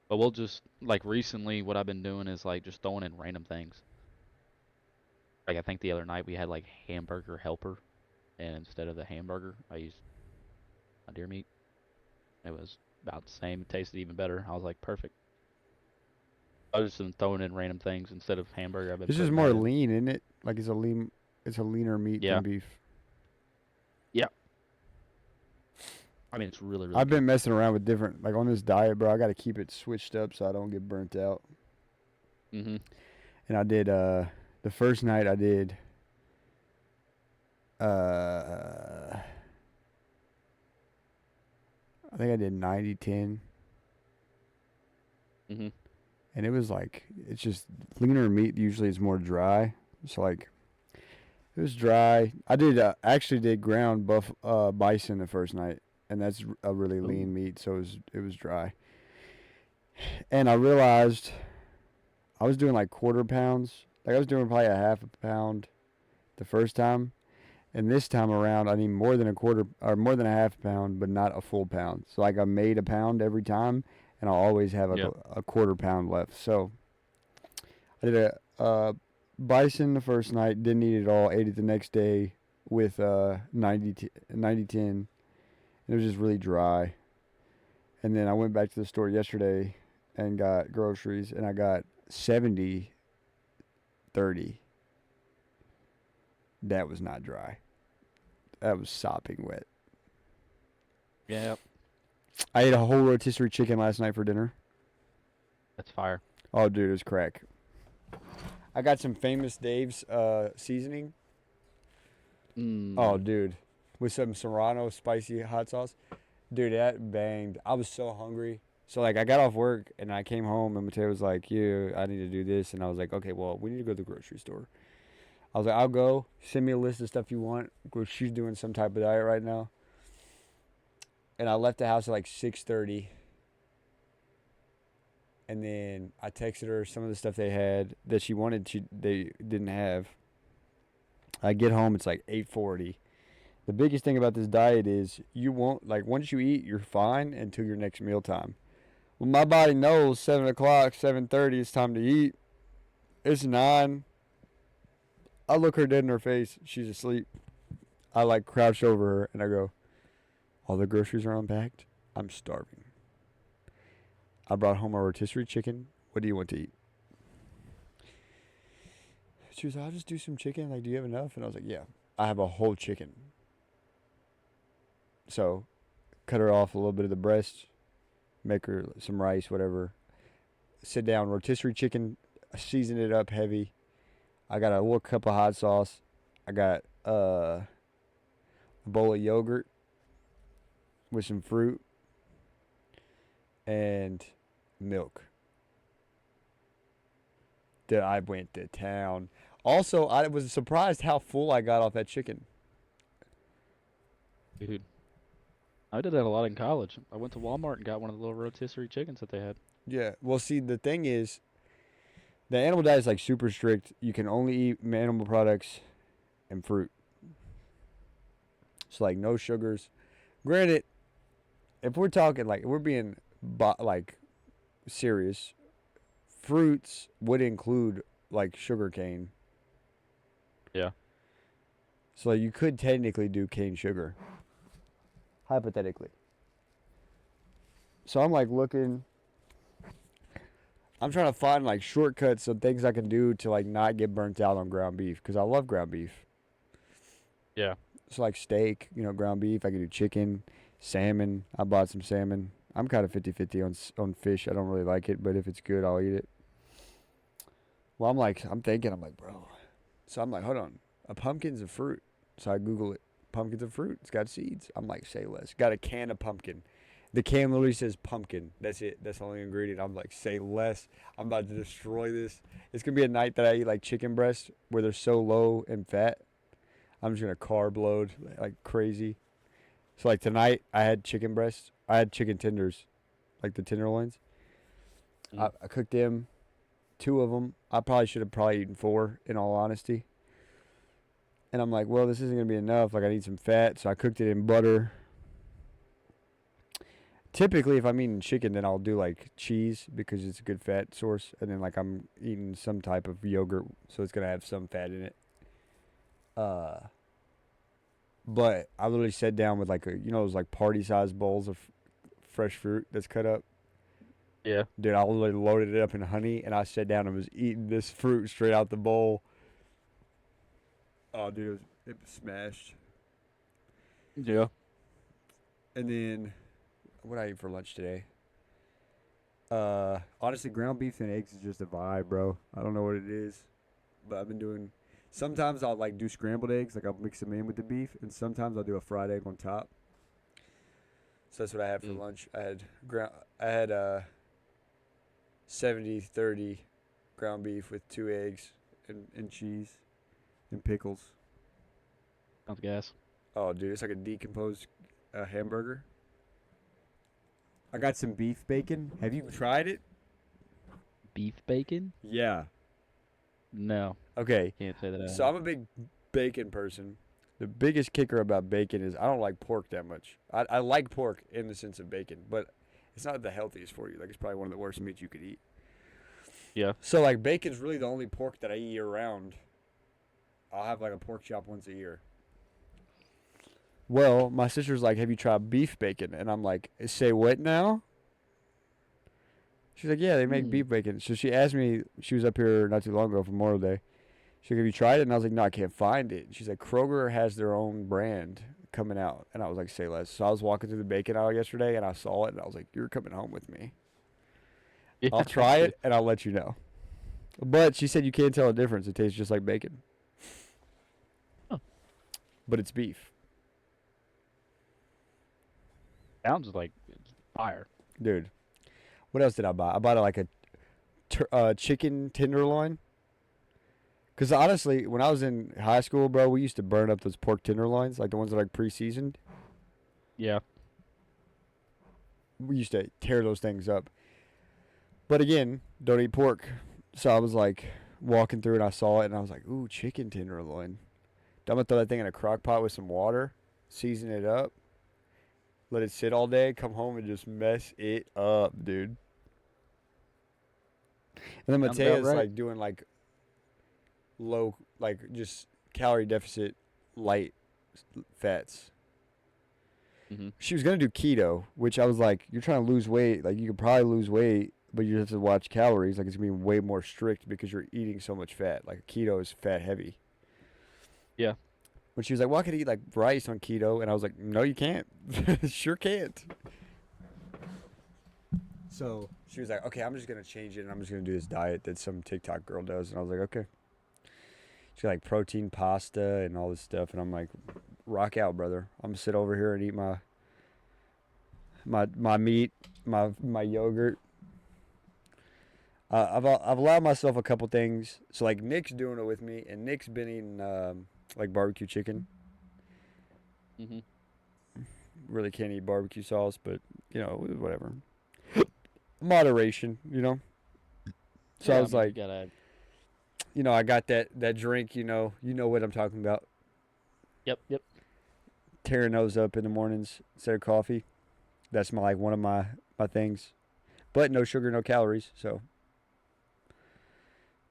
But we'll just like recently, what I've been doing is like just throwing in random things. Like I think the other night we had like hamburger helper, and instead of the hamburger, I used my deer meat. It was about the same. It tasted even better. I was like, perfect. I just been throwing in random things instead of hamburger. I've been This is putting more that in. lean, isn't it? Like it's a leaner meat Yeah. than beef. Yeah. I mean, it's really, really I've good. been messing around with different, like on this diet, bro. I got to keep it switched up so I don't get burnt out. Mm-hmm. And I did, the first night I did, I think I did 90-10. Mm-hmm. And it was like, it's just leaner meat usually is more dry. So like, it was dry. I did, actually did ground bison the first night. And that's a really lean Ooh. meat, so it was dry. And I realized I was doing like quarter pounds. Like I was doing probably a half a pound the first time, and this time around I need more than a quarter or more than a half pound, but not a full pound. So like I made a pound every time, and I'll always have Yeah. a quarter pound left. So I did a bison the first night, didn't eat it all. Ate it the next day with 90-10. It was just really dry. And then I went back to the store yesterday and got groceries, and I got 70-30. That was not dry. That was sopping wet. Yeah. I ate a whole rotisserie chicken last night for dinner. That's fire. Oh, dude, it was crack. I got some Famous Dave's seasoning. Oh, dude, with some Serrano spicy hot sauce. Dude, that banged. I was so hungry. So, like, I got off work, and I came home, and Mateo was like, yeah, I need to do this. And I was like, okay, well, we need to go to the grocery store. I was like, I'll go. Send me a list of stuff you want. She's doing some type of diet right now. And I left the house at like 6:30. And then I texted her some of the stuff they had that she wanted they didn't have. I get home, it's like 8:40. The biggest thing about this diet is you won't, like, once you eat, you're fine until your next meal time. Well, my body knows 7 o'clock, 7:30, it's time to eat. It's 9. I look her dead in her face. She's asleep. I, like, crouch over her, and I go, all the groceries are unpacked. I'm starving. I brought home a rotisserie chicken. What do you want to eat? She was like, I'll just do some chicken. Like, do you have enough? And I was like, yeah. I have a whole chicken. So, cut her off a little bit of the breast. Make her some rice, whatever. Sit down, rotisserie chicken. Season it up heavy. I got a little cup of hot sauce. I got a bowl of yogurt with some fruit and milk. Dude, I went to town. Also, I was surprised how full I got off that chicken. Dude, I did that a lot in college. I went to Walmart and got one of the little rotisserie chickens that they had. Yeah. Well, see, the thing is, the animal diet is like super strict. You can only eat animal products and fruit. So, like, no sugars. Granted, if we're talking, like, if we're being, like, serious, fruits would include, like, sugar cane. Yeah. So, like, you could technically do cane sugar. Hypothetically. So, I'm, like, looking. I'm trying to find, like, shortcuts of things I can do to, like, not get burnt out on ground beef. Because I love ground beef. Yeah. So, like, steak, ground beef. I can do chicken, salmon. I bought some salmon. I'm kind of 50-50 on fish. I don't really like it, but if it's good, I'll eat it. Well, I'm like, bro. So I'm like, hold on. A pumpkin's a fruit. So I Google it. Pumpkin's a fruit. It's got seeds. I'm like, say less. Got a can of pumpkin. The can literally says pumpkin. That's it. That's the only ingredient. I'm like, say less. I'm about to destroy this. It's going to be a night that I eat like chicken breast where they're so low in fat. I'm just going to carb load like crazy. So like tonight I had chicken breast. I had chicken tenders, like the tenderloins. I cooked them, 2 of them. I probably should have eaten 4, in all honesty. And I'm like, well, this isn't going to be enough. Like, I need some fat. So I cooked it in butter. Typically, if I'm eating chicken, then I'll do, like, cheese because it's a good fat source. And then, like, I'm eating some type of yogurt, so it's going to have some fat in it. But I literally sat down with, like, those, like, party-sized bowls of fresh fruit that's cut up. Yeah. Dude, I literally loaded it up in honey, and I sat down and was eating this fruit straight out the bowl. Oh, dude, it was smashed. Yeah. And then, what did I eat for lunch today? Honestly, ground beef and eggs is just a vibe, bro. I don't know what it is, but I've been doing. Sometimes I'll like do scrambled eggs, like I'll mix them in with the beef, and sometimes I'll do a fried egg on top. So that's what I had for lunch. I had 70-30 ground beef with 2 eggs and cheese and pickles. Sounds gas. Oh, dude, it's like a decomposed hamburger. I got some beef bacon. Have you tried it? Beef bacon? Yeah. No. Okay. Can't say that I So I'm a big bacon person. The biggest kicker about bacon is I don't like pork that much. I like pork in the sense of bacon, but it's not the healthiest for you. Like, it's probably one of the worst meats you could eat. Yeah. So, like, bacon's really the only pork that I eat year-round. I'll have, like, a pork chop once a year. Well, my sister's like, have you tried beef bacon? And I'm like, say what now? She's like, yeah, they make beef bacon. So she asked me, she was up here not too long ago for Memorial Day. She's like, have you tried it? And I was like, no, I can't find it. She's like, Kroger has their own brand coming out. And I was like, say less. So I was walking through the bacon aisle yesterday, and I saw it, and I was like, you're coming home with me. Yeah. I'll try it, and I'll let you know. But she said you can't tell a difference. It tastes just like bacon. Huh. But it's beef. Sounds like fire. Dude, what else did I buy? I bought like a chicken tenderloin. Because honestly, when I was in high school, bro, we used to burn up those pork tenderloins, like the ones that are like pre-seasoned. Yeah. We used to tear those things up. But again, don't eat pork. So I was like walking through and I saw it and I was like, ooh, chicken tenderloin. I'm going to throw that thing in a crock pot with some water, season it up, let it sit all day, come home and just mess it up, dude. And then Sounds about Matea's right. like doing like low, like just calorie deficit, light fats. Mm-hmm. She was going to do keto, which I was like, you're trying to lose weight. Like, you could probably lose weight, but you have to watch calories. Like, it's going to be way more strict because you're eating so much fat. Like, keto is fat heavy. Yeah. But she was like, well, I could eat, like, rice on keto. And I was like, no, you can't. Sure can't. So she was like, okay, I'm just going to change it, and I'm just going to do this diet that some TikTok girl does. And I was like, okay. She got, like, protein pasta and all this stuff. And I'm like, rock out, brother. I'm going to sit over here and eat my meat, my yogurt. I've allowed myself a couple things. So, like, Nick's doing it with me, and Nick's been eating, like, barbecue chicken. Mm-hmm. Really can't eat barbecue sauce, but, you know, whatever. Moderation, you know? So Yeah, I was mean, like, you gotta... you know, I got that drink, you know what I'm talking about. Yep. Tearing those up in the mornings instead of coffee. That's one of my things. But no sugar, no calories, so.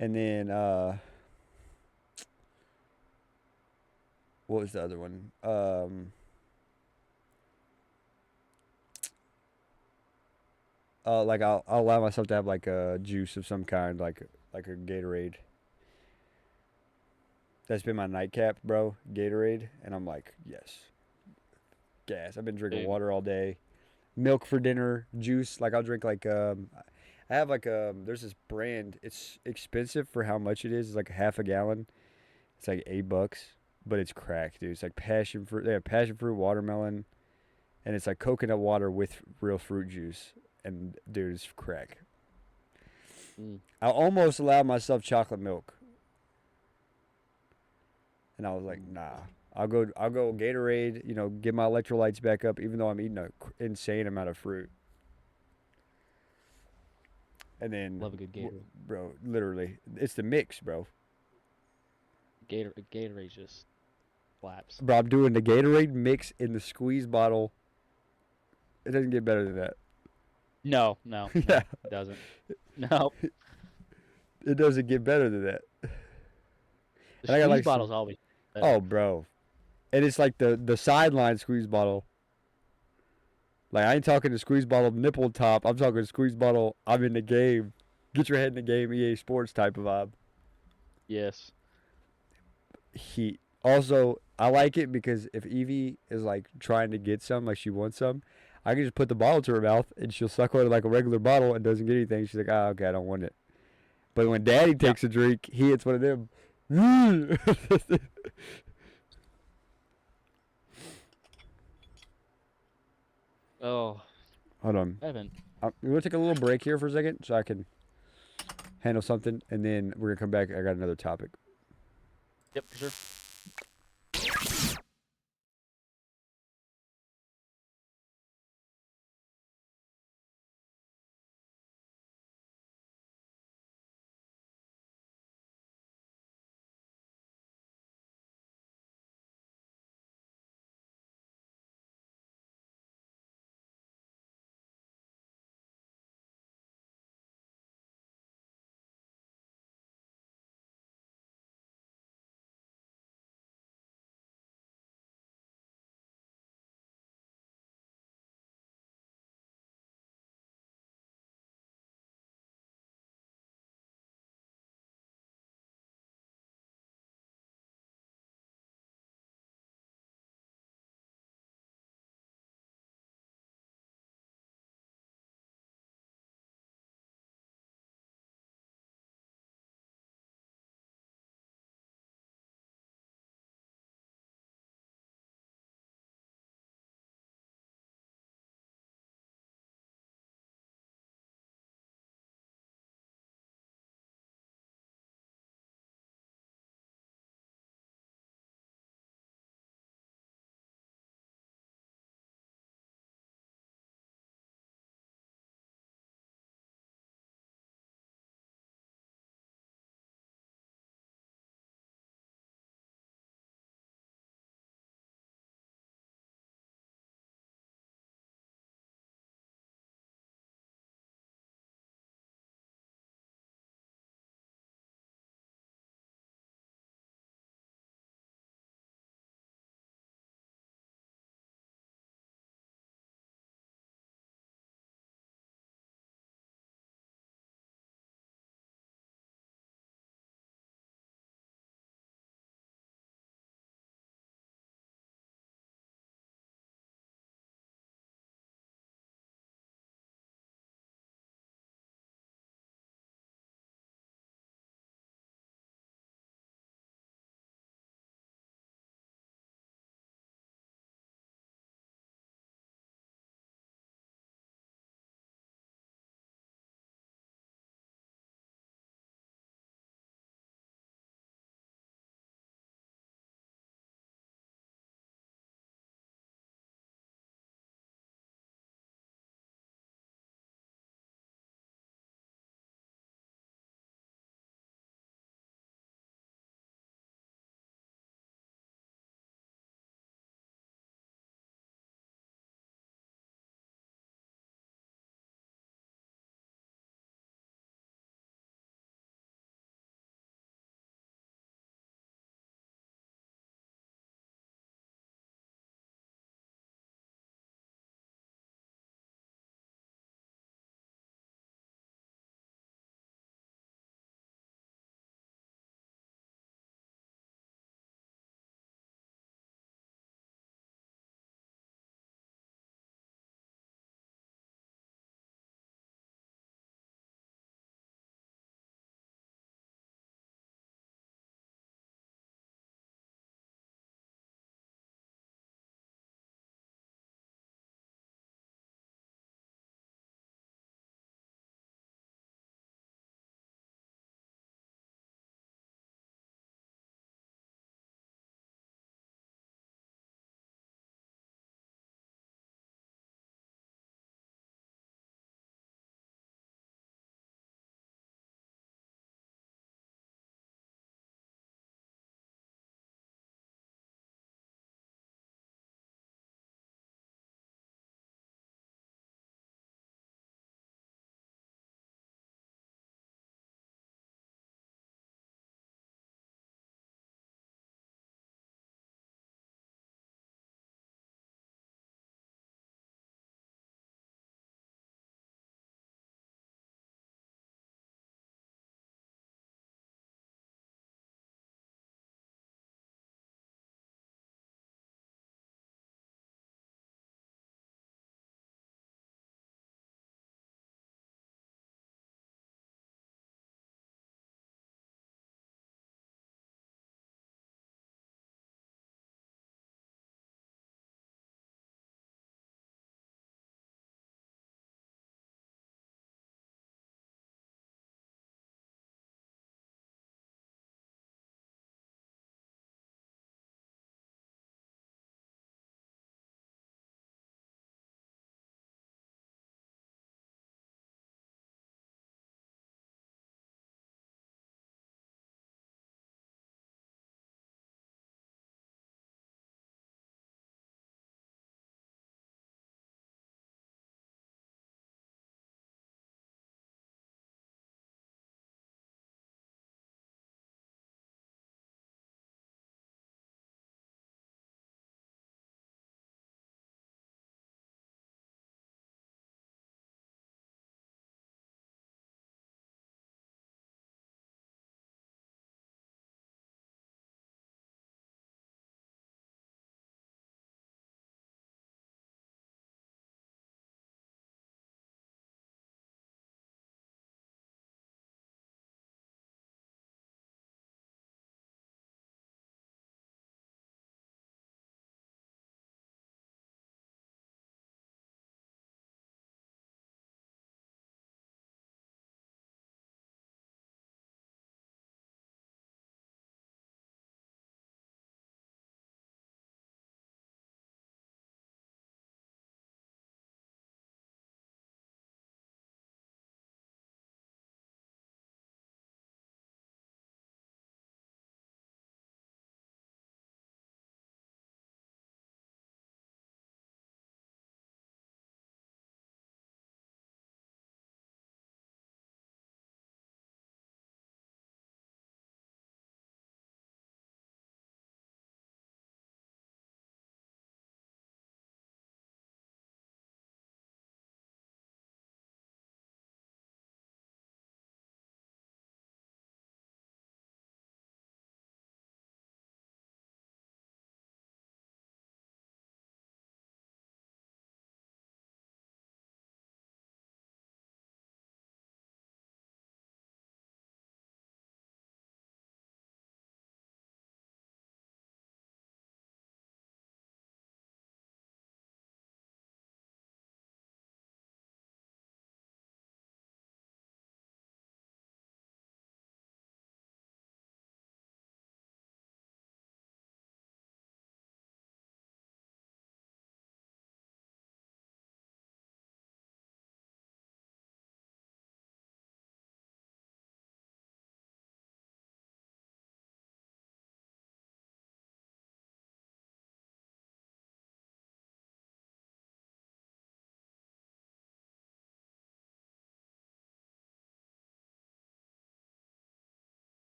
And then what was the other one? Like I'll allow myself to have like a juice of some kind, like a Gatorade. That's been my nightcap, bro. Gatorade, and I'm like, yes. Gas. I've been drinking Dude. water all day. Milk for dinner, juice. Like I'll drink like I have like there's this brand. It's expensive for how much it is. It's like half a gallon. It's like $8, but it's crack, dude. It's like passion fruit. They have passion fruit, watermelon, and it's like coconut water with real fruit juice. And dude, it's crack. I almost allowed myself chocolate milk, and I was like, nah. I'll go Gatorade, you know, get my electrolytes back up, even though I'm eating an insane amount of fruit. And then, Love a good Gatorade. bro, literally, it's the mix, bro. Gatorade just slaps. Bro, I'm doing the Gatorade mix in the squeeze bottle. It doesn't get better than that. No, Yeah. it doesn't. No, It doesn't get better than that. the And I got squeeze like bottle's some. always better. Oh, bro, and it's like the sideline squeeze bottle. Like I ain't talking the squeeze bottle nipple top. I'm talking squeeze bottle. I'm in the game. Get your head in the game. EA Sports type of vibe. Yes. Heat. Also, I like it because if Evie is like trying to get some, like she wants some, I can just put the bottle to her mouth and she'll suck on it like a regular bottle and doesn't get anything. She's like, okay, I don't want it. But when Daddy takes a drink, he hits one of them. Oh, Hold on. I haven't. We're going to take a little break here for a second so I can handle something, and then we're going to come back. I got another topic. Yep, for sure.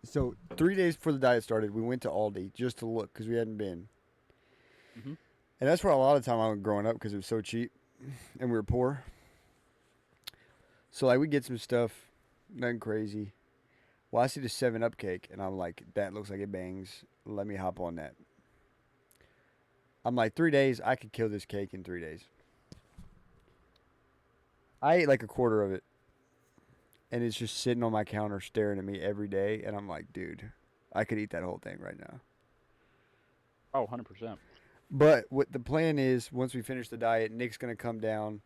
So 3 days before the diet started, we went to Aldi just to look because we hadn't been. Mm-hmm. And that's where a lot of time I went growing up because it was so cheap and we were poor. So like we get some stuff, nothing crazy. Well, I see the 7-Up cake and I'm like, that looks like it bangs. Let me hop on that. I'm like, 3 days, I could kill this cake in 3 days. I ate like a quarter of it. And it's just sitting on my counter staring at me every day. And I'm like, dude, I could eat that whole thing right now. Oh, 100%. But what the plan is, once we finish the diet, Nick's going to come down.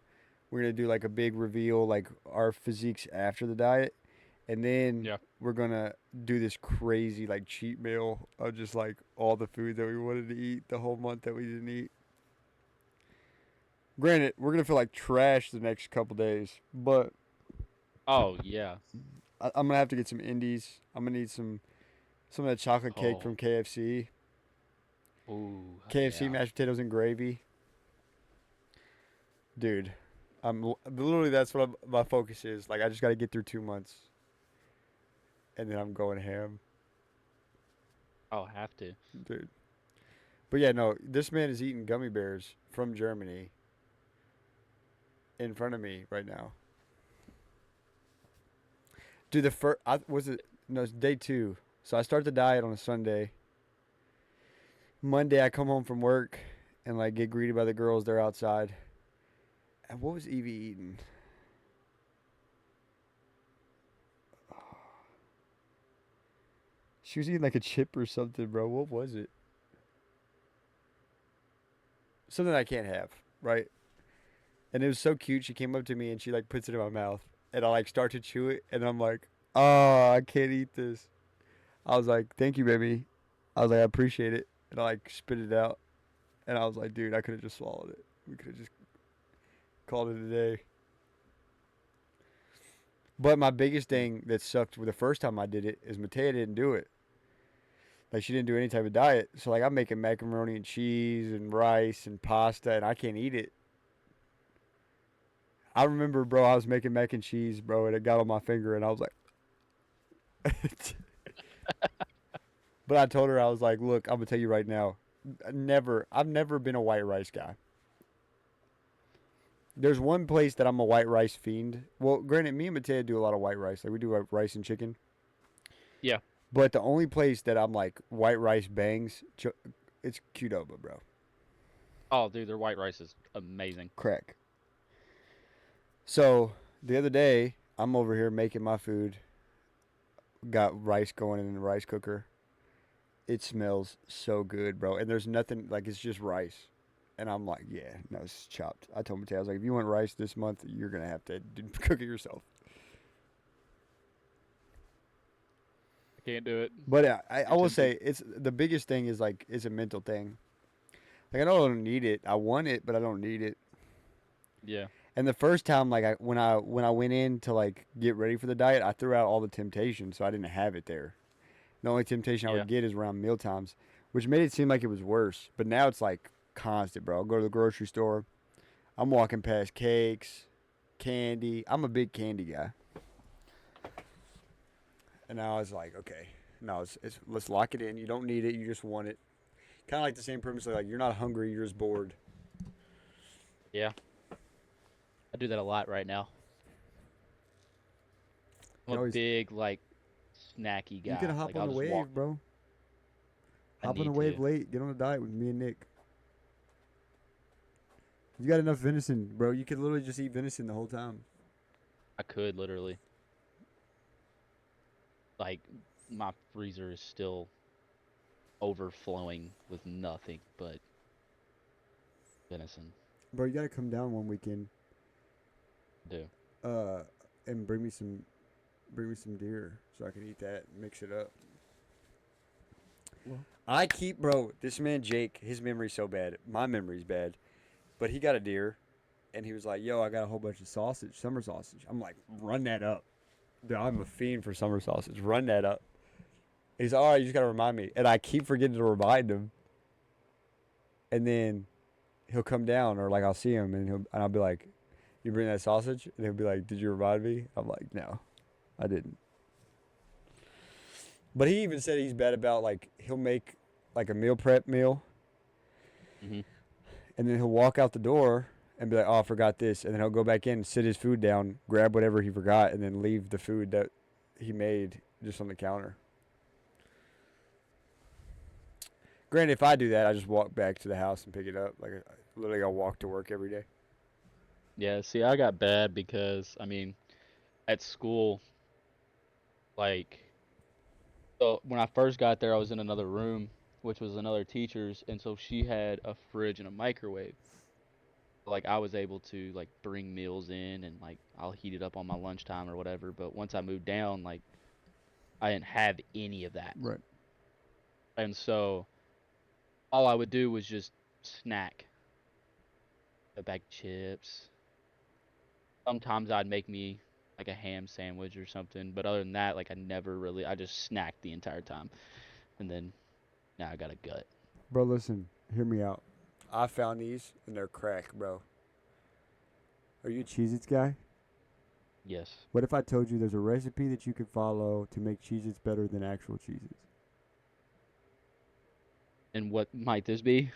We're going to do like a big reveal, like our physiques after the diet. And then Yeah. we're going to do this crazy like cheat meal of just like all the food that we wanted to eat the whole month that we didn't eat. Granted, we're going to feel like trash the next couple days. But Oh, yeah. I'm going to have to get some Indies. I'm going to need some of that chocolate cake Oh. from KFC. Ooh. KFC yeah. mashed potatoes and gravy. Dude, literally that's what my focus is. Like I just got to get through 2 months, and then I'm going ham, I'll have to. dude. But yeah, no, this man is eating gummy bears from Germany in front of me right now. Dude, it's day 2. So I start the diet on a Sunday. Monday I come home from work and like get greeted by the girls. They're outside. And what was Evie eating? She was eating like a chip or something, bro. What was it? Something I can't have, right? And it was so cute. She came up to me and she like puts it in my mouth. And I like start to chew it. And I'm like, oh, I can't eat this. I was like, thank you, baby. I was like, I appreciate it. And I like spit it out. And I was like, dude, I could have just swallowed it. We could have just called it a day. But my biggest thing that sucked with the first time I did it is Matea didn't do it. Like she didn't do any type of diet. So like I'm making macaroni and cheese and rice and pasta and I can't eat it. I remember, bro, I was making mac and cheese, bro, and it got on my finger and I was like But I told her, I was like, look, I'm gonna tell you right now, I've never been a white rice guy. There's one place that I'm a white rice fiend. Well, granted, me and Matea do a lot of white rice. Like we do rice and chicken. Yeah. But the only place that I'm like white rice bangs, it's Qdoba, bro. Oh, dude, their white rice is amazing. Crack. So the other day, I'm over here making my food. Got rice going in the rice cooker. It smells so good, bro. And there's nothing, like it's just rice. And I'm like, yeah, no, it's chopped. I told Mateo, I was like, if you want rice this month, you're going to have to cook it yourself. I can't do it. But I will say, it's the biggest thing is like, it's a mental thing. Like, I don't need it. I want it, but I don't need it. Yeah. And the first time, like, when I went in to, like, get ready for the diet, I threw out all the temptation, so I didn't have it there. The only temptation I would get is around meal times, which made it seem like it was worse. But now it's, like, constant, bro. I'll go to the grocery store. I'm walking past cakes, candy. I'm a big candy guy. And now it's like, okay, no, it's let's lock it in. You don't need it. You just want it. Kind of like the same premise. Like you're not hungry. You're just bored. Yeah. I do that a lot right now. I'm a big, like, snacky guy. You can hop like, on I'll the just wave, walk. bro. I Hop on the need wave to. late. Get on a diet with me and Nick. You got enough venison, bro. You could literally just eat venison the whole time. I could, literally. Like, my freezer is still overflowing with nothing but venison. Bro, you gotta come down one weekend. I do. And bring me some deer so I can eat that and mix it up. Well. I keep, bro, this man Jake, his memory's so bad. My memory's bad. But he got a deer and he was like, yo, I got a whole bunch of sausage, summer sausage. I'm like, run that up. Dude, I'm a fiend for summer sausage. Run that up. He's like, all right, you just gotta remind me. And I keep forgetting to remind him. And then he'll come down, or like I'll see him and I'll be like, you bring that sausage? And he'll be like, did you remind me? I'm like, no, I didn't. But he even said he's bad about, like, he'll make, like, a meal prep meal. Mhm. And then he'll walk out the door and be like, oh, I forgot this. And then he'll go back in, sit his food down, grab whatever he forgot, and then leave the food that he made just on the counter. Granted, if I do that, I just walk back to the house and pick it up. Like, literally, I'll walk to work every day. Yeah, see, I got bad because I mean, at school, like, so when I first got there, I was in another room, which was another teacher's, and so she had a fridge and a microwave. Like, I was able to like bring meals in and like I'll heat it up on my lunchtime or whatever. But once I moved down, like, I didn't have any of that, Right. and so all I would do was just snack, a bag of chips. Sometimes I'd make me like a ham sandwich or something, but other than that, like I just snacked the entire time, and then now I got a gut. Bro, listen, hear me out. I found these, and they're crack, bro. Are you a Cheez-Its guy? Yes. What if I told you there's a recipe that you could follow to make Cheez-Its better than actual Cheez-Its? And what might this be?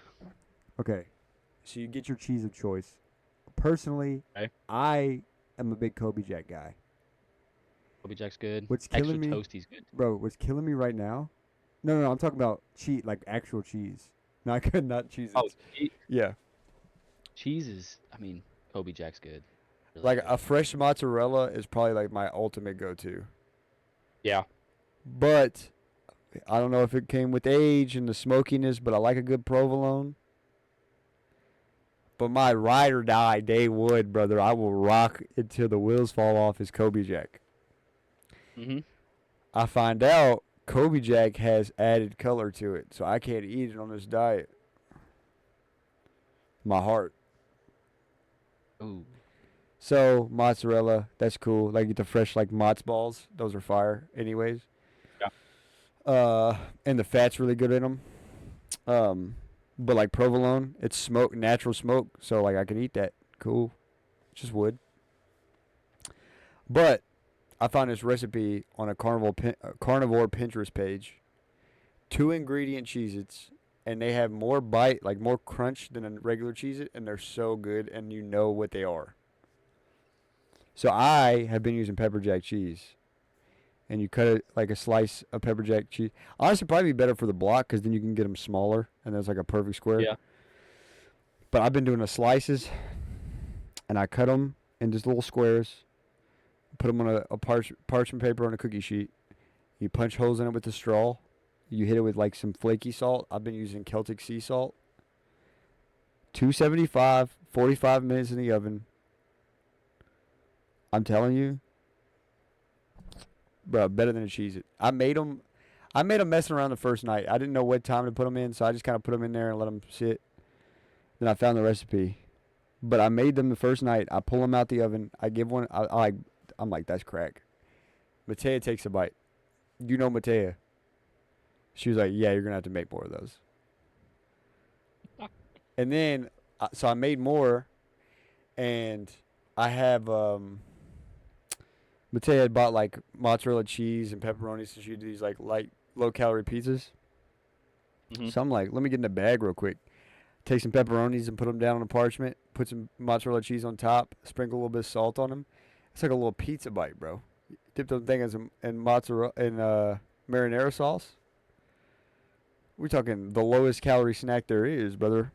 Okay, so you get your cheese of choice. Personally, Okay. I am a big Kobe Jack guy. Kobe Jack's good. What's Extra killing me, toasty's good. bro? What's killing me right now? No, I'm talking about like actual cheese. Not good, not Cheez-Its. Oh, Yeah, cheese is. I mean, Kobe Jack's good. Really like good. a fresh mozzarella is probably like my ultimate go-to. Yeah. But I don't know if it came with age and the smokiness, but I like a good provolone. But my ride or die day wood, brother, I will rock until the wheels fall off is Kobe Jack. Mhm. I find out Kobe Jack has added color to it, so I can't eat it on this diet. My heart. Ooh. So mozzarella, that's cool. Like get the fresh like mozz balls, those are fire. Anyways. Yeah. And the fat's really good in them. But like provolone, it's smoke, natural smoke, so like I can eat that. Cool, just wood. But I found this recipe on a carnivore Pinterest page. 2-ingredient Cheez-Its, and they have more bite, like more crunch than a regular Cheez-It, and they're so good, and you know what they are. So I have been using pepper jack cheese, and you cut it like a slice of pepper jack cheese. Honestly, probably be better for the block because then you can get them smaller, and there's like a perfect square. Yeah. But I've been doing the slices, and I cut them in just little squares, put them on a parchment paper on a cookie sheet. You punch holes in it with a straw. You hit it with like some flaky salt. I've been using Celtic sea salt. 275, 45 minutes in the oven. I'm telling you, bro, better than a Cheez-It. I made them messing around the first night. I didn't know what time to put them in, so I just kind of put them in there and let them sit. Then I found the recipe. But I made them the first night. I pull them out the oven. I give one. I'm like, that's crack. Matea takes a bite. You know Matea. She was like, yeah, you're going to have to make more of those. And then, so I made more, and I have, Matea had bought, like, mozzarella cheese and pepperoni, so she'd do these, like, light, low-calorie pizzas. Mhm. So I'm like, let me get in the bag real quick. Take some pepperonis and put them down on a parchment, put some mozzarella cheese on top, sprinkle a little bit of salt on them. It's like a little pizza bite, bro. Dip those things in mozzarella and marinara sauce. We're talking the lowest calorie snack there is, brother.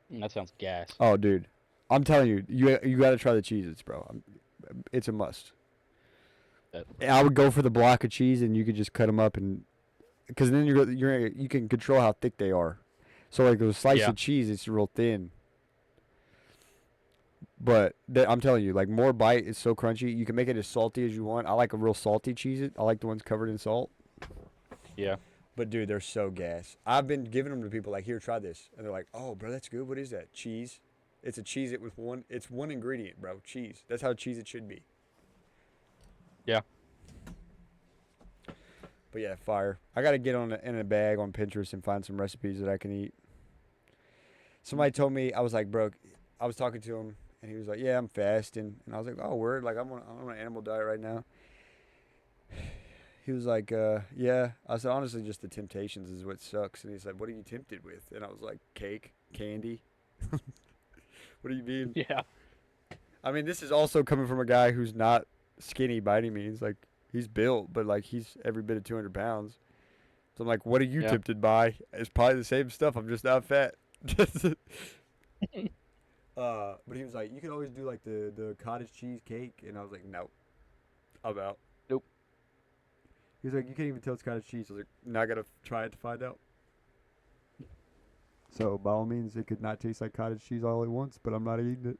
That sounds gas. Oh, dude, I'm telling you, you got to try the Cheez-Its, bro. It's a must. And I would go for the block of cheese, and you could just cut them up, and because then you can control how thick they are. So like a slice of cheese, it's real thin. But I'm telling you, like more bite, it's so crunchy. You can make it as salty as you want. I like a real salty Cheez-It. I like the ones covered in salt. Yeah. But dude, they're so gas. I've been giving them to people like, here, try this, and they're like, oh, bro, that's good. What is that? Cheese. It's a Cheez-It with one. It's one ingredient, bro. Cheese. That's how Cheez-It should be. Yeah. But yeah, fire. I gotta get in a bag on Pinterest and find some recipes that I can eat. Somebody told me, I was like, bro, I was talking to him, and he was like, yeah, I'm fasting, and I was like, oh, word, like I'm on an animal diet right now. he was like, yeah. I said, honestly, just the temptations is what sucks. And he's like, what are you tempted with? And I was like, cake, candy. What do you mean? Yeah. I mean, this is also coming from a guy who's not skinny by any means. Like, he's built, but, like, he's every bit of 200 pounds. So I'm like, what are you Yeah. tempted by? It's probably the same stuff. I'm just not fat. But he was like, you can always do, like, the cottage cheese cake. And I was like, no. I'm out. Nope. He was like, you can't even tell it's cottage cheese. I was like, now I got to try it to find out. So, by all means, it could not taste like cottage cheese all at once, but I'm not eating it.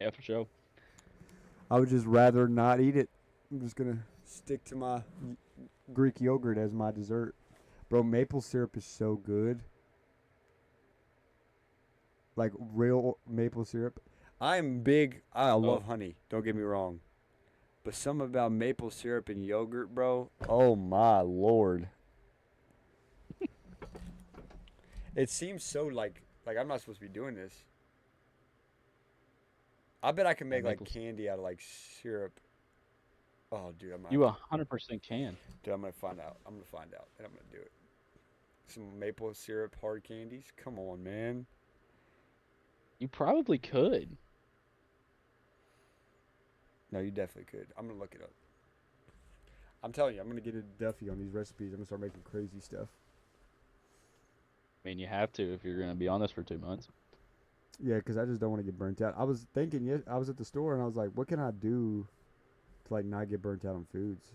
Yeah, for sure. I would just rather not eat it. I'm just going to stick to my Greek yogurt as my dessert. Bro, maple syrup is so good. Like real maple syrup. I'm big. I love honey. Don't get me wrong. But something about maple syrup and yogurt, bro. Oh, my Lord. It seems so like I'm not supposed to be doing this. I bet I can make like candy out of like syrup. Oh, dude, I'm not. You 100% can. Dude, I'm gonna find out. I'm gonna find out, and I'm gonna do it. Some maple syrup hard candies. Come on, man. You probably could. No, you definitely could. I'm gonna look it up. I'm telling you, I'm gonna get a Duffy on these recipes. I'm gonna start making crazy stuff. I mean, you have to if you're going to be on this for 2 months. Yeah, because I just don't want to get burnt out. I was thinking, I was at the store and I was like, what can I do to like not get burnt out on foods?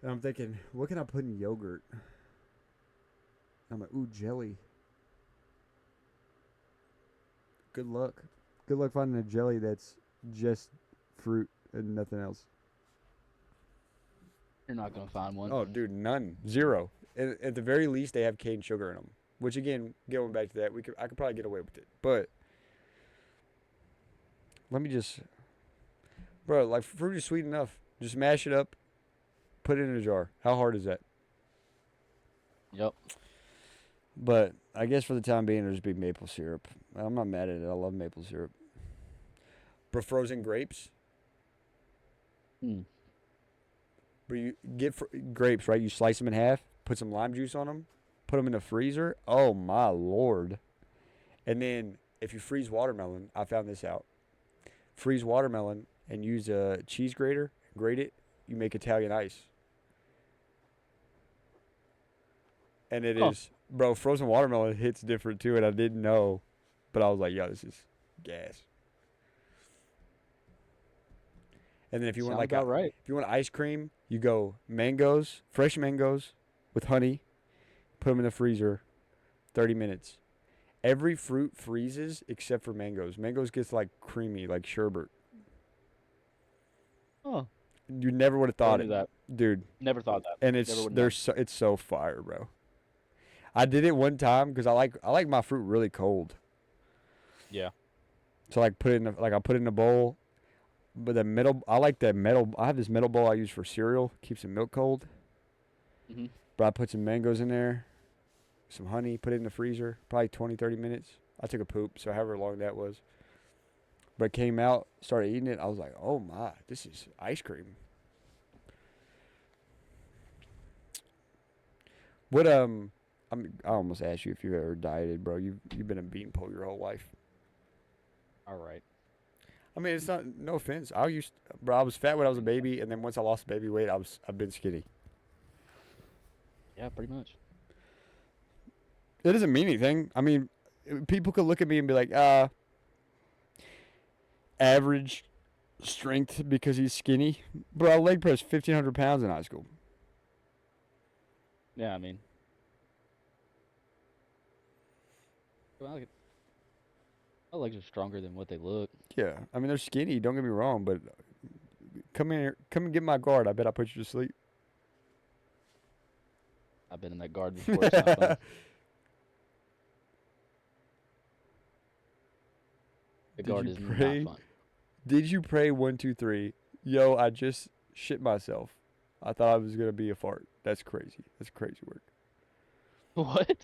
And I'm thinking, what can I put in yogurt? And I'm like, ooh, jelly. Good luck. Good luck finding a jelly that's just fruit and nothing else. You're not going to find one. Oh, dude, none. Zero. At the very least, they have cane sugar in them. Which, again, going back to that, I could probably get away with it. But let me just... Bro, like, fruit is sweet enough. Just mash it up. Put it in a jar. How hard is that? Yep. But I guess for the time being, it'll just be maple syrup. I'm not mad at it. I love maple syrup. But frozen grapes? But you get grapes, right? You slice them in half, put some lime juice on them, put them in the freezer. Oh, my Lord. And then if you freeze watermelon, I found this out. Freeze watermelon and use a cheese grater, grate it, you make Italian ice. And it is, bro, frozen watermelon hits different too, and I didn't know. But I was like, yo, this is gas. And then if you want like if you want ice cream, you go mangoes, fresh mangoes with honey, put them in the freezer, 30 minutes. Every fruit freezes except for mangoes. Mangoes gets like creamy, like sherbet. Oh. You never would have thought it, that. Dude. Never thought that. And it's so fire, bro. I did it one time because I like my fruit really cold. Yeah. So like I put it in a bowl. But I like that metal. I have this metal bowl I use for cereal. Keeps the milk cold. Mm-hmm. But I put some mangoes in there, some honey, put it in the freezer, probably 20, 30 minutes. I took a poop, so however long that was. But it came out, started eating it. I was like, oh my, this is ice cream. What I almost asked you if you've ever dieted, bro. You've been a beanpole your whole life. All right. I mean, it's not, no offense. I was fat when I was a baby, and then once I lost baby weight, I've been skinny. Yeah, pretty much. It doesn't mean anything. I mean, people could look at me and be like, average strength because he's skinny. Bro, I leg pressed 1,500 pounds in high school. Yeah, I mean. Well, my legs are stronger than what they look. Yeah, I mean, they're skinny, don't get me wrong, but come here, come and get my guard. I bet I put you to sleep. I've been in that guard before. It's not fun. The guard is not fun. Did you pray 1, 2, 3? Yo, I just shit myself. I thought I was going to be a fart. That's crazy. That's crazy work. What?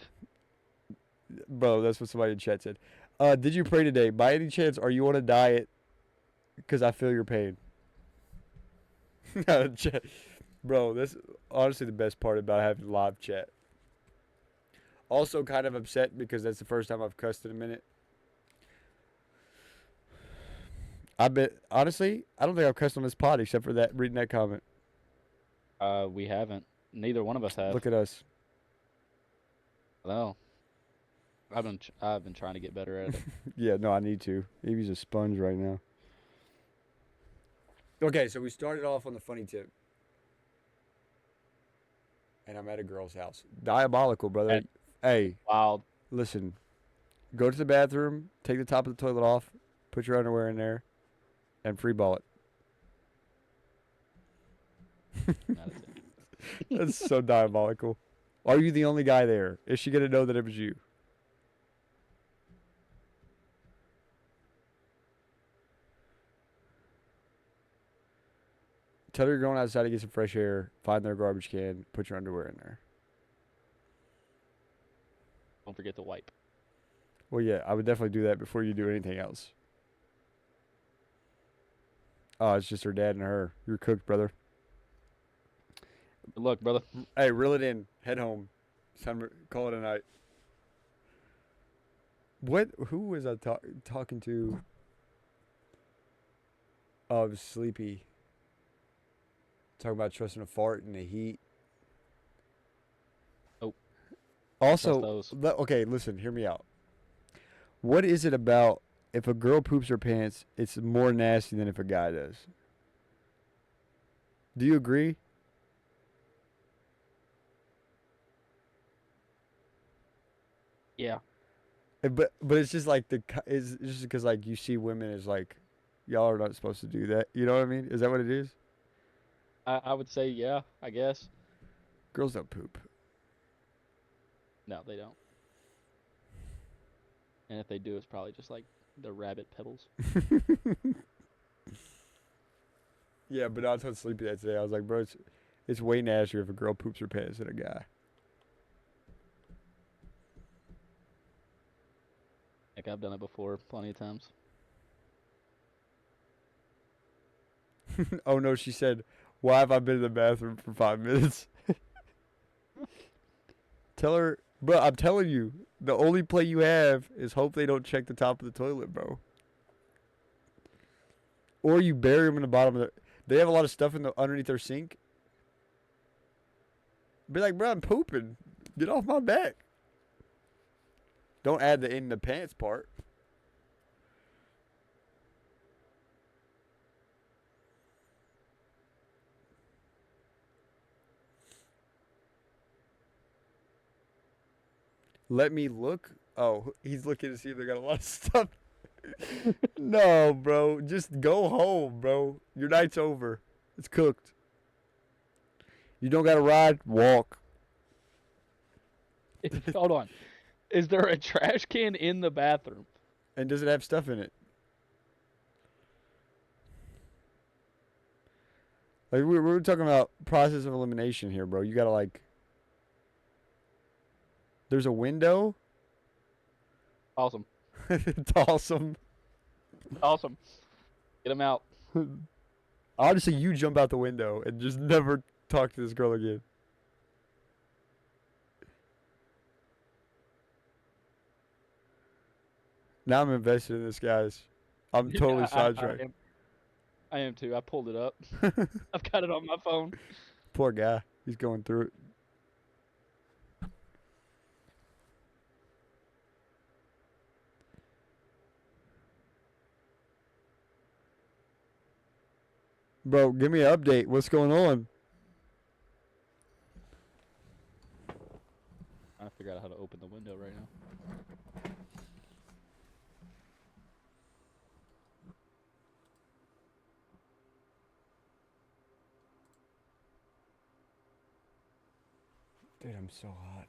Bro, that's what somebody in chat said. Did you pray today? By any chance, are you on a diet? Because I feel your pain. Bro, that's honestly the best part about having live chat. Also, kind of upset because that's the first time I've cussed in a minute. I bet, honestly, I don't think I've cussed on this pod except for that reading that comment. We haven't. Neither one of us have. Look at us. No. I've been trying to get better at it. Yeah, no, I need to. Evie's a sponge right now. Okay, so we started off on the funny tip. And I'm at a girl's house. Diabolical, brother. And- Hey, Wild. listen. Go to the bathroom, take the top of the toilet off, put your underwear in there, and free ball it. That is it. That's so diabolical. Are you the only guy there? Is she going to know that it was you? Tell her you're going outside to get some fresh air, find their garbage can, put your underwear in there. Don't forget to wipe. Well, yeah, I would definitely do that before you do anything else. Oh, it's just her dad and her. You're cooked, brother. Good luck, brother. Hey, reel it in. Head home. It's time to call it a night. What? Who was I talking to? Oh, I was sleepy. Talking about trusting a fart in the heat. Oh. Also, Trust those. okay, listen, hear me out. What is it about if a girl poops her pants, it's more nasty than if a guy does? Do you agree? Yeah. But it's just like it's just because like you see women as like y'all are not supposed to do that. You know what I mean? Is that what it is? I would say yeah, I guess. Girls don't poop. No, they don't. And if they do, it's probably just like the rabbit pebbles. Yeah, but I told Sleepy that today. I was like, bro, it's way nastier if a girl poops her pants than a guy. Like I've done it before plenty of times. Oh no, she said, why have I been in the bathroom for 5 minutes? Tell her, bro, I'm telling you, the only play you have is hope they don't check the top of the toilet, bro. Or you bury them in the bottom of the. They have a lot of stuff in the underneath their sink. Be like, bro, I'm pooping. Get off my back. Don't add the in the pants part. Let me look. Oh, he's looking to see if they got a lot of stuff. No, bro. Just go home, bro. Your night's over. It's cooked. You don't got to ride, walk. Hold on. Is there a trash can in the bathroom? And does it have stuff in it? Like we're talking about process of elimination here, bro. You got to like. There's a window. Awesome. It's awesome. Awesome. Get him out. Honestly, you jump out the window and just never talk to this girl again. Now I'm invested in this, guys. I'm totally sidetracked. I am too. I pulled it up. I've got it on my phone. Poor guy. He's going through it. Bro, give me an update. What's going on? Trying to figure out how to open the window right now. Dude, I'm so hot.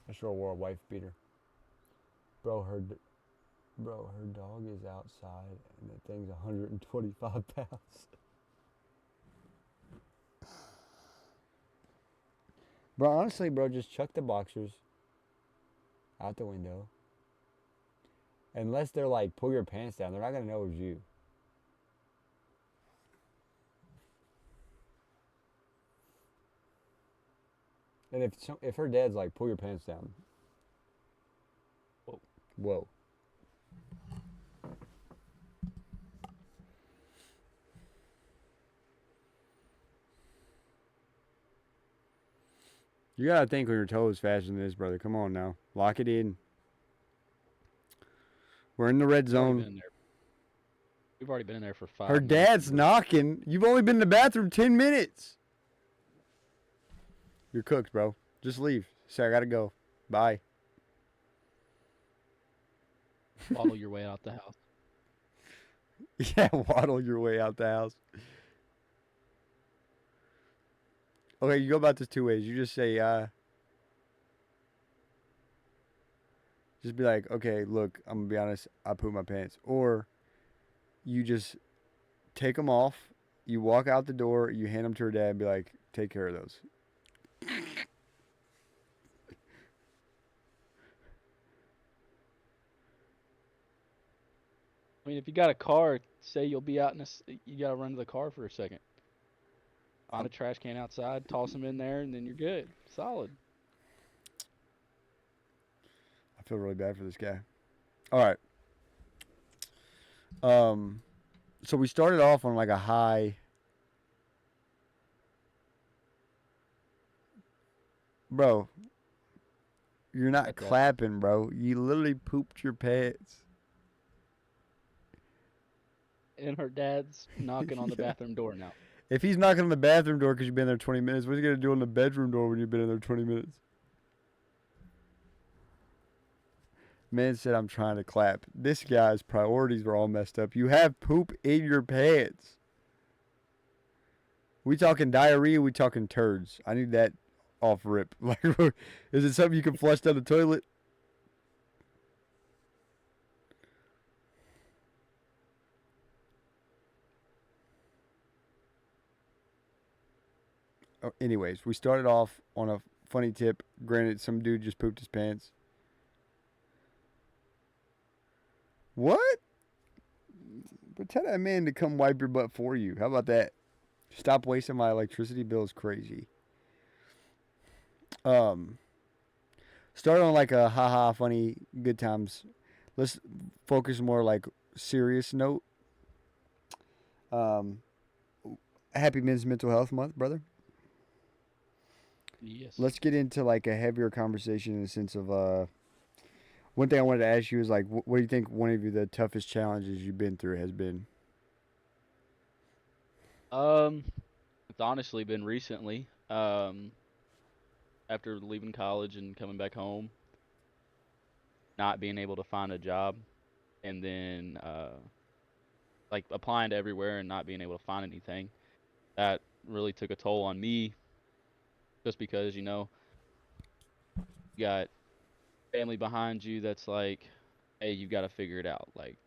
I sure wore a wife beater. Bro, her dog is outside and that thing's 125 pounds. Bro, honestly, bro, just chuck the boxers out the window. Unless they're like, pull your pants down, they're not gonna know it was you. And if her dad's like, pull your pants down. Whoa. Whoa. You gotta think on your toes faster than this, brother. Come on now. Lock it in. We're in the red We've already zone. been in there. We've already been in there for 5 Her minutes. dad's knocking. You've only been in the bathroom 10 minutes. You're cooked, bro. Just leave. Say, I gotta go. Bye. Waddle your way out the house. Yeah, waddle your way out the house. Okay, you go about this two ways. You just say, just be like, okay, look, I'm gonna be honest, I pooped my pants. Or you just take them off, you walk out the door, you hand them to her dad, and be like, take care of those. I mean, if you got a car, say you'll be out you gotta run to the car for a second. Find a trash can outside, toss them in there, and then you're good. Solid. I feel really bad for this guy. All right. So we started off on like a high. Bro, you're not Got that. clapping, bro. You literally pooped your pants. And her dad's knocking on the Yeah. bathroom door now. If he's knocking on the bathroom door because you've been there 20 minutes, what's he going to do on the bedroom door when you've been in there 20 minutes? Man said, I'm trying to clap. This guy's priorities were all messed up. You have poop in your pants. We talking diarrhea, we talking turds. I need that off rip. Like, is it something you can flush down the toilet? Oh, anyways, we started off on a funny tip. Granted, some dude just pooped his pants. What? But tell that man to come wipe your butt for you. How about that? Stop wasting my electricity bill is crazy. Start on like a haha funny good times. Let's focus more like serious note. Happy Men's Mental Health Month, brother. Yes. Let's get into like a heavier conversation in the sense of one thing I wanted to ask you is like what do you think one of the toughest challenges you've been through has been? It's honestly been recently. After leaving college and coming back home, not being able to find a job, and then like applying to everywhere and not being able to find anything. That really took a toll on me, just because you got family behind you that's like, hey, you've got to figure it out. Like,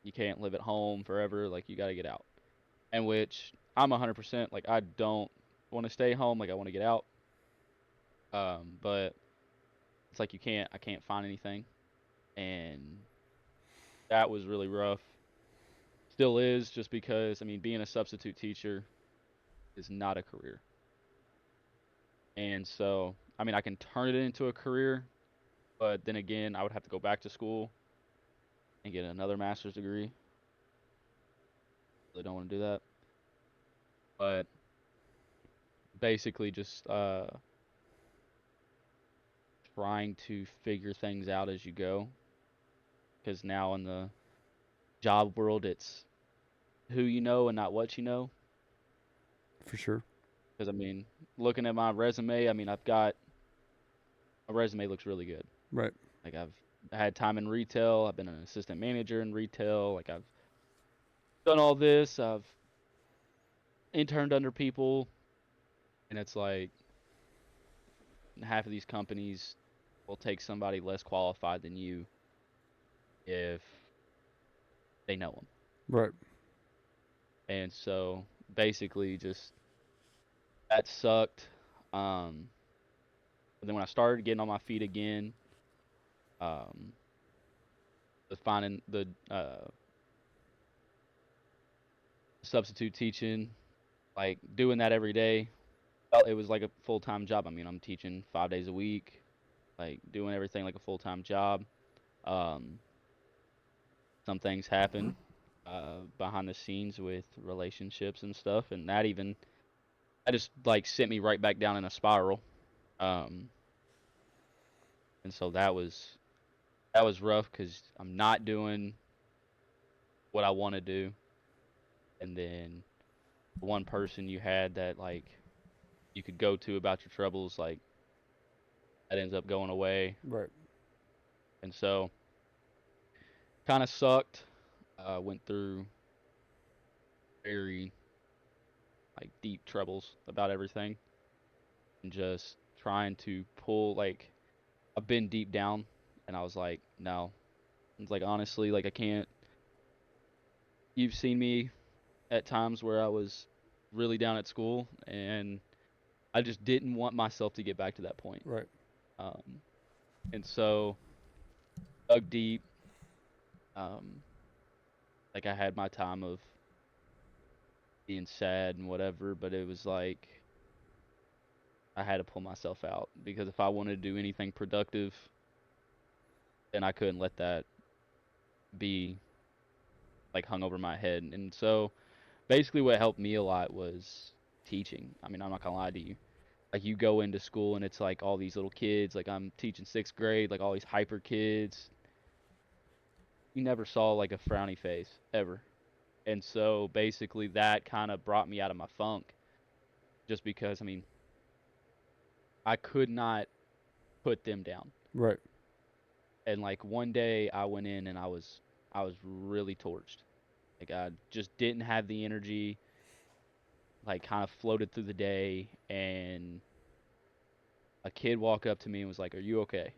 you can't live at home forever. Like, you got to get out. And which I'm 100% like, I don't want to stay home. Like, I want to get out. But it's like I can't find anything, and that was really rough. Still is, just because I mean, being a substitute teacher is not a career. And so, I mean, I can turn it into a career, but then again, I would have to go back to school and get another master's degree. Really don't want to do that. But basically, just trying to figure things out as you go. Because now in the job world, it's who you know and not what you know. For sure. Because I mean, looking at my resume, I mean, my resume looks really good. Right. Like, I've had time in retail. I've been an assistant manager in retail. Like, I've done all this. I've interned under people, and it's like half of these companies will take somebody less qualified than you if they know them. Right. And so basically, just that sucked. But then when I started getting on my feet again, um, was finding the substitute teaching, like doing that every day, it was like a full-time job. I mean, I'm teaching 5 days a week, like doing everything like a full-time job. Um, some things happen behind the scenes with relationships and stuff, and that just like sent me right back down in a spiral. Um, and so that was rough because I'm not doing what I want to do, and then one person you had that like you could go to about your troubles, like that ends up going away, Right. and so kind of sucked. Went through very like deep troubles about everything, and just trying to pull like I've been deep down, and I was like, no, it's like honestly, like I can't. You've seen me at times where I was really down at school, and I just didn't want myself to get back to that point. Right. Um, and so dug deep. Um, like I had my time of being sad and whatever, but it was like I had to pull myself out because if I wanted to do anything productive, then I couldn't let that be like hung over my head. And so basically what helped me a lot was teaching. I mean, I'm not gonna lie to you. Like you go into school and it's like all these little kids, like I'm teaching 6th grade, like all these hyper kids. You never saw like a frowny face ever. And so basically that kind of brought me out of my funk just because I mean, I could not put them down. Right. And like one day I went in and I was really torched. Like I just didn't have the energy, like kind of floated through the day and a kid walked up to me and was like, "Are you okay?"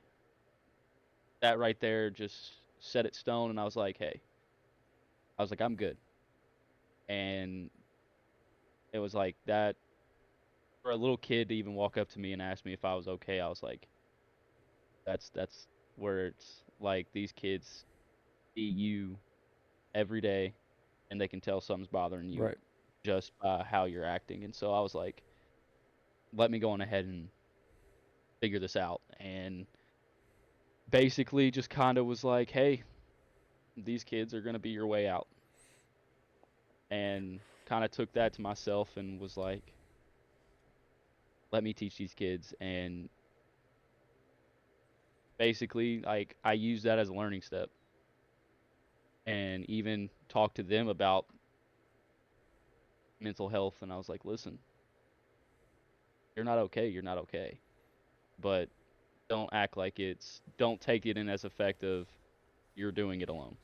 That right there just set it stone and I was like, "Hey." I was like, "I'm good." And it was like that for a little kid to even walk up to me and ask me if I was okay. I was like, that's where it's like these kids see you every day and they can tell something's bothering you Right. just by how you're acting. And so I was like, let me go on ahead and figure this out. And basically just kind of was like, hey, these kids are going to be your way out. And kind of took that to myself and was like, let me teach these kids. And basically, like, I used that as a learning step and even talked to them about mental health. And I was like, listen, you're not okay. You're not okay. But don't act like don't take it in as effective. You're doing it alone.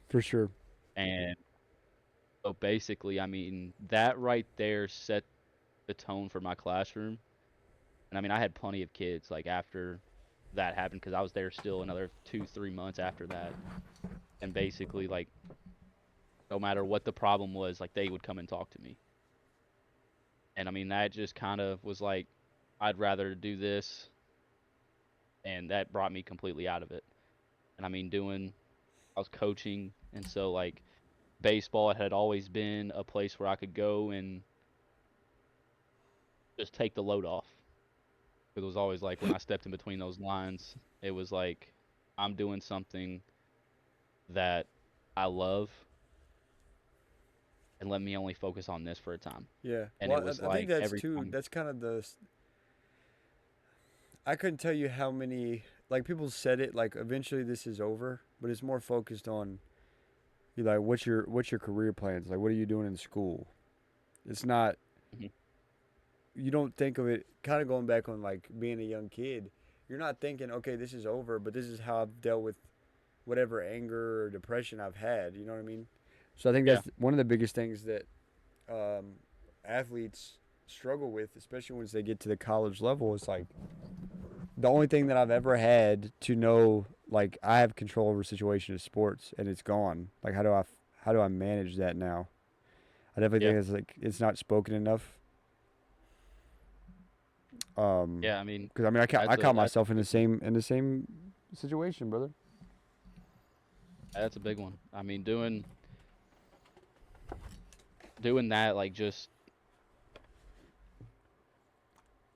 For sure. And so basically, I mean, that right there set the tone for my classroom. And I mean, I had plenty of kids like after that happened because I was there still another 2, 3 months after that. And basically, like, no matter what the problem was, like, they would come and talk to me. And I mean, that just kind of was like, I'd rather do this. And that brought me completely out of it. And I mean, I was coaching. And so, like, baseball had always been a place where I could go and just take the load off. It was always like when I stepped in between those lines, it was like I'm doing something that I love and let me only focus on this for a time. Yeah. And it Well, was I think like that's every too. time. That's kind of the. I couldn't tell you how many like people said it like eventually this is over, but it's more focused on you like what's your career plans? Like what are you doing in school? It's not Mhm. you don't think of it kind of going back on like being a young kid. You're not thinking, okay, this is over, but this is how I've dealt with whatever anger or depression I've had. You know what I mean? So I think Yeah. that's one of the biggest things that um, athletes struggle with, especially once they get to the college level. Is like the only thing that I've ever had to know, like I have control over a situation is sports, and it's gone. Like how do I manage that now? I definitely Yeah. think it's like it's not spoken enough. Yeah. I mean, Because I mean I caught that's a myself in the big one. same situation, brother. That's a big one. I mean, doing that, like just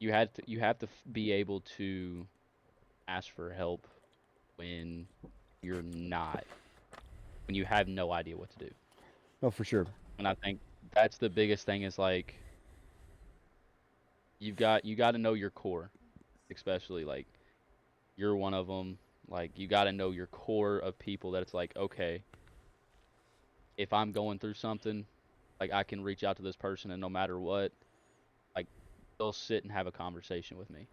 you have to be able to ask for help when you're not when you have no idea what to do. No, for sure. And I think that's the biggest thing is like you got to know your core, especially like you're one of them. Like you got to know your core of people that it's like, okay, if I'm going through something, like I can reach out to this person and no matter what, like they'll sit and have a conversation with me.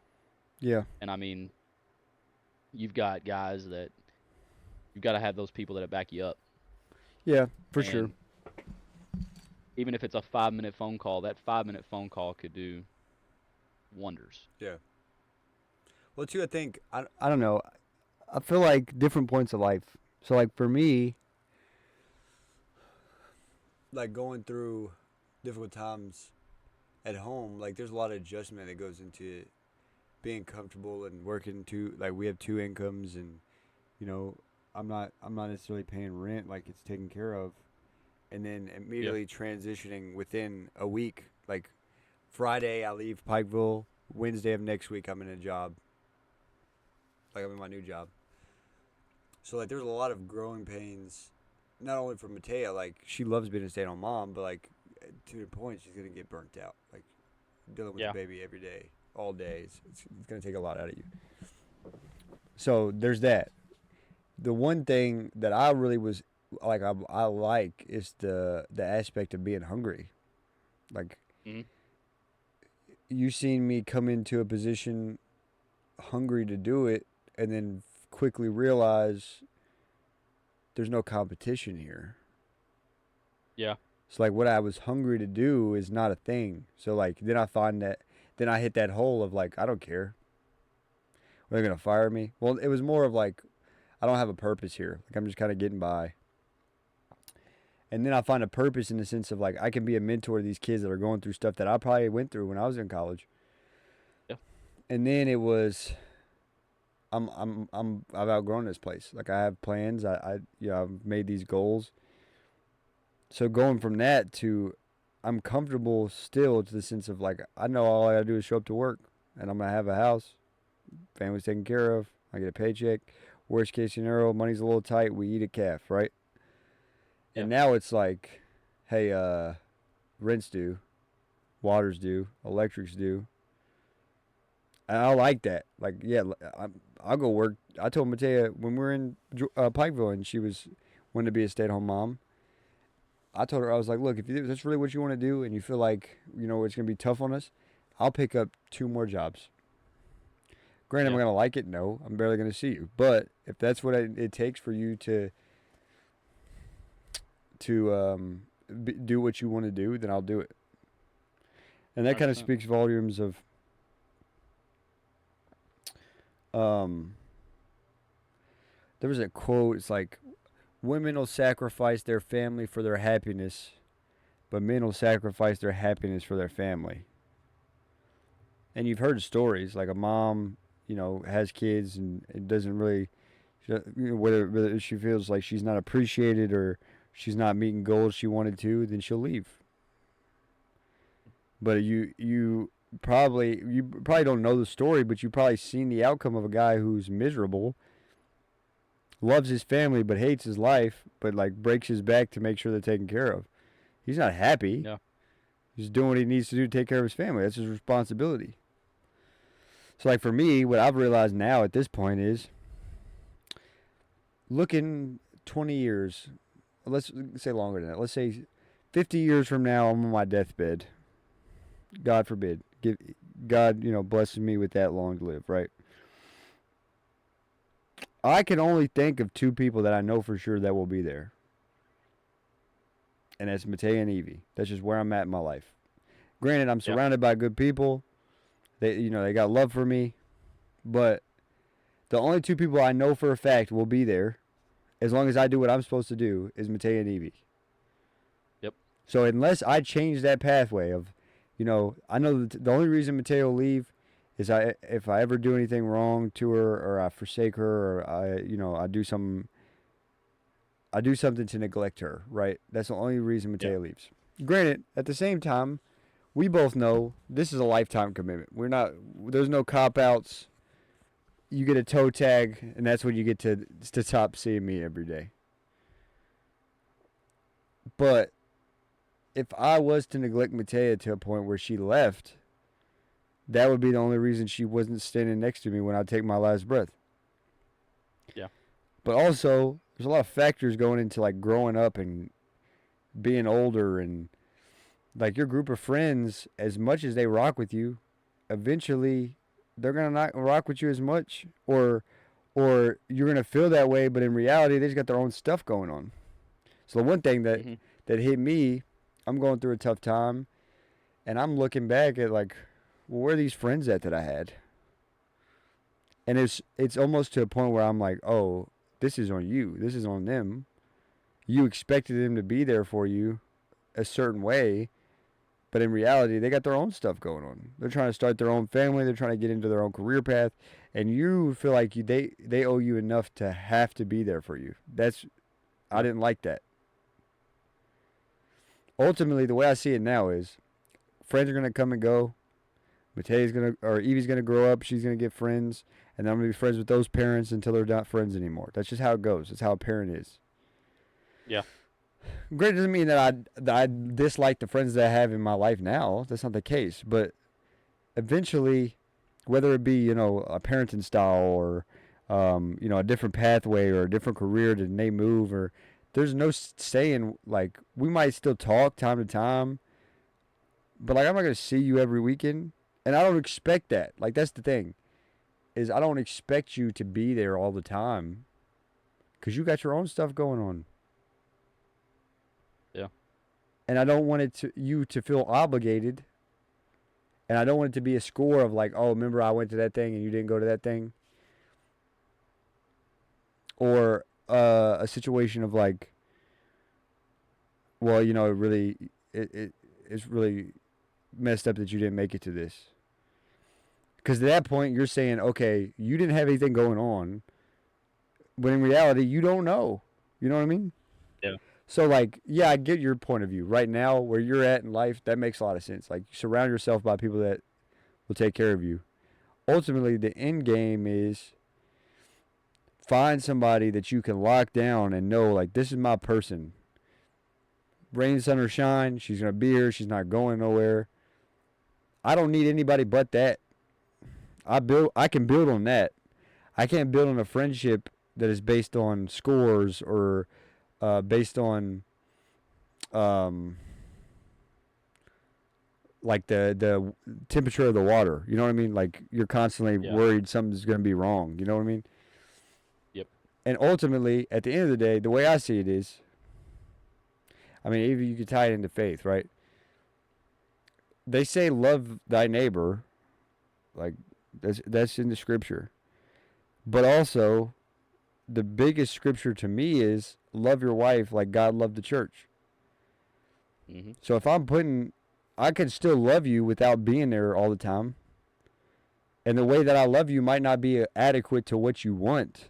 Yeah. And I mean, you've got guys that you've got to have those people that back you up. Yeah, for sure. And even if it's a 5-minute phone call, that 5-minute phone call could do wonders. Yeah. Well, too, I think I don't know. I feel like different points of life. So, like for me, like going through difficult times at home, like there's a lot of adjustment that goes into being comfortable and working like we have two incomes, and you know, I'm not necessarily paying rent, like it's taken care of, and then immediately transitioning within a week, like Friday I leave Pikeville, Wednesday of next week I'm in a job, like I'm in my new job. So like there's a lot of growing pains, not only for Matea, like she loves being a stay-at-home mom, but like to the point she's gonna get burnt out, like dealing with the baby every day, all day. It's gonna take a lot out of you. So there's that. The one thing that I really was like I like is the aspect of being hungry. Like Mm-hmm. you seen me come into a position hungry to do it, and then quickly realize there's no competition here. Yeah. So like what I was hungry to do is not a thing. So like then I hit that hole of like I don't care. Are they gonna fire me? Well, it was more of like I don't have a purpose here. Like I'm just kind of getting by. And then I find a purpose in the sense of like I can be a mentor to these kids that are going through stuff that I probably went through when I was in college. Yeah. And then it was I've outgrown this place. Like I have plans. I've made these goals. So going from that to I'm comfortable still to the sense of like I know all I gotta do is show up to work and I'm gonna have a house, family's taken care of, I get a paycheck. Worst case scenario, money's a little tight, we eat a calf, right? Yeah. And now it's like, hey, rent's due, water's due, electric's due. And I like that. Like, yeah, I'll go work. I told Matea when we were in Pikeville and she wanted to be a stay-at-home mom. I told her, I was like, look, if that's really what you want to do and you feel like, it's going to be tough on us, I'll pick up 2 more jobs. Granted, am I going to like it? No. I'm barely going to see you. But if that's what it takes for you to do what you want to do, then I'll do it. And that kind of speaks volumes of there was a quote, it's like women will sacrifice their family for their happiness, but men will sacrifice their happiness for their family. And you've heard stories like a mom, has kids and it doesn't really, whether she feels like she's not appreciated or she's not meeting goals she wanted to, then she'll leave. But you probably don't know the story, but you've probably seen the outcome of a guy who's miserable, loves his family but hates his life, but like breaks his back to make sure they're taken care of. He's not happy. Yeah. He's doing what he needs to do to take care of his family. That's his responsibility. So like for me, what I've realized now at this point is looking 20 years, let's say longer than that. Let's say 50 years from now, I'm on my deathbed. God forbid. God, blesses me with that long to live, right? I can only think of 2 people that I know for sure that will be there. And that's Matea and Evie. That's just where I'm at in my life. Granted, I'm surrounded by good people. They got love for me. But the only 2 people I know for a fact will be there, as long as I do what I'm supposed to do, is Matea and Evie. Yep. So unless I change that pathway of, I know that the only reason Matea will leave is if I ever do anything wrong to her or I forsake her or I do something to neglect her, right? That's the only reason Matea leaves. Granted, at the same time, we both know this is a lifetime commitment. There's no cop outs. You get a toe tag, and that's when you get to stop seeing me every day. But if I was to neglect Matea to a point where she left, that would be the only reason she wasn't standing next to me when I take my last breath. Yeah. But also, there's a lot of factors going into like growing up and being older, and like your group of friends, as much as they rock with you, eventually they're gonna not rock with you as much, or you're gonna feel that way, but in reality they just got their own stuff going on. So the one thing that hit me, I'm going through a tough time, and I'm looking back at like, well, where are these friends at that I had? And it's almost to a point where I'm like, oh, this is on you. This is on them. You expected them to be there for you a certain way, but in reality, they got their own stuff going on. They're trying to start their own family. They're trying to get into their own career path, and you feel like they owe you enough to have to be there for you. I didn't like that. Ultimately, the way I see it now is, friends are gonna come and go. Evie's gonna grow up. She's gonna get friends, and I'm gonna be friends with those parents until they're not friends anymore. That's just how it goes. That's how a parent is. Yeah. Great doesn't mean that I dislike the friends that I have in my life now. That's not the case. But eventually, whether it be, a parenting style or, a different pathway or a different career that they move, or there's no saying, like, we might still talk time to time, but like I'm not going to see you every weekend. And I don't expect that. Like, that's the thing, is I don't expect you to be there all the time because you got your own stuff going on. Yeah. And I don't want you to feel obligated. And I don't want it to be a score of like, oh, remember I went to that thing and you didn't go to that thing. Or a situation of like, well, it's really messed up that you didn't make it to this. Because at that point, you're saying, okay, you didn't have anything going on. But in reality, you don't know. You know what I mean? Yeah. So, like, yeah, I get your point of view. Right now, where you're at in life, that makes a lot of sense. Like, surround yourself by people that will take care of you. Ultimately, the end game is find somebody that you can lock down and know, like, this is my person. Rain, sun, or shine, she's going to be here. She's not going nowhere. I don't need anybody but that. I can build on that. I can't build on a friendship that is based on scores or based on like the temperature of the water. You know what I mean? Like you're constantly worried something's going to be wrong. You know what I mean? Yep. And ultimately, at the end of the day, the way I see it is, I mean, even you could tie it into faith, right? They say love thy neighbor, like that's in the scripture. But also, the biggest scripture to me is love your wife like God loved the church. Mm-hmm. So if I can still love you without being there all the time. And the way that I love you might not be adequate to what you want.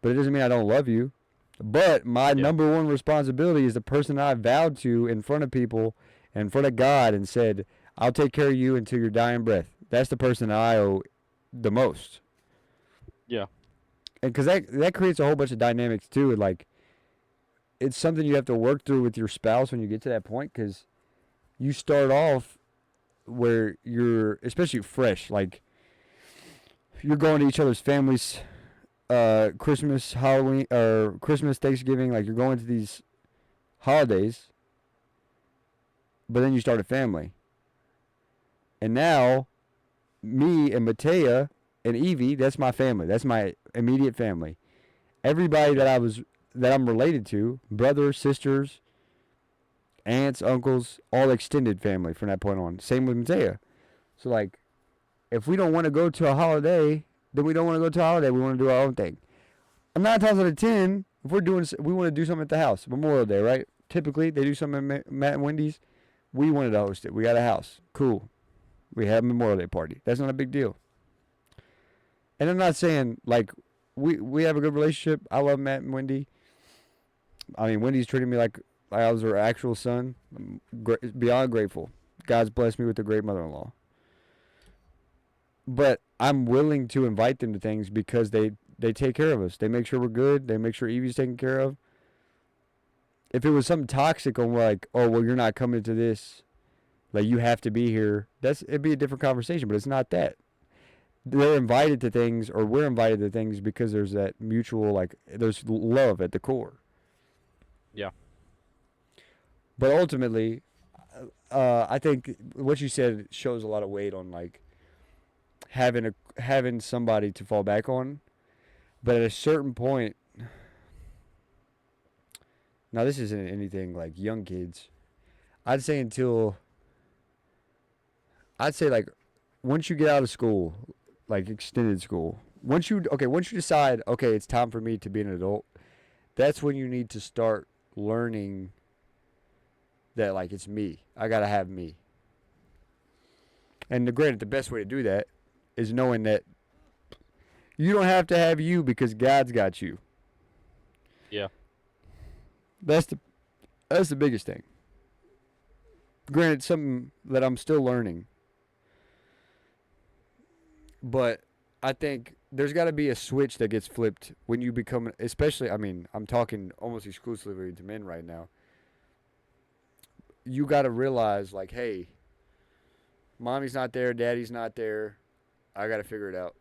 But it doesn't mean I don't love you. But my number one responsibility is the person I vowed to in front of people, in front of God, and said, I'll take care of you until your dying breath. That's the person I owe the most. Yeah. And because that creates a whole bunch of dynamics too. Like, it's something you have to work through with your spouse when you get to that point, because you start off where you're, especially fresh, like you're going to each other's families, Christmas, Halloween, or Christmas, Thanksgiving, like you're going to these holidays, but then you start a family. And now, me and Matea and Evie, that's my family. That's my immediate family. Everybody that I'm related to, brothers, sisters, aunts, uncles, all extended family from that point on. Same with Matea. So, like, if we don't want to go to a holiday, then we don't want to go to a holiday. We want to do our own thing. And 9 times out of 10, if we want to do something at the house, Memorial Day, right? Typically, they do something at Matt and Wendy's. We wanted to host it. We got a house. Cool. We have a Memorial Day party. That's not a big deal. And I'm not saying, like, we have a good relationship. I love Matt and Wendy. I mean, Wendy's treating me like I was her actual son. I'm beyond grateful. God's blessed me with a great mother-in-law. But I'm willing to invite them to things because they take care of us. They make sure we're good. They make sure Evie's taken care of. If it was something toxic and we're like, oh, well, you're not coming to this, like you have to be here, it'd be a different conversation, but it's not that. They're invited to things, or we're invited to things because there's that mutual, like, there's love at the core. Yeah. But ultimately, I think what you said shows a lot of weight on, like, having somebody to fall back on. But at a certain point, now this isn't anything like young kids. I'd say like once you get out of school, like extended school, once you decide, okay, it's time for me to be an adult, that's when you need to start learning that, like, it's me. I gotta have me. And granted, the best way to do that is knowing that you don't have to have you because God's got you. Yeah. That's the biggest thing. Granted, something that I'm still learning. But I think there's got to be a switch that gets flipped when you become, especially, I mean, I'm talking almost exclusively to men right now. You got to realize, like, hey, mommy's not there, daddy's not there. I got to figure it out.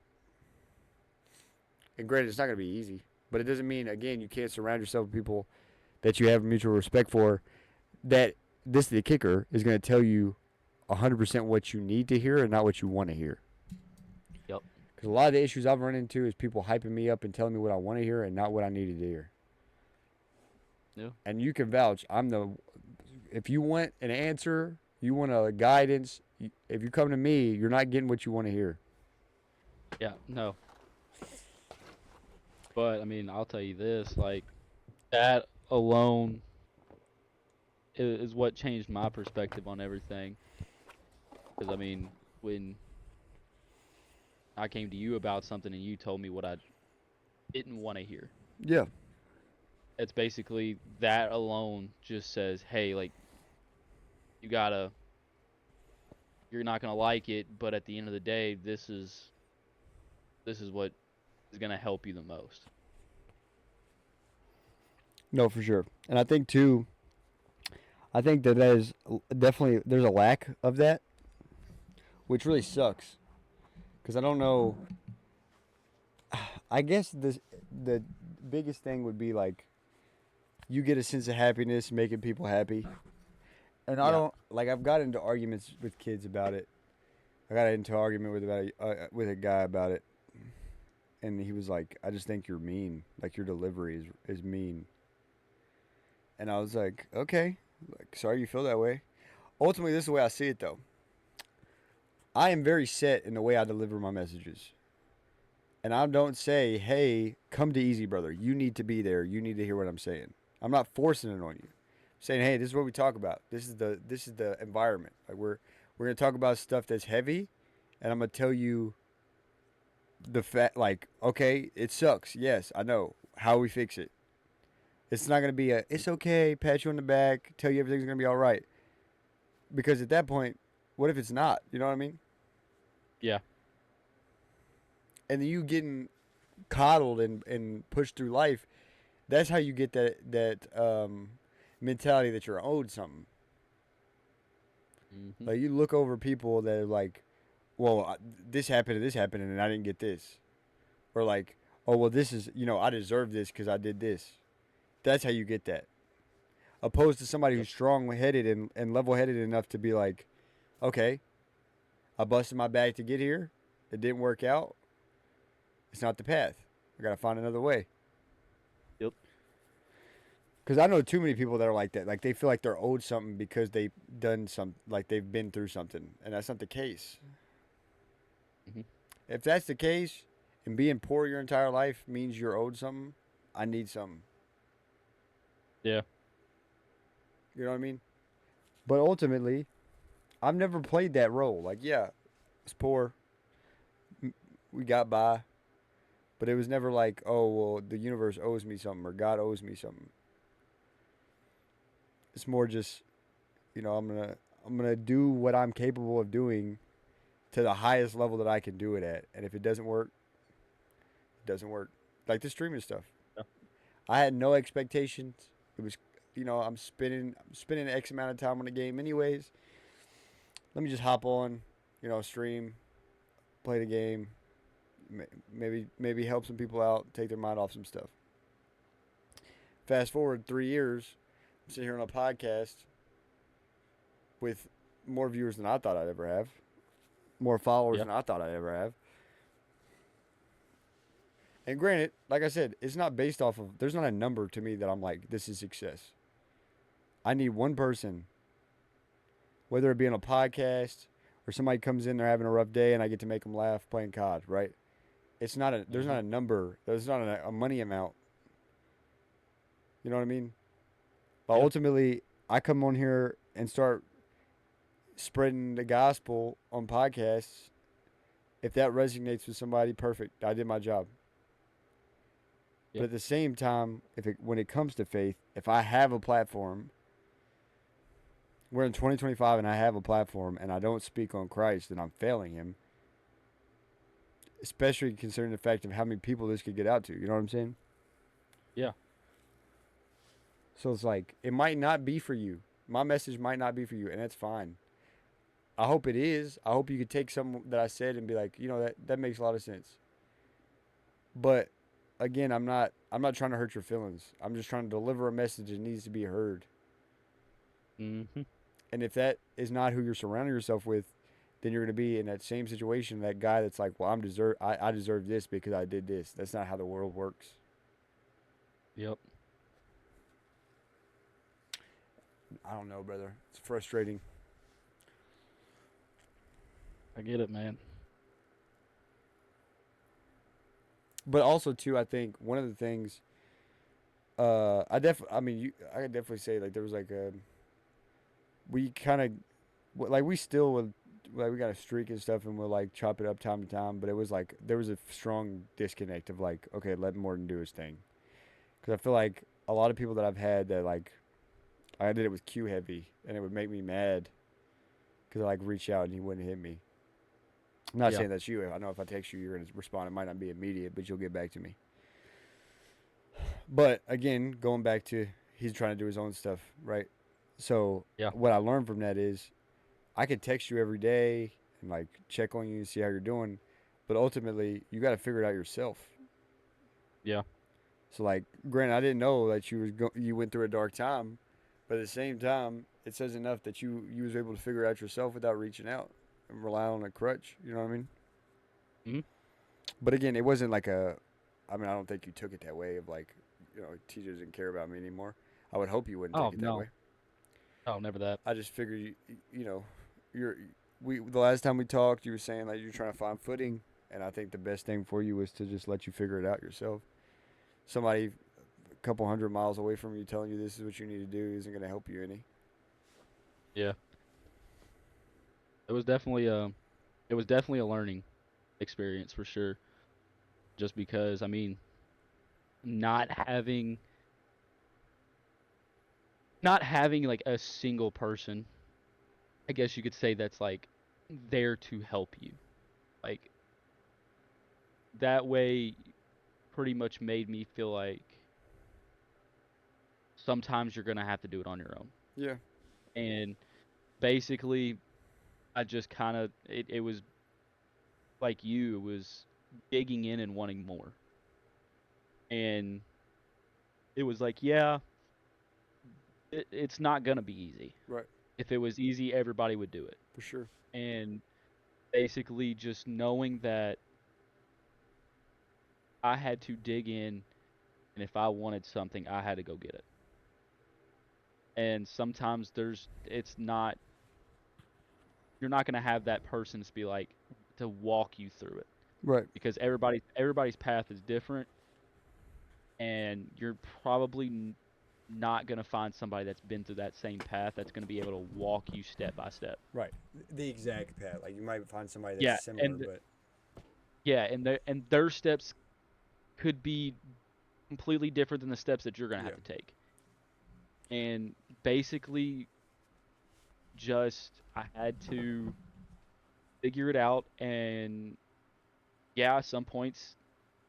And granted, it's not going to be easy. But it doesn't mean, again, you can't surround yourself with people that you have mutual respect for, that this is the kicker, is going to tell you 100% what you need to hear and not what you want to hear. Yep. Because a lot of the issues I've run into is people hyping me up and telling me what I want to hear and not what I needed to hear. Yeah. And you can vouch, if you want an answer, you want a guidance, if you come to me, you're not getting what you want to hear. Yeah, no. But, I mean, I'll tell you this, like, that alone is what changed my perspective on everything. Because, I mean, when I came to you about something and you told me what I didn't want to hear, Yeah. it's basically that alone just says, hey, like, you're not going to like it, but at the end of the day, this is what is going to help you the most. No, for sure. And I think, too, that is definitely, there's a lack of that, which really sucks. Because I don't know, I guess the biggest thing would be, like, you get a sense of happiness making people happy. And I don't, like, I've got into arguments with kids about it. I got into an argument with a guy about it. And he was like, I just think you're mean. Like, your delivery is mean. And I was like, okay. Like, sorry you feel that way. Ultimately, this is the way I see it, though. I am very set in the way I deliver my messages. And I don't say, hey, come to Easy Brother. You need to be there. You need to hear what I'm saying. I'm not forcing it on you. I'm saying, hey, this is what we talk about. This is the environment. Like, we're going to talk about stuff that's heavy, and I'm going to tell you the fact, like, okay, it sucks. Yes, I know. How we fix it. It's not going to be it's okay, pat you on the back, tell you everything's going to be all right. Because at that point, what if it's not? You know what I mean? Yeah. And then you getting coddled and pushed through life, that's how you get that mentality that you're owed something. Mm-hmm. Like, you look over people that are like, well, this happened and I didn't get this. Or like, oh, well, this is, I deserve this because I did this. That's how you get that. Opposed to somebody who's strong-headed and level-headed enough to be like, okay, I busted my back to get here. It didn't work out. It's not the path. I got to find another way. Yep. Because I know too many people that are like that. Like, they feel like they're owed something because they've done like they've been through something. And that's not the case. Mm-hmm. If that's the case, and being poor your entire life means you're owed something, I need something. Yeah. You know what I mean? But ultimately, I've never played that role. Like, yeah, it's poor. We got by. But it was never like, oh, well, the universe owes me something or God owes me something. It's more just, I'm gonna do what I'm capable of doing to the highest level that I can do it at. And if it doesn't work, it doesn't work. Like the streaming stuff. Yeah. I had no expectations. It was, I'm spending X amount of time on the game anyways. Let me just hop on, stream, play the game, maybe help some people out, take their mind off some stuff. Fast forward 3 years, I'm sitting here on a podcast with more viewers than I thought I'd ever have, more followers Yeah. than I thought I'd ever have. And granted, like I said, it's not based off of, there's not a number to me that I'm like, this is success. I need one person, whether it be on a podcast or somebody comes in, they're having a rough day and I get to make them laugh playing COD, right? There's not a number, there's not a money amount. You know what I mean? But Yeah. ultimately, I come on here and start spreading the gospel on podcasts. If that resonates with somebody, perfect. I did my job. Yep. But at the same time, when it comes to faith, if I have a platform, we're in 2025 and I have a platform and I don't speak on Christ, then I'm failing him. Especially considering the fact of how many people this could get out to. You know what I'm saying? Yeah. So it's like, it might not be for you. My message might not be for you, and that's fine. I hope it is. I hope you could take something that I said and be like, that makes a lot of sense. But again, I'm not trying to hurt your feelings. I'm just trying to deliver a message that needs to be heard. Mm-hmm. And if that is not who you're surrounding yourself with, then you're going to be in that same situation, that guy that's like, well, I deserve this because I did this. That's not how the world works. Yep. I don't know, brother. It's frustrating. I get it, man. But also too, I think one of the things, I could definitely say like there was like we kind of, like we still would, like we got a streak and stuff and we'll like chop it up time to time, but it was like there was a strong disconnect of like, okay, let Morton do his thing, because I feel like a lot of people that I've had that like, I did it with Q heavy and it would make me mad because I like reach out and he wouldn't hit me. I'm not Yeah. saying that's you. I know if I text you, you're going to respond. It might not be immediate, but you'll get back to me. But again, going back to he's trying to do his own stuff, right? So Yeah. what I learned from that is I could text you every day and like check on you and see how you're doing, but ultimately you got to figure it out yourself. Yeah. So like, granted, I didn't know that you went through a dark time, but at the same time, it says enough that you was able to figure it out yourself without reaching out and rely on a crutch. You know what I mean? Mhm. But again, it wasn't like I don't think you took it that way of like, TJ doesn't care about me anymore. I would hope you wouldn't Oh, take it that no. way. Oh, never that. I just figured the last time we talked, you were saying that you're trying to find footing, and I think the best thing for you was to just let you figure it out yourself. Somebody a couple 100 miles away from you telling you this is what you need to do isn't going to help you any. Yeah. It was definitely a learning experience for sure. Just because, I mean, not having like a single person, I guess you could say, that's like there to help you. Like that way pretty much made me feel like sometimes you're gonna have to do it on your own. Yeah. And basically I just kind of, it was like you, it was digging in and wanting more. And it was like, yeah, it's not gonna be easy. Right. If it was easy, everybody would do it. For sure. And basically just knowing that I had to dig in, and if I wanted something, I had to go get it. And sometimes you're not gonna have that person to be like, to walk you through it, Right. because everybody's path is different, and you're probably not gonna find somebody that's been through that same path that's gonna be able to walk you step by step. Right. The exact path. Like you might find somebody that's Yeah, similar, but and their steps could be completely different than the steps that you're gonna yeah. have to take. And basically, I had to figure it out. And yeah, at some points,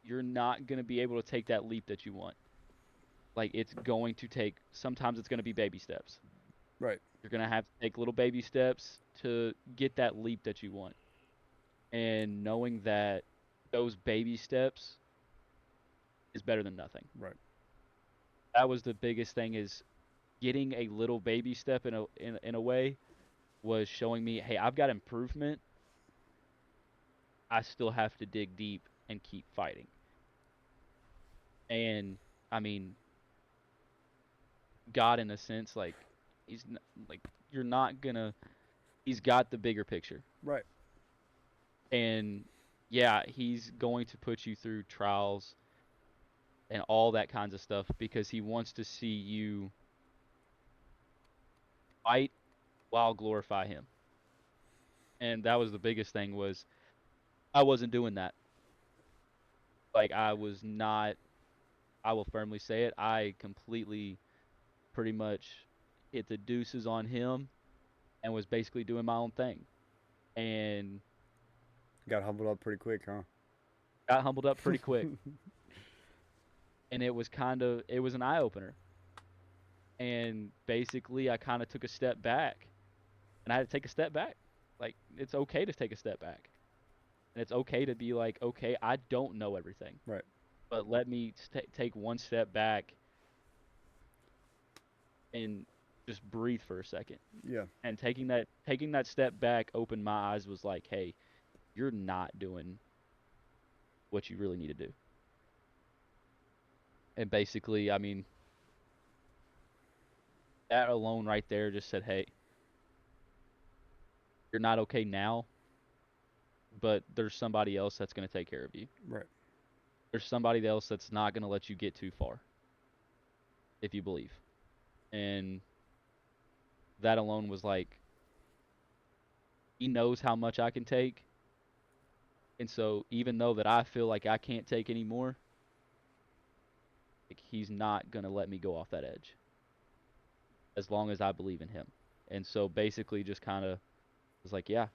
you're not going to be able to take that leap that you want. Like, sometimes it's going to be baby steps. Right. You're going to have to take little baby steps to get that leap that you want. And knowing that those baby steps is better than nothing. Right. That was the biggest thing, is getting a little baby step in a way was showing me, hey, I've got improvement. I still have to dig deep and keep fighting. And I mean, God, in a sense, like, like, you're not gonna. He's got the bigger picture, Right. and yeah, he's going to put you through trials and all that kinds of stuff because he wants to see you fight while glorify him. And that was the biggest thing, was I wasn't doing that. Like, I was not. I will firmly say it. I completely, pretty much, hit the deuces on him and was basically doing my own thing. And Got humbled up pretty quick, huh? got humbled up pretty quick. And it was an eye opener. And basically, I kind of took a step back, and I had to take a step back. Like, it's okay to take a step back, and it's okay to be like, okay, I don't know everything, Right. but let me take one step back and just breathe for a second. Yeah. And taking that step back opened my eyes, was like, hey, you're not doing what you really need to do. And basically, I mean, that alone right there just said, hey, you're not okay now, but there's somebody else that's going to take care of you. Right. There's somebody else that's not going to let you get too far if you believe. And that alone was like, he knows how much I can take. And so even though that I feel like I can't take any more, like, he's not going to let me go off that edge as long as I believe in him. And so basically just kind of was like, yeah,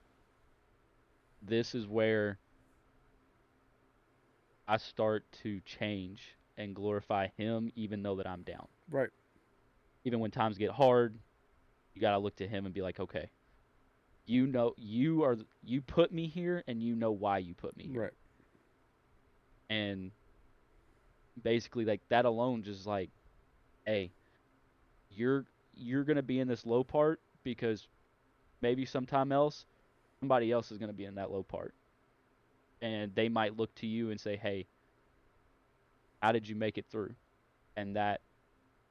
this is where I start to change and glorify him, even though that I'm down. Right. Even when times get hard, you got to look to him and be like, okay, you put me here, and you know why you put me here. Right. And basically, like, that alone just like, hey, you're going to be in this low part because maybe sometime else somebody else is going to be in that low part. And they might look to you and say, hey, how did you make it through? And that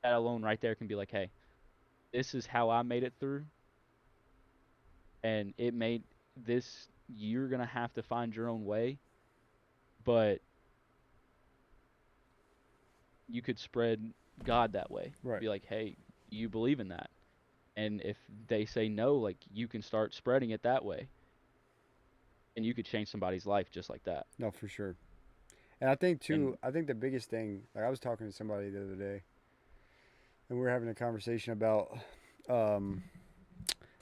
alone right there can be like, hey, this is how I made it through. And it made this, you're going to have to find your own way. But you could spread God that way. Right. Be like, hey, you believe in that. And if they say no, like, you can start spreading it that way. And you could change somebody's life just like that. No, for sure. And I think too, I think the biggest thing, like, I was talking to somebody the other day, and we were having a conversation about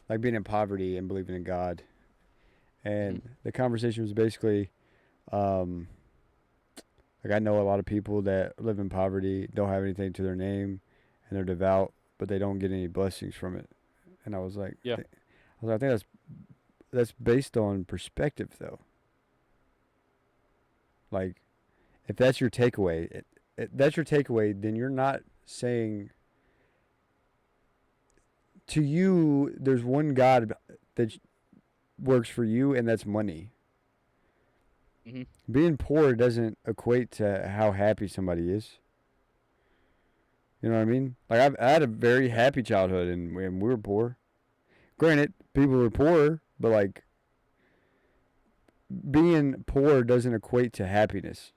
like being in poverty and believing in God. And the conversation was basically, like, I know a lot of people that live in poverty, don't have anything to their name, and they're devout, but they don't get any blessings from it. And I was like, Yeah. I think that's based on perspective, though. Like, if that's your takeaway, then you're not saying, to you, there's one God that works for you, and that's money. Mm-hmm. Being poor doesn't equate to how happy somebody is. You know what I mean? Like, I had a very happy childhood, and we were poor. Granted, people were poor, but, like, being poor doesn't equate to happiness,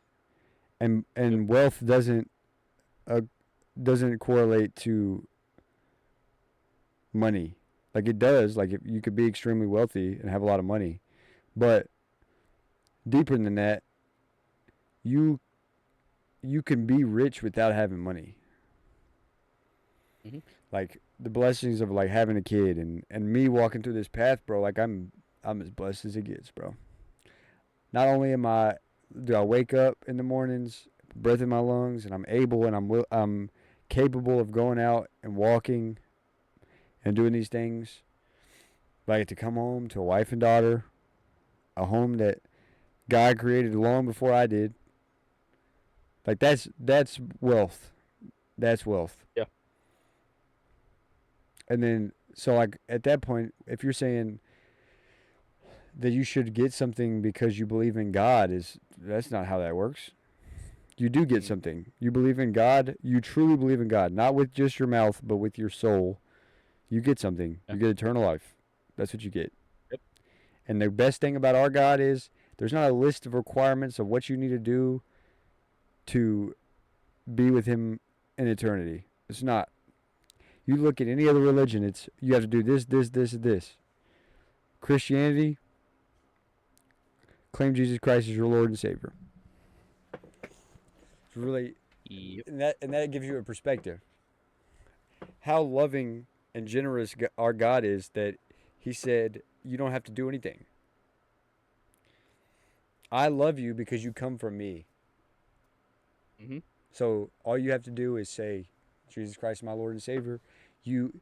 and wealth doesn't correlate to money. Like, it does. Like, if you could be extremely wealthy and have a lot of money, but deeper than that, you can be rich without having money. Mm-hmm. Like, the blessings of like having a kid and me walking through this path, bro. Like I'm as blessed as it gets, bro. Not only do I wake up in the mornings, breath in my lungs, and I'm able and I'm capable of going out and walking and doing these things. But I get to come home to a wife and daughter, a home that God created long before I did. Like that's wealth. That's wealth. Yeah. And then so like at that point, if you're saying that you should get something because you believe in God, that's not how that works. You do get something. You believe in God. You truly believe in God, not with just your mouth, but with your soul. You get something. Yeah. You get eternal life. That's what you get. Yep. And the best thing about our God is there's not a list of requirements of what you need to do to be with Him in eternity. It's not. You look at any other religion, it's you have to do this, this, this, and this. Christianity, claim Jesus Christ as your Lord and Savior. It's really, Yep. and that gives you a perspective. How loving and generous our God is that He said you don't have to do anything. I love you because you come from me. Mm-hmm. So all you have to do is say, Jesus Christ, my Lord and Savior. You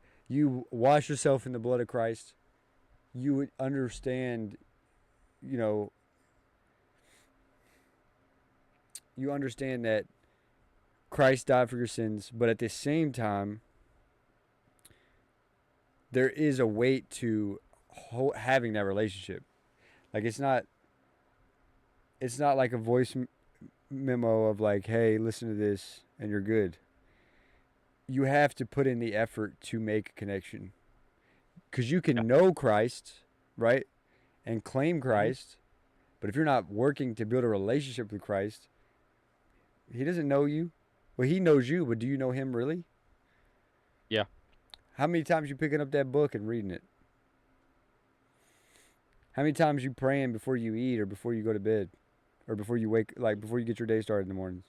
wash yourself in the blood of Christ. You would understand, you understand that Christ died for your sins, but at the same time, there is a weight to having that relationship. Like it's not like a voice memo of like, hey, listen to this and you're good. You have to put in the effort to make a connection. Because you can know Christ, right? And claim Christ. But if you're not working to build a relationship with Christ, He doesn't know you. Well, He knows you, but do you know Him really? Yeah. How many times you picking up that book and reading it? How many times you praying before you eat or before you go to bed? Or before you before you get your day started in the mornings?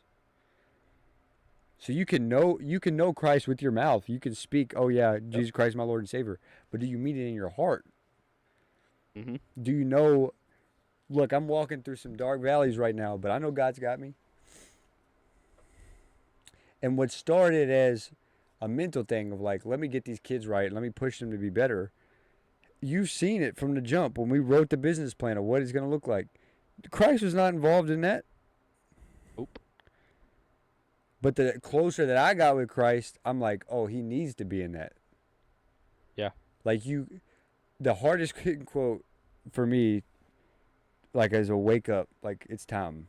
So you can know Christ with your mouth. You can speak, oh yeah, Jesus Christ, my Lord and Savior. But do you mean it in your heart? Mm-hmm. Do you know, look, I'm walking through some dark valleys right now, but I know God's got me. And what started as a mental thing of like, let me get these kids right, let me push them to be better. You've seen it from the jump when we wrote the business plan of what it's going to look like. Christ was not involved in that. Nope. But the closer that I got with Christ, I'm like, oh, He needs to be in that. Yeah. Like the hardest quote for me, like as a wake up, like it's time.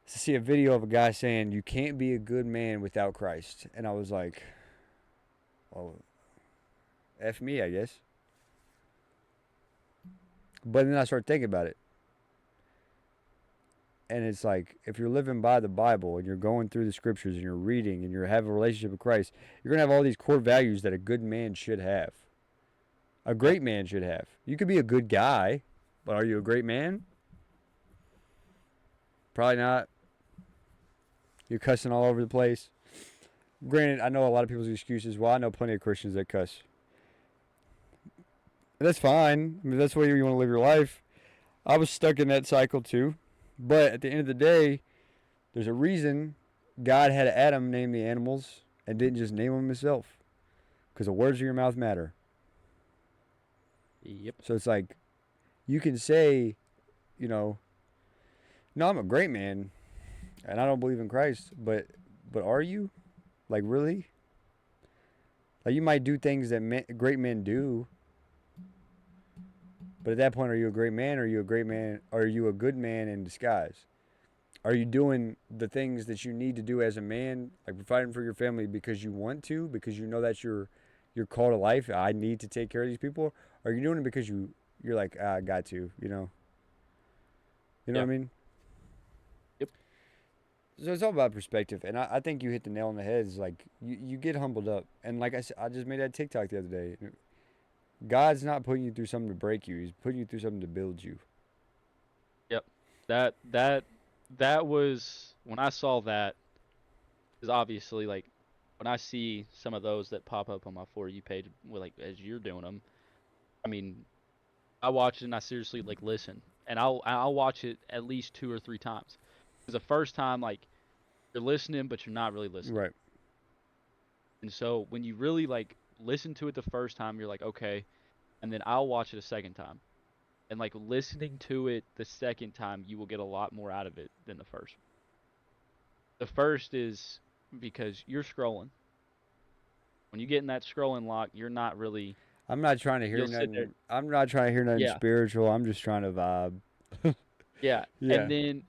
Is to see a video of a guy saying, you can't be a good man without Christ. And I was like, oh, F me, I guess. But then I started thinking about it. And it's like, if you're living by the Bible and you're going through the scriptures and you're reading and you have a relationship with Christ, you're going to have all these core values that a good man should have. A great man should have. You could be a good guy, but are you a great man? Probably not. You're cussing all over the place. Granted, I know a lot of people's excuses. Well, I know plenty of Christians that cuss. And that's fine. I mean, that's the way you want to live your life. I was stuck in that cycle too. But at the end of the day, there's a reason God had Adam name the animals and didn't just name them Himself. Because the words of your mouth matter. Yep. So it's like, you can say, no, I'm a great man, and I don't believe in Christ, but are you? Like, really? Like, you might do things that great men do, but at that point, are you a great man, or are you a great man, or are you a good man in disguise? Are you doing the things that you need to do as a man, like providing for your family because you want to, because you know that's your call to life? I need to take care of these people. Or are you doing it because you're like, I got to, You know what I mean? Yep. So it's all about perspective, and I think you hit the nail on the head. It's like you get humbled up, and like I said, I just made that TikTok the other day. God's not putting you through something to break you; He's putting you through something to build you. Yep. That was when I saw that, is obviously like when I see some of those that pop up on my For You page, like as you're doing them, I mean, I watch it and I seriously like listen, and I'll watch it at least 2 or 3 times. Because the first time, like you're listening, but you're not really listening. Right. And so when you really like listen to it the first time, you're like, okay, and then I'll watch it a second time. And like listening to it the second time, you will get a lot more out of it than the first. The first is because you're scrolling. When you get in that scrolling lock, you're not really. I'm not trying to hear You'll sit there. nothing. I'm not trying to hear nothing Yeah, spiritual. I'm just trying to vibe. yeah. Yeah. And then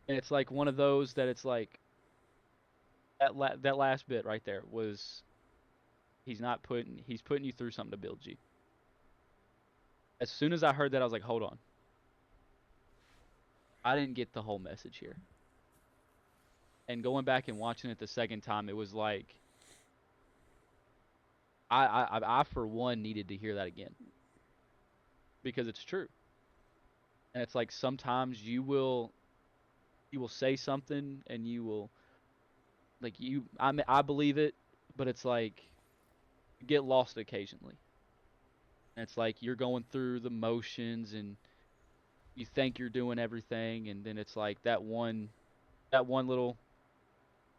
and it's like one of those that it's like that last bit right there was he's putting you through something to build you. As soon as I heard that, I was like, hold on, I didn't get the whole message here. And going back and watching it the second time, it was like I for one needed to hear that again because it's true. And it's like sometimes you will say something and you will like I believe it, but it's like you get lost occasionally. And it's like you're going through the motions and you think you're doing everything, and then it's like that one little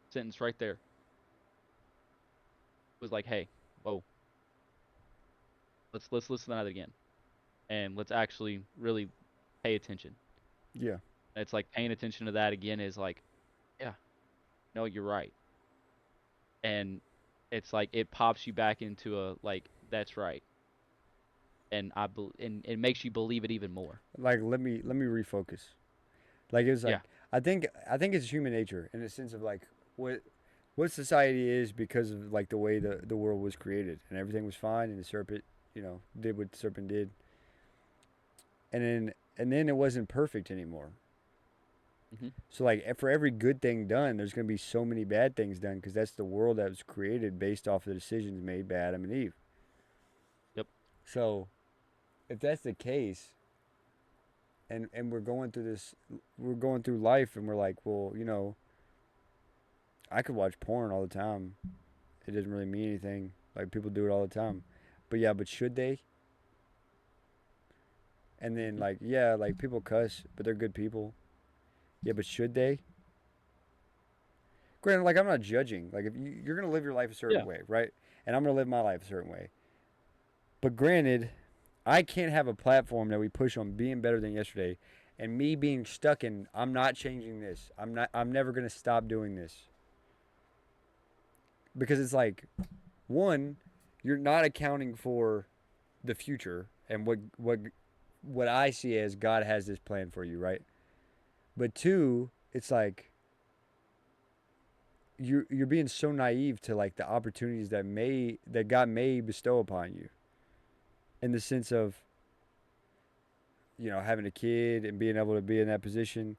sentence right there was like, hey, whoa, let's listen to that again, and let's actually really pay attention. Yeah. And it's like paying attention to that again is like, yeah, no, you're right, and it's like it pops you back into a like that's right, and and it makes you believe it even more. Like let me refocus. Like it's like Yeah. I think it's human nature in the sense of like what society is because of like the way the world was created and everything was fine and the serpent did what the serpent did and then it wasn't perfect anymore. Hmm. So like for every good thing done, there's gonna be so many bad things done because that's the world that was created based off of the decisions made by Adam and Eve. Yep. So if that's the case, and we're going through life, and we're like, well, I could watch porn all the time. It doesn't really mean anything. Like people do it all the time, but yeah, but should they? And then like yeah, like people cuss, but they're good people. Yeah, but should they? Granted, like I'm not judging. Like if you're gonna live your life a certain Yeah. way, right? And I'm gonna live my life a certain way. But granted, I can't have a platform that we push on being better than yesterday, and me being stuck in I'm not changing this. I'm never gonna stop doing this because it's like one, you're not accounting for the future and what I see as God has this plan for you, right? But two, it's like you're being so naive to like the opportunities that God may bestow upon you in the sense of having a kid and being able to be in that position.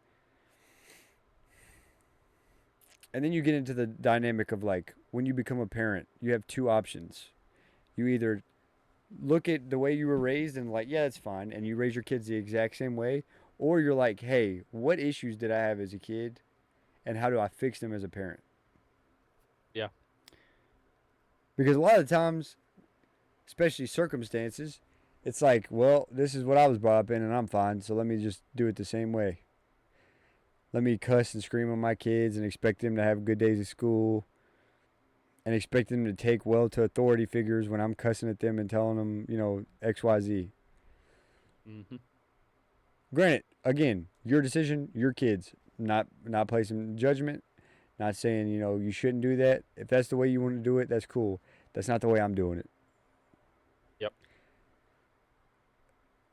And then you get into the dynamic of like when you become a parent, you have two options. You either look at the way you were raised and like, yeah, it's fine, and you raise your kids the exact same way, or you're like, hey, what issues did I have as a kid, and how do I fix them as a parent? Yeah. Because a lot of times, especially circumstances, it's like, well, this is what I was brought up in, and I'm fine, so let me just do it the same way. Let me cuss and scream on my kids and expect them to have good days at school and expect them to take well to authority figures when I'm cussing at them and telling them, X, Y, Z. Hmm. Granted, again, your decision, your kids. Not placing judgment, not saying, you shouldn't do that. If that's the way you want to do it, that's cool. That's not the way I'm doing it. Yep.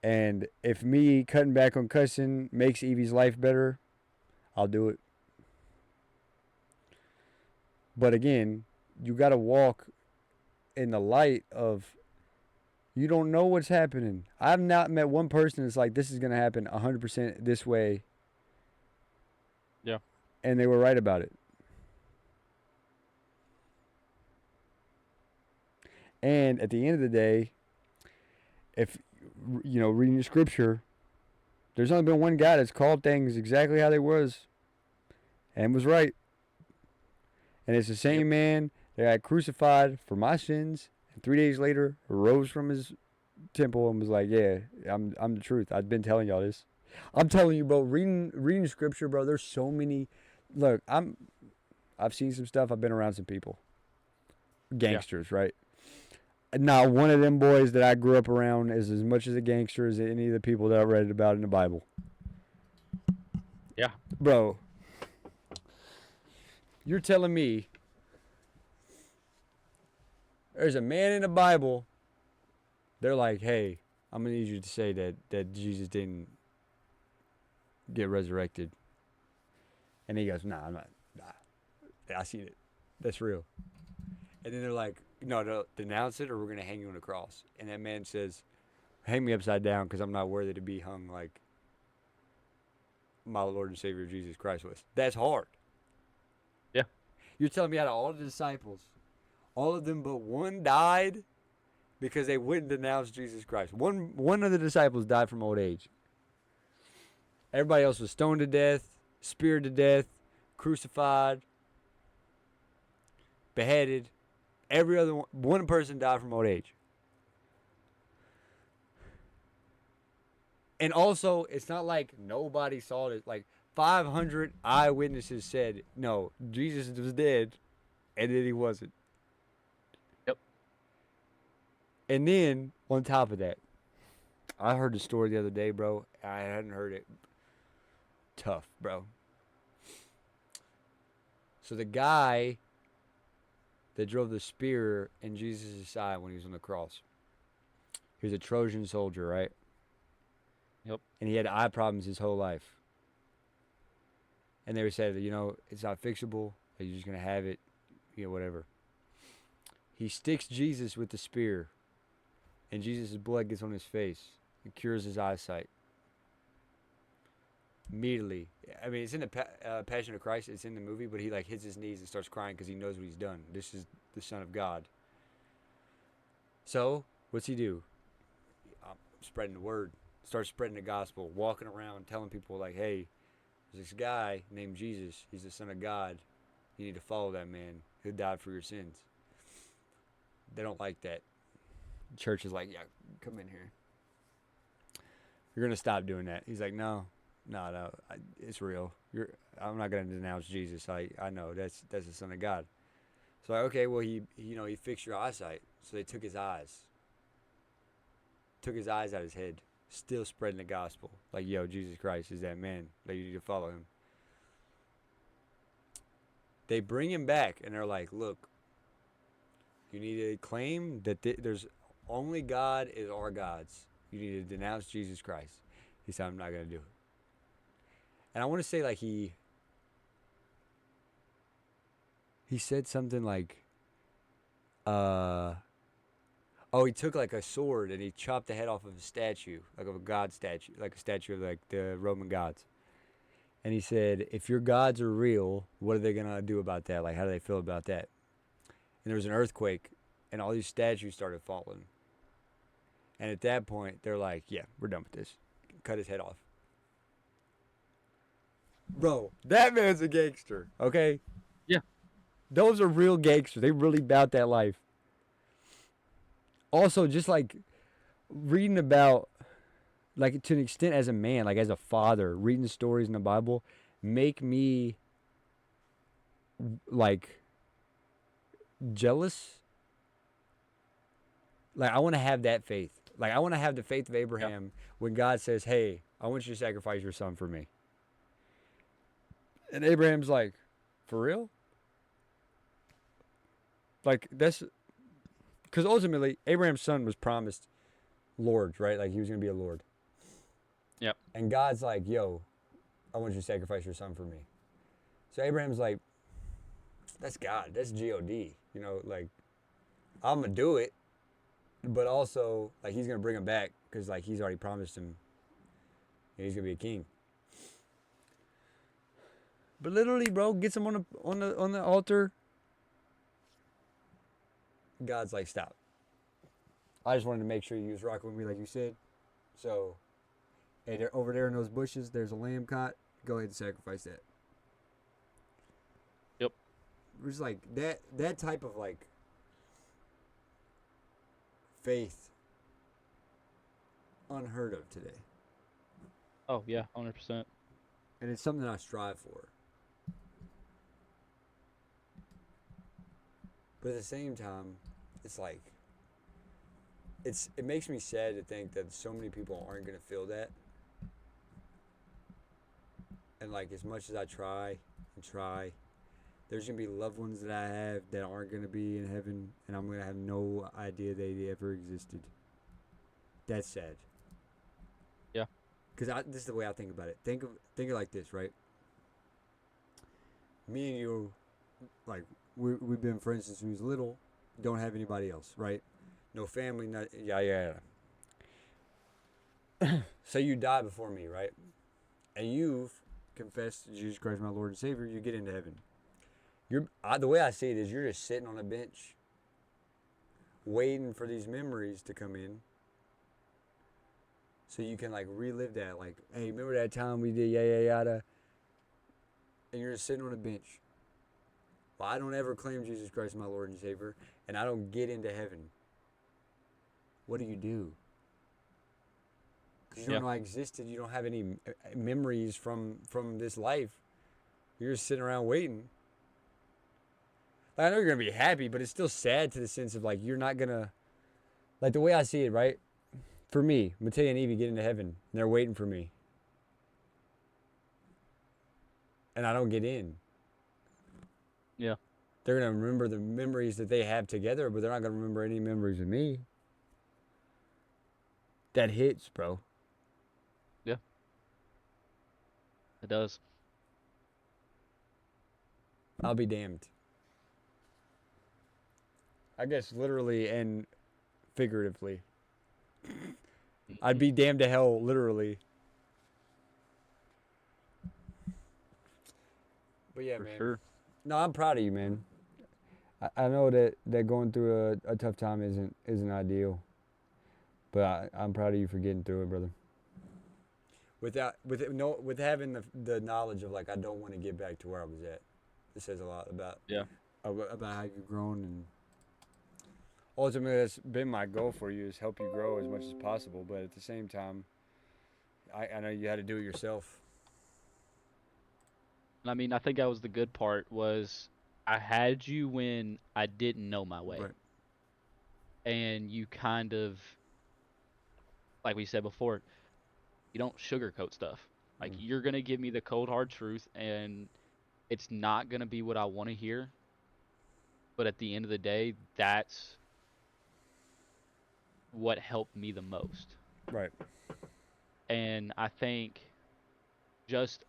And if me cutting back on cussing makes Evie's life better, I'll do it. But again, you got to walk in the light of you don't know what's happening. I've not met one person that's like, this is going to happen 100% this way. Yeah. And they were right about it. And at the end of the day, if, reading the scripture, there's only been one guy that's called things exactly how they was and was right. And it's the same Yep. man He got crucified for my sins, and 3 days later rose from his temple and was like, "Yeah, I'm the truth. I've been telling y'all this. I'm telling you, bro. Reading scripture, bro. There's so many. Look, I've seen some stuff. I've been around some people, gangsters, right? Not one of them boys that I grew up around is as much as a gangster as any of the people that I read about in the Bible. Yeah. Bro, you're telling me there's a man in the Bible. They're like, hey, I'm gonna need you to say that Jesus didn't get resurrected, and he goes, nah, I'm not. Nah, I seen it. That's real. And then they're like, no, denounce it or we're going to hang you on a cross. And that man says, hang me upside down because I'm not worthy to be hung like my Lord and Savior Jesus Christ was. That's hard. Yeah. You're telling me out of all the disciples, all of them but one died because they wouldn't denounce Jesus Christ. One of the disciples died from old age. Everybody else was stoned to death, speared to death, crucified, beheaded. Every other one person died from old age. And also, it's not like nobody saw it. Like 500 eyewitnesses said, no, Jesus was dead, and then he wasn't. Yep. And then, on top of that, I heard the story the other day, bro. I hadn't heard it. Tough, bro. So the guy that drove the spear in Jesus' side when he was on the cross, he was a Trojan soldier, right? Yep. And he had eye problems his whole life. And they said, it's not fixable. You're just going to have it, whatever. He sticks Jesus with the spear, and Jesus' blood gets on his face. It cures his eyesight. Immediately. I mean, it's in the Passion of Christ. It's in the movie, but he hits his knees and starts crying because he knows what he's done. This is the Son of God. So, what's he do? Spreading the word. Starts spreading the gospel. Walking around telling people hey, there's this guy named Jesus. He's the Son of God. You need to follow that man who died for your sins. They don't like that. The church is like, yeah, come in here. You're going to stop doing that. He's like, no, it's real. I'm not going to denounce Jesus. I know that's the Son of God. So okay, well he fixed your eyesight. So they took his eyes. Took his eyes out of his head. Still spreading the gospel. Yo, Jesus Christ is that man. You need to follow him. They bring him back and they're like, look, you need to claim that there's only God is our gods. You need to denounce Jesus Christ. He said, I'm not going to do it. And I want to say he said something he took a sword and he chopped the head off of a statue, of a god statue, a statue of the Roman gods. And he said, if your gods are real, what are they going to do about that? How do they feel about that? And there was an earthquake and all these statues started falling. And at that point, they're like, yeah, we're done with this. Cut his head off. Bro, that man's a gangster, okay? Yeah. Those are real gangsters. They really bout that life. Also, just reading about, to an extent as a man, as a father, reading the stories in the Bible, make me, jealous. I want to have that faith. I want to have the faith of Abraham when God says, hey, I want you to sacrifice your son for me. And Abraham's like, for real? That's... Because ultimately, Abraham's son was promised lords, right? He was going to be a lord. Yep. And God's like, yo, I want you to sacrifice your son for me. So Abraham's like, that's God. That's G-O-D. I'm going to do it. But also, he's going to bring him back because, he's already promised him he's going to be a king. But literally, bro, gets him on the altar. God's like, stop. I just wanted to make sure you was rocking with me like you said. So, hey, they're over there in those bushes. There's a lamb caught. Go ahead and sacrifice that. Yep. was like that type of like faith unheard of today. Oh yeah, 100%. And it's something I strive for. But at the same time, it's like it makes me sad to think that so many people aren't gonna feel that. And like as much as I try and try, there's gonna be loved ones that I have that aren't gonna be in heaven, and I'm gonna have no idea they ever existed. That's sad. Yeah. Because this is the way I think about it. Think of it like this, right? Me and you, like we've been friends since we was little. Don't have anybody else, right? No family, not yeah. Say you die before me, right? And you've confessed to Jesus Christ, my Lord and Savior. You get into heaven. The way I see it is, you're just sitting on a bench, waiting for these memories to come in, so you can like relive that. Like, hey, remember that time we did yada, and you're just sitting on a bench. Well, I don't ever claim Jesus Christ my Lord and Savior, and I don't get into heaven. What do? Because you don't know I existed. You don't have any memories from this life. You're just sitting around waiting. Like, I know you're going to be happy, but it's still sad to the sense of like you're not going to... Like the way I see it, right? For me, Mateo and Evie get into heaven, and they're waiting for me. And I don't get in. Yeah. They're going to remember the memories that they have together, but they're not going to remember any memories of me. That hits, bro. Yeah. It does. I'll be damned. I guess literally and figuratively. I'd be damned to hell, literally. But yeah, For man. sure. No, I'm proud of you, man. I know that going through a tough time isn't ideal, but I'm proud of you for getting through it, brother. With having the knowledge of like I don't want to get back to where I was at. This says a lot about how you've grown, and ultimately that's been my goal for you, is help you grow as much as possible. But at the same time, I know you had to do it yourself. I mean, I think that was the good part, was I had you when I didn't know my way. Right. And you kind of, like we said before, you don't sugarcoat stuff. Like, you're going to give me the cold, hard truth, and it's not going to be what I want to hear. But at the end of the day, that's what helped me the most. Right. And I think just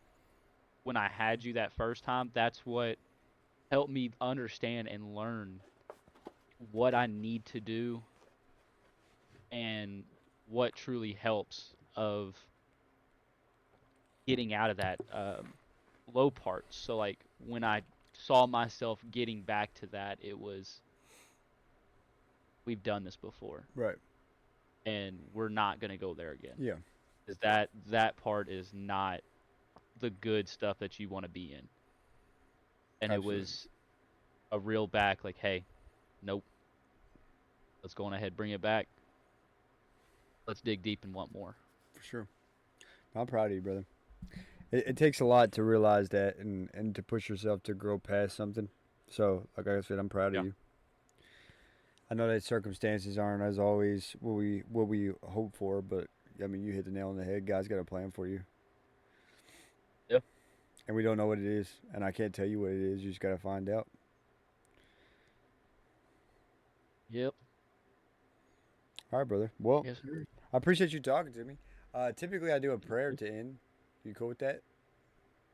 when I had you that first time, that's what helped me understand and learn what I need to do and what truly helps of getting out of that low part. So like when I saw myself getting back to that, it was, we've done this before. Right. And we're not going to go there again. Yeah. Because that part is not the good stuff that you want to be in. And Absolutely. It was a real back, like, hey, nope. Let's go on ahead, bring it back. Let's dig deep and want more. For sure. I'm proud of you, brother. It takes a lot to realize that and to push yourself to grow past something. So, like I said, I'm proud of you. I know that circumstances aren't, as always, what we hope for, but, I mean, you hit the nail on the head. God's got a plan for you. Yep. And we don't know what it is, and I can't tell you what it is. You just got to find out. Yep. All right, brother. Well, Yes, sir. I appreciate you talking to me. Typically, I do a prayer to end. You cool with that?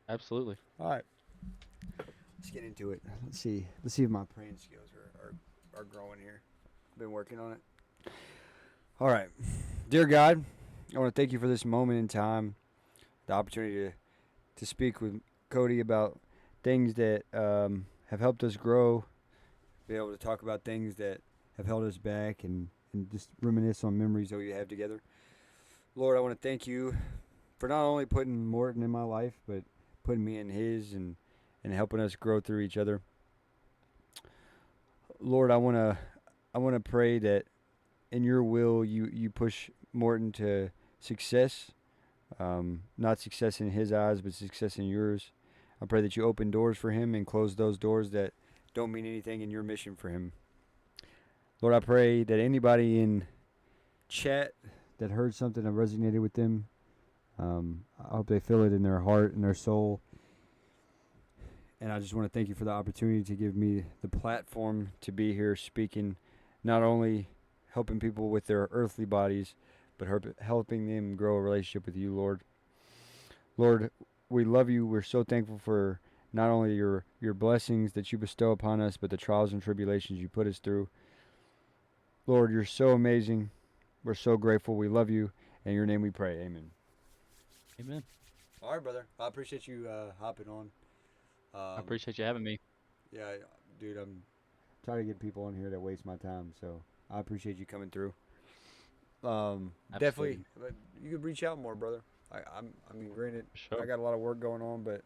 Absolutely. All right. Let's get into it. Let's see if my praying skills are growing here. I've been working on it. All right. Dear God, I want to thank you for this moment in time, the opportunity to speak with Cody about things that have helped us grow, be able to talk about things that have held us back, and just reminisce on memories that we have together. Lord, I want to thank you for not only putting Morton in my life, but putting me in his, and helping us grow through each other. Lord, I wanna pray that in your will you push Morton to success, not success in his eyes, but success in yours. I pray that you open doors for him and close those doors that don't mean anything in your mission for him. Lord, I pray that anybody in chat that heard something that resonated with them, I hope they feel it in their heart and their soul. And I just want to thank you for the opportunity to give me the platform to be here speaking, not only helping people with their earthly bodies, but helping them grow a relationship with you, Lord. Lord, we love you. We're so thankful for not only your blessings that you bestow upon us, but the trials and tribulations you put us through. Lord, you're so amazing. We're so grateful. We love you. In your name we pray. Amen. Amen. All right, brother. I appreciate you hopping on. I appreciate you having me. Yeah, dude, I'm trying to get people on here that waste my time, so I appreciate you coming through. Definitely, but you could reach out more, brother. I mean, granted, Sure. I got a lot of work going on, but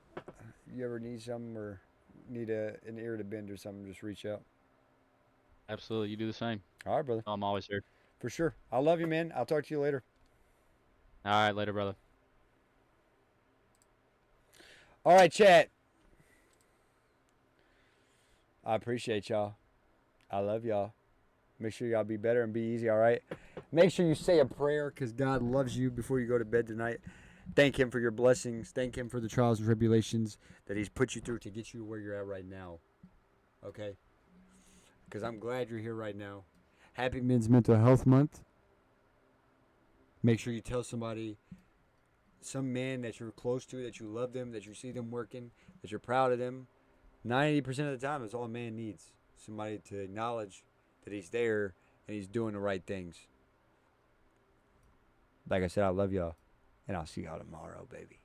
you ever need something or need an ear to bend or something, just reach out. Absolutely. You do the same. All right, brother. I'm always here. For sure. I love you, man. I'll talk to you later. All right. Later, brother. All right, chat. I appreciate y'all. I love y'all. Make sure y'all be better and be easy, all right? Make sure you say a prayer because God loves you before you go to bed tonight. Thank him for your blessings. Thank him for the trials and tribulations that he's put you through to get you where you're at right now. Okay? Because I'm glad you're here right now. Happy Men's Mental Health Month. Make sure you tell somebody, some man that you're close to, that you love them, that you see them working, that you're proud of them. 90% of the time, it's all a man needs. Somebody to acknowledge that he's there and he's doing the right things. Like I said, I love y'all. And I'll see y'all tomorrow, baby.